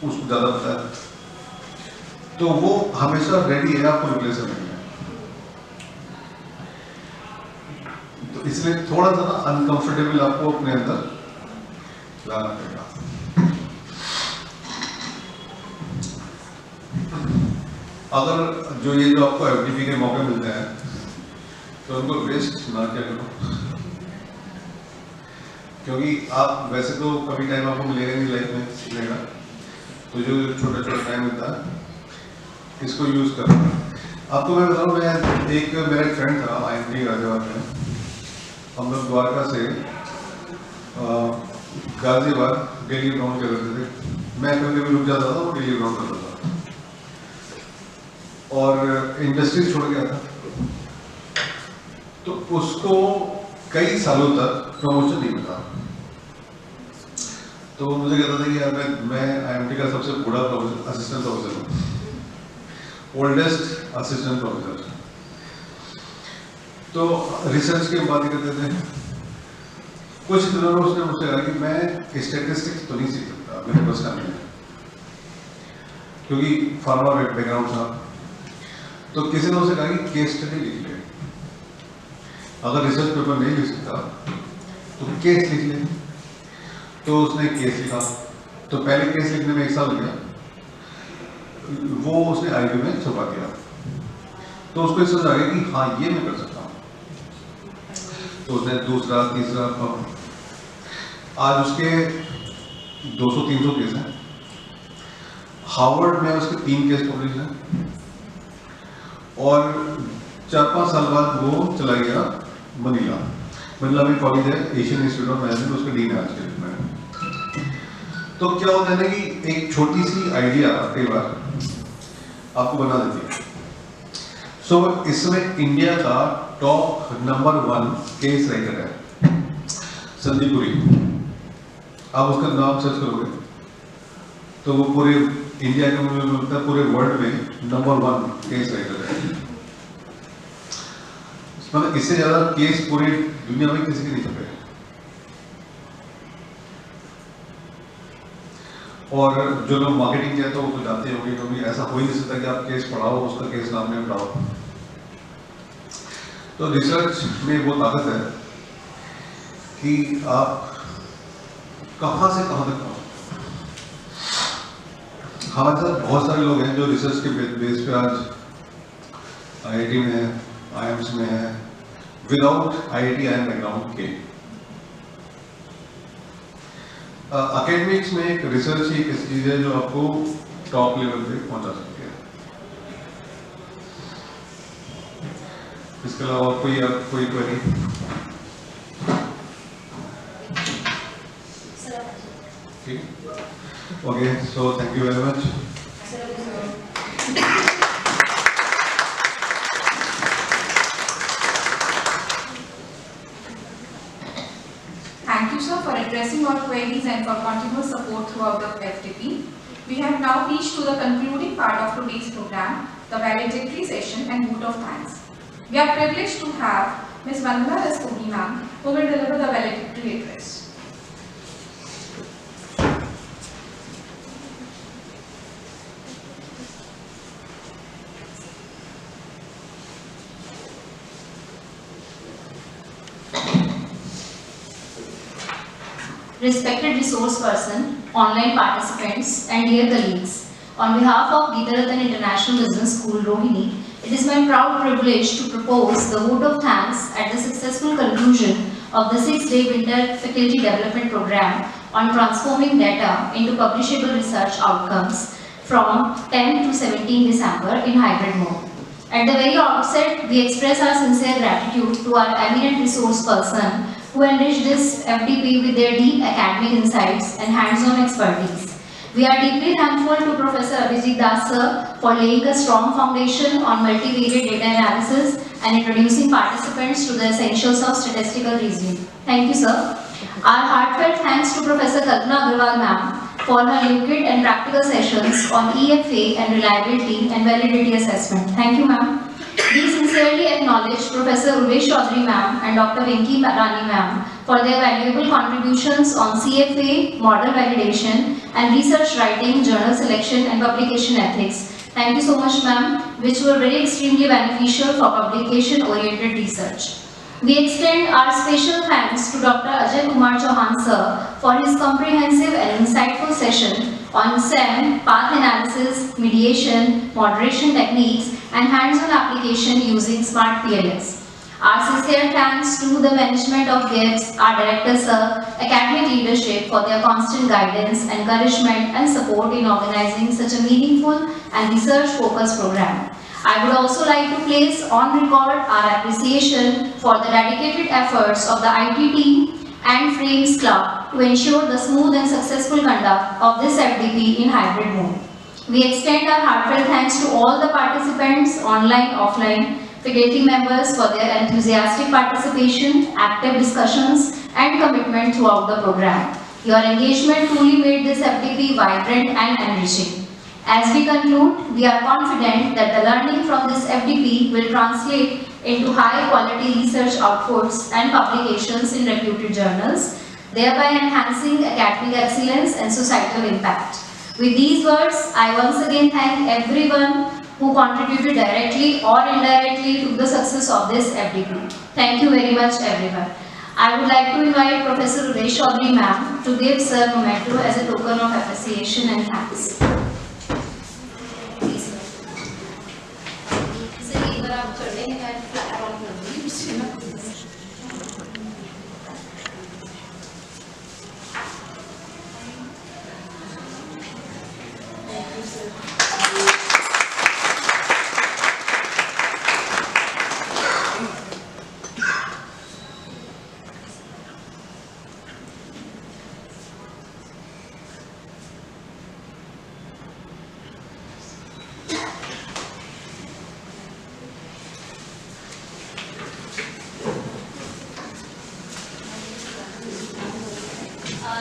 उसको ज्यादा पता है। तो वो हमेशा रेडी है आपको रिप्लेस करने के लिए। तो इसलिए थोड़ा सा ना अनकंफर्टेबल आपको अपने अंदर लाना पड़ेगा। अगर जो आपको एफडीपी के मौके मिलते हैं तो उनको वेस्ट ना किया करो, क्योंकि आप वैसे तो कभी टाइम आपको मिलेगा नहीं लाइफ में सीखने का। तो जो छोटा छोटा टाइम मिलता है इसको यूज करो। आपको मैं बताऊँ, मेरा एक फ्रेंड था IMT गाजियाबाद में। हम लोग द्वारका से गाजियाबाद डेली राउंड करते थे। मैं कभी कभी रुक जाता था, वो डेली राउंड करता था, और इंडस्ट्री छोड़ गया था। तो उसको कई सालों तक प्रमोशन नहीं मिला। तो वो मुझे कहता था कि यार मैं IMT का सबसे बूढ़ा असिस्टेंट प्रोफेसर हूँ, ओल्डेस्ट असिस्टेंट प्रोफेसर। तो रिसर्च की बात करते थे। कुछ दिनों में उसने मुझसे कहा कि मैं स्टैटिस्टिक्स तो नहीं सीख सकता, मेरे पास का नहीं है, क्योंकि फार्मा बैकग्राउंड था। तो किसी ने उसे कहा कि केस स्टडी लिख ले, अगर रिसर्च पेपर नहीं लिख सकता तो केस लिख ले। तो उसने केस लिखा। तो पहले केस लिखने में 1 साल लग गया, वो उसने IB में छपा दिया। तो उसको इस समझ आ गया कि हाँ ये मैं कर सकता हूँ। तो उसने दूसरा तीसरा, आज उसके 200-300 केस हैं। हार्वर्ड में उसके 3 केस पब्लिश हैं, और 4-5 साल बाद वो चला गया मनीला में कॉलेज है, एशियन इंस्टीट्यूट ऑफ मैनेजमेंट, उसके डीन है आज के दिन में। तो क्या होता है ना कि एक छोटी सी आइडिया कई बार आपको बना देती है। सो इसमें इंडिया का टॉप नंबर 1 केस राइटर है संदीप पुरी। आप उसका नाम सर्च करोगे तो वो पूरे इंडिया के मतलब पूरे वर्ल्ड में नंबर 1 केस राइटर है। मतलब इससे ज्यादा केस पूरी दुनिया में किसी के नहीं छपे। और जो लोग मार्केटिंग किया तो वो तो जानते होंगे, क्योंकि ऐसा हो ही नहीं सकता कि आप केस पढ़ाओ उसका केस नाम में पढ़ाओ। तो रिसर्च में वो ताकत है कि आप कहां से कहां तक पहुंचो। हमारे साथ बहुत सारे लोग हैं जो रिसर्च के बेस पे आज IIT में है, IIMS में है, विदाउट IIT IIM बैकग्राउंड के। एकेडमिक्स में एक रिसर्च ही किसी चीज़ है जो आपको टॉप लेवल पे पहुंचा सकती है। इसके अलावा कोई क्वेरी? ठीक, okay, so thank you very much. Thank you, sir, for addressing all queries and for continuous support throughout the FDP. We have now reached to the concluding part of today's program, the valedictory session and vote of thanks. We are privileged to have Ms. Vandana Rastogi ma'am, who will deliver the valedictory address. Respected resource person, online participants, and dear colleagues, on behalf of Geetarattan International Business School, Rohini, it is my proud privilege to propose the vote of thanks at the successful conclusion of the 6-day winter faculty development program on transforming data into publishable research outcomes from 10 to 17 December in hybrid mode. At the very outset, we express our sincere gratitude to our eminent resource person who enriched this FDP with their deep academic insights and hands-on expertise. We are deeply thankful to Professor Abhijit Das sir for laying a strong foundation on multivariate data analysis and introducing participants to the essentials of statistical reasoning. Thank you, sir. Our heartfelt thanks to Professor Kalpana Agarwal ma'am for her lucid and practical sessions on EFA and reliability and validity assessment. Thank you, ma'am. We sincerely acknowledge Professor Urvesh Chaudhary ma'am and Dr. Venki Rani ma'am for their valuable contributions on CFA, model validation, and research writing, journal selection, and publication ethics. Thank you so much, ma'am, which were very extremely beneficial for publication-oriented research. We extend our special thanks to Dr. Ajay Kumar Chauhan sir for his comprehensive and insightful session on SEM, path analysis, mediation, moderation techniques, and hands-on application using Smart PLS. Our sincere thanks to the management of GIBS, our director sir, academic leadership for their constant guidance, encouragement, and support in organizing such a meaningful and research-focused program. I would also like to place on record our appreciation for the dedicated efforts of the IT team and Frames Club to ensure the smooth and successful conduct of this FDP in hybrid mode. We extend our heartfelt thanks to all the participants, online, offline, faculty members for their enthusiastic participation, active discussions, and commitment throughout the program. Your engagement truly made this FDP vibrant and enriching. As we conclude, we are confident that the learning from this FDP will translate into high-quality research outputs and publications in reputed journals, thereby enhancing academic excellence and societal impact. With these words, I once again thank everyone who contributed directly or indirectly to the success of this FDP. Thank you very much, everyone. I would like to invite Professor Urvesh Chaudhary ma'am to give Sir memento as a token of appreciation and thanks.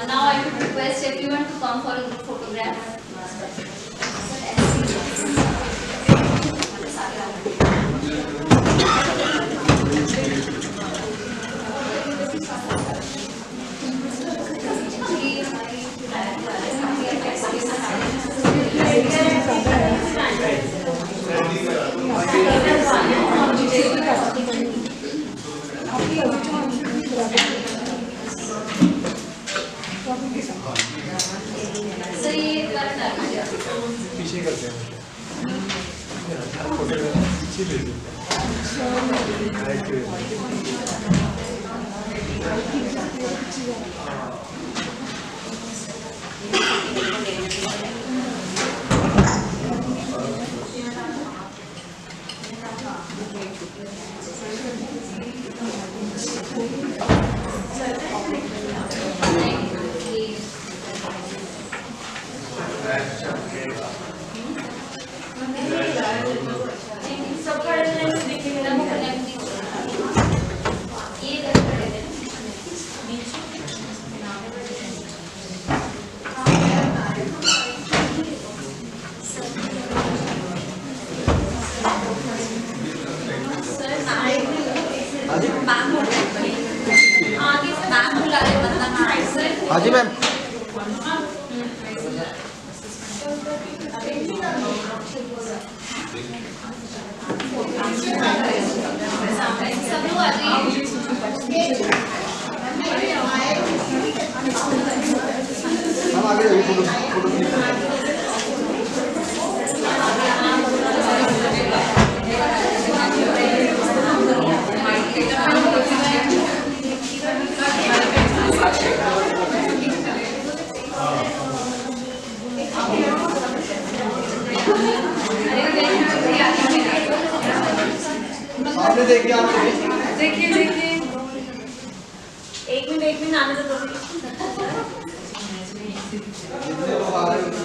Now I would request everyone to come for a group photograph. पीछे करते हैं पीछे ले सबका attendance दिखेगा ना ये इधर खड़े थे आगे से मैम बुला रहे मतलब हाँ जी मैम। सब लोग आ जाइए हम आगे जाइए, फोटो फोटो क्लिक करें। आपने देखिए, आप देखिए देखिए एक मिनट आने दो। जितने लोग आ रहे हैं